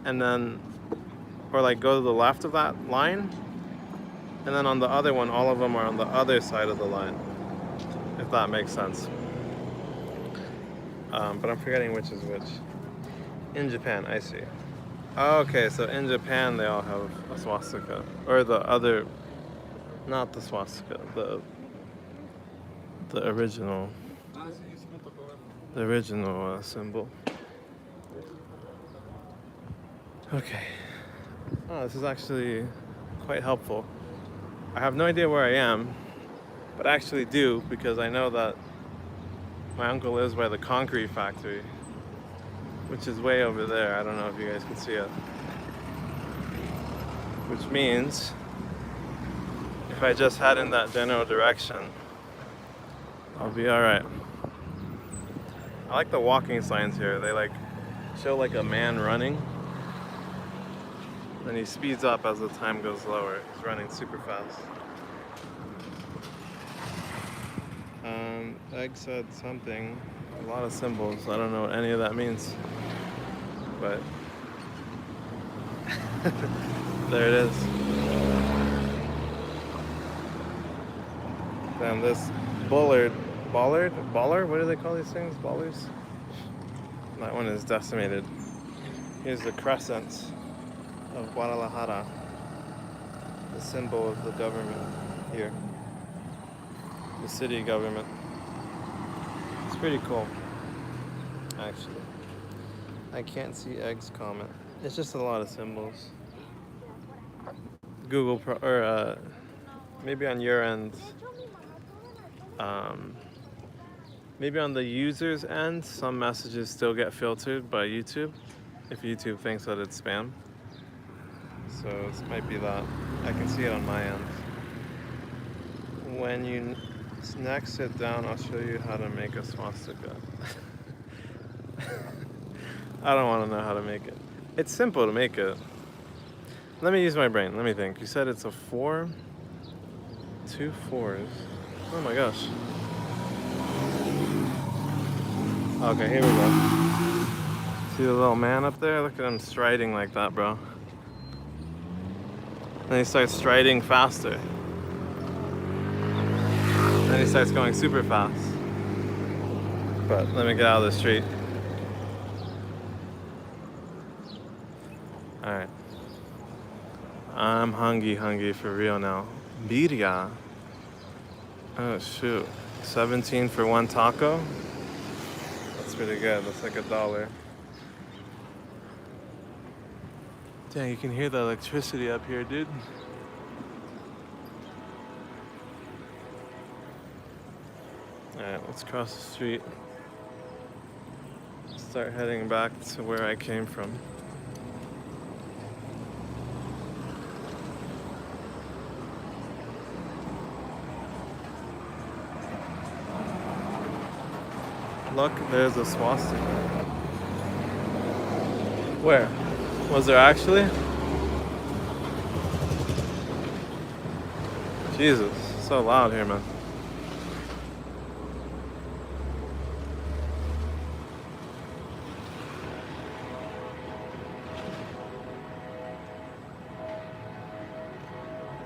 And then... Or like go to the left of that line. And then on the other one, all of them are on the other side of the line. If that makes sense. But I'm forgetting which is which. In Japan, I see. Okay, so in Japan they all have a swastika. Or the other, not the swastika, the original symbol. Okay. Oh, this is actually quite helpful. I have no idea where I am, but I actually do because I know that my uncle lives by the concrete factory, which is way over there. I don't know if you guys can see it. Which means if I just head in that general direction, I'll be alright. I like the walking signs here. They like show like a man running. And he speeds up as the time goes lower. He's running super fast. Egg said something. A lot of symbols. I don't know what any of that means. But there it is. Damn, this bollard? What do they call these things? Bollers? That one is decimated. Here's the crescent of Guadalajara, the symbol of the government here, the city government. It's pretty cool, actually. I can't see Egg's comment. It's just a lot of symbols. Google maybe on your end, maybe on the user's end, some messages still get filtered by YouTube if YouTube thinks that it's spam. So it might be that. I can see it on my end. When you next sit down, I'll show you how to make a swastika. I don't want to know how to make it. It's simple to make it. Let me use my brain. Let me think. You said it's a 4? 2 4s. Oh my gosh. Okay, here we go. See the little man up there? Look at him striding like that, bro. Then he starts striding faster. Then he starts going super fast. But let me get out of the street. Alright. I'm hungry for real now. Birria. Oh shoot. 17 for one taco? That's pretty good. That's like $1. Dang, you can hear the electricity up here, dude. Alright, let's cross the street. Start heading back to where I came from. Look, there's a swastika. Where? Was there actually? Jesus, so loud here, man.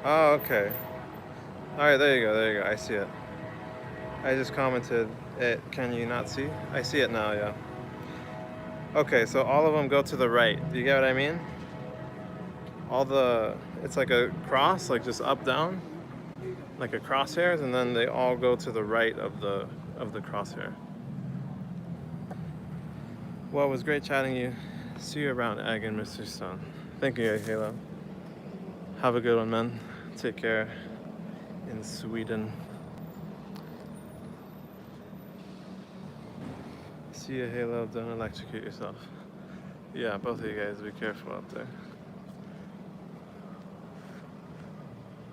Oh, okay. Alright, there you go, there you go. I see it. I just commented it. Can you not see? I see it now, yeah. Okay, so all of them go to the right. Do you get what I mean? It's like a cross, like just up, down, like a crosshairs, and then they all go to the right of the crosshair. Well, it was great chatting you. See you around, Egg and Mr. Stone. Thank you, Halo. Have a good one, man. Take care in Sweden. See you, Halo. Don't electrocute yourself. Yeah, both of you guys, be careful out there.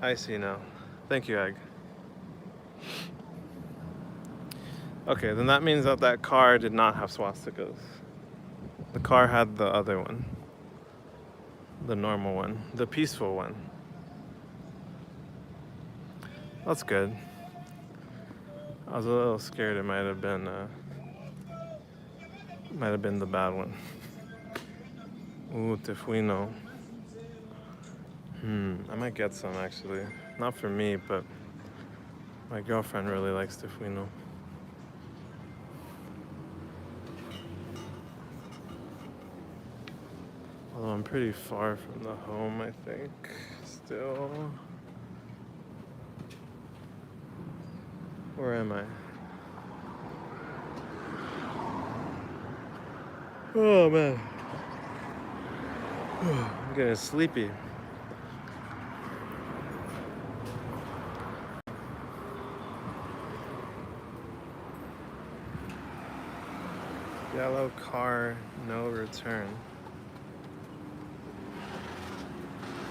I see now. Thank you, Egg. Okay, then that means that that car did not have swastikas. The car had the other one. The normal one. The peaceful one. That's good. I was a little scared it might have been the bad one. Ooh, tefuino. I might get some actually. Not for me, but my girlfriend really likes tefuino. Although I'm pretty far from the home, I think, still. Where am I? Oh man. I'm getting sleepy. Yellow car, no return.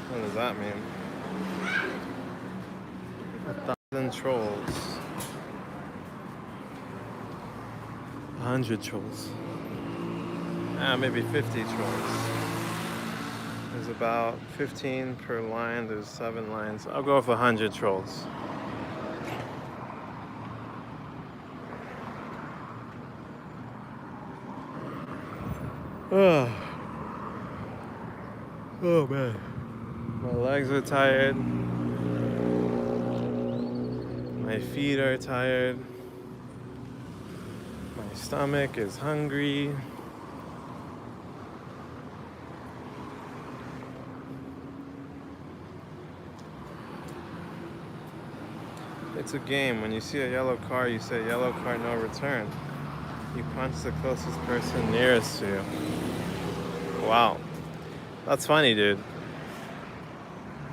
What does that mean? 1,000 trolls. 100 trolls. Maybe 50 trolls. There's about 15 per line. There's 7 lines. I'll go with 100 trolls. Oh man. My legs are tired. My feet are tired. My stomach is hungry. It's a game. When you see a yellow car, you say yellow car, no return. You punch the closest person nearest to you. Wow. That's funny, dude.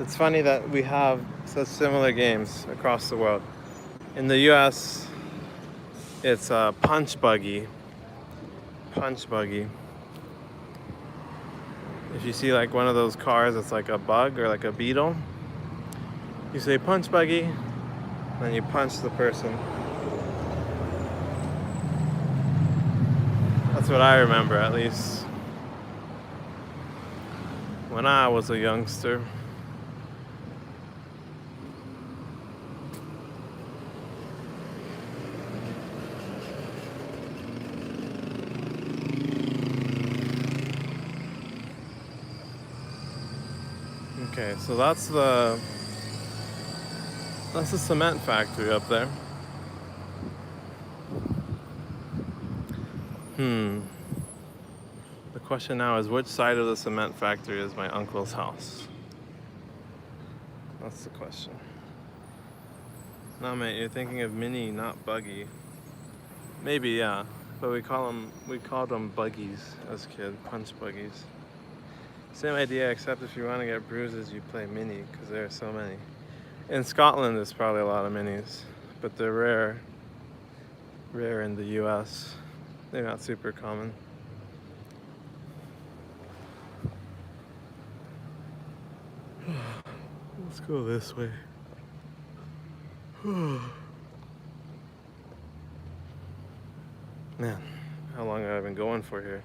It's funny that we have such similar games across the world. In the US, it's a punch buggy. Punch buggy. If you see like one of those cars that's like a bug or like a beetle, you say punch buggy, then you punch the person. That's what I remember, at least when I was a youngster. Okay, so that's the cement factory up there. The question now is, which side of the cement factory is my uncle's house? That's the question. No, mate, you're thinking of mini, not buggy. Maybe, yeah, but we called them buggies as kids, punch buggies. Same idea, except if you want to get bruises, you play mini, because there are so many. In Scotland, there's probably a lot of minis, but they're rare. Rare in the US. They're not super common. Let's go this way. Man, how long have I been going for here?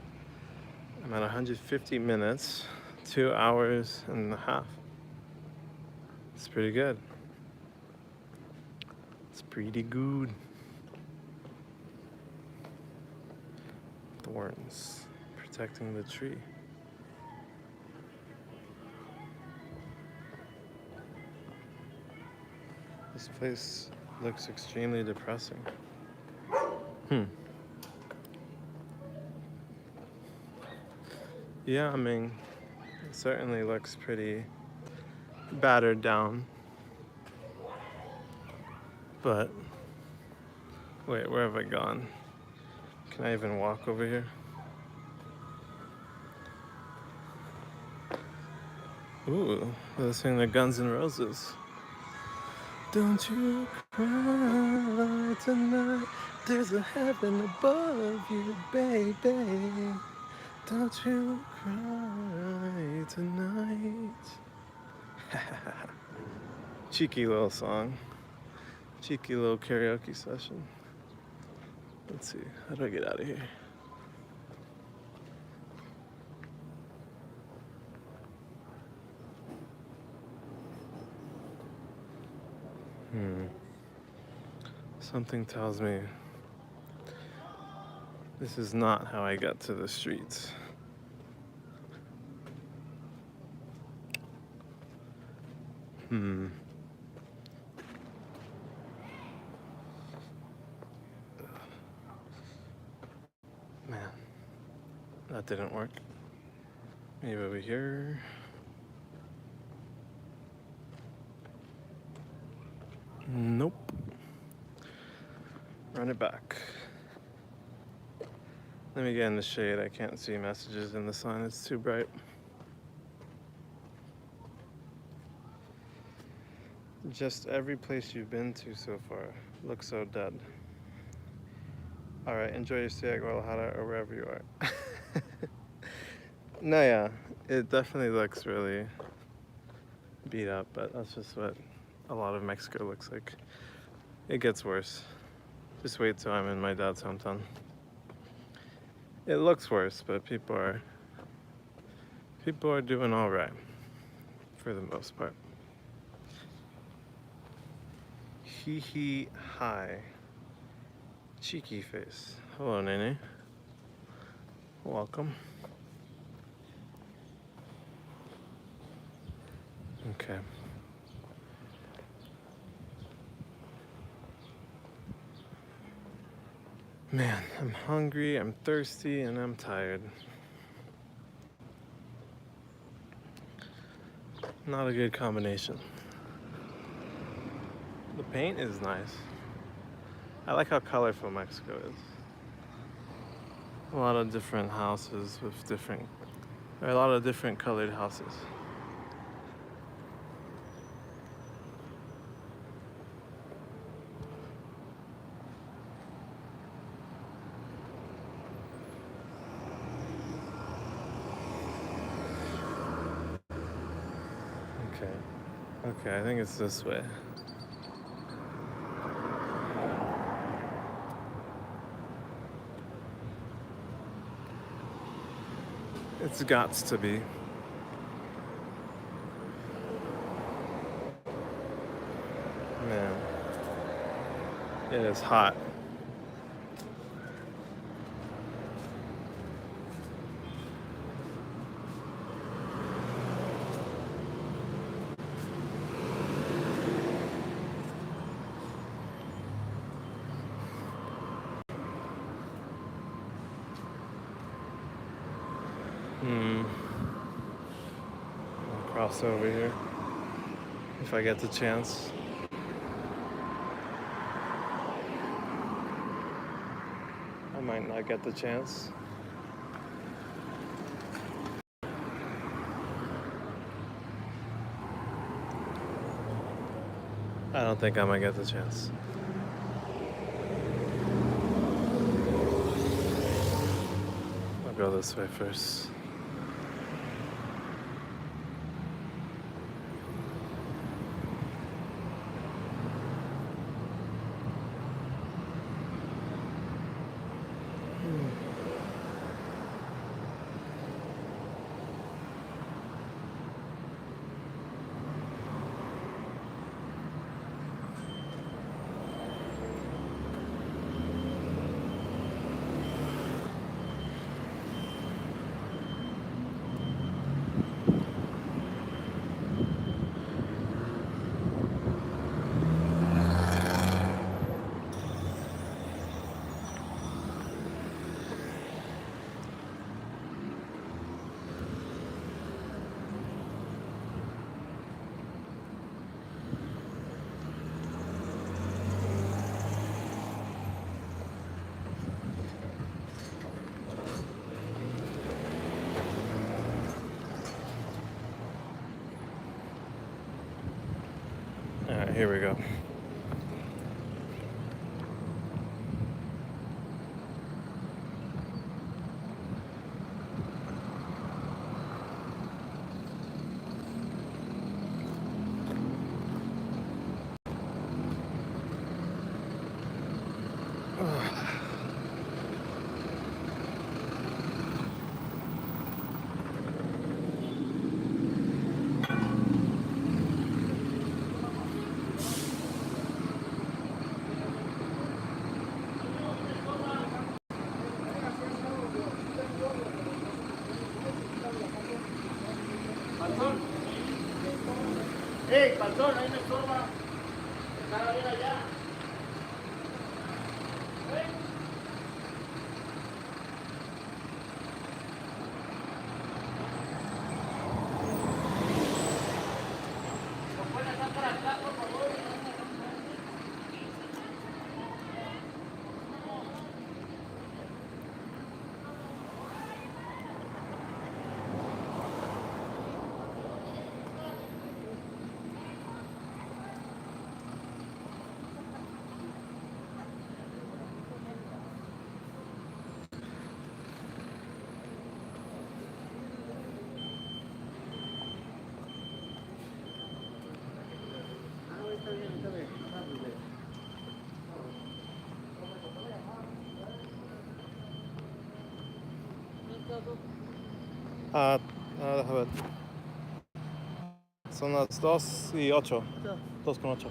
I'm at 150 minutes, 2 hours and a half. It's pretty good. It's pretty good. Thorns protecting the tree. This place looks extremely depressing. Yeah, I mean, it certainly looks pretty battered down. But, wait, where have I gone? Can I even walk over here? Ooh, listening to Guns N' Roses. Don't you cry tonight, there's a heaven above you, baby. Don't you cry tonight. Cheeky little song. Cheeky little karaoke session. Let's see, how do I get out of here? Something tells me this is not how I got to the streets. Man, that didn't work. Maybe over here. Nope. Run it back. Let me get in the shade. I can't see messages in the sun. It's too bright. Just every place you've been to so far looks so dead. Alright, enjoy your stay at Guadalajara or wherever you are. No, yeah, it definitely looks really beat up, but that's just what a lot of Mexico looks like. It gets worse. Just wait till I'm in my dad's hometown. It looks worse, but people are doing all right for the most part. Hee hee hi. Cheeky face. Hello, Nene. Welcome. Okay. Man, I'm hungry, I'm thirsty, and I'm tired. Not a good combination. The paint is nice. I like how colorful Mexico is. A lot of different houses with different, there are a lot of different colored houses. Okay, I think it's this way. It's gots to be. Man, it is hot. I'll cross over here if I get the chance. I might not get the chance. I don't think I might get the chance. I'll go this way first. here we go. ¡Ey, panzón! Ahí me estorba. Cada bien allá. Déjame ver. Son las 2:08. 2:08.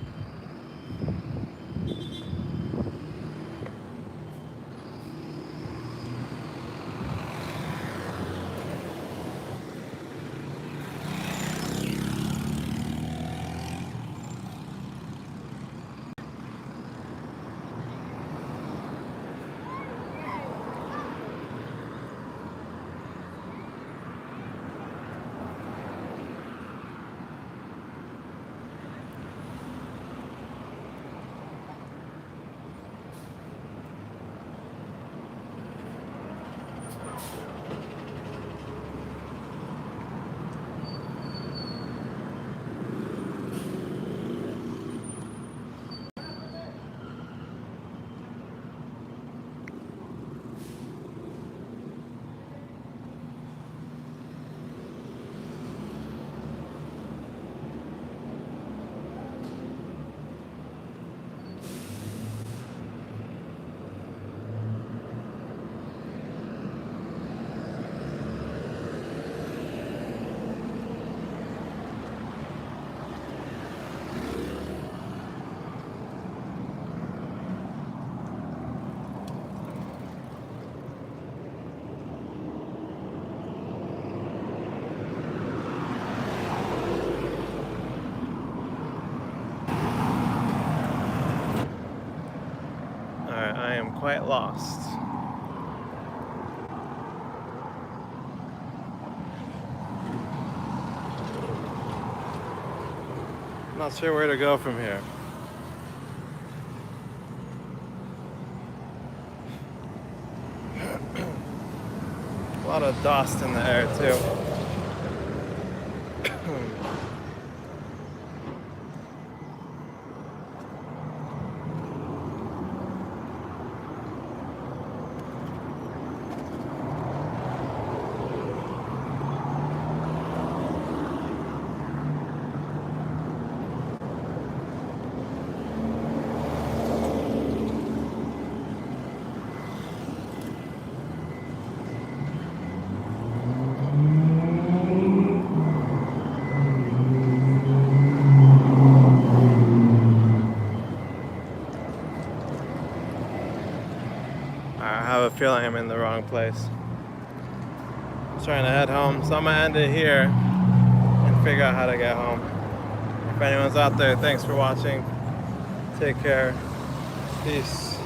I am quite lost. Not sure where to go from here. A lot of dust in the air too. I have a feeling I'm in the wrong place. I'm trying to head home, so I'm gonna end it here and figure out how to get home. If anyone's out there, thanks for watching. Take care. Peace.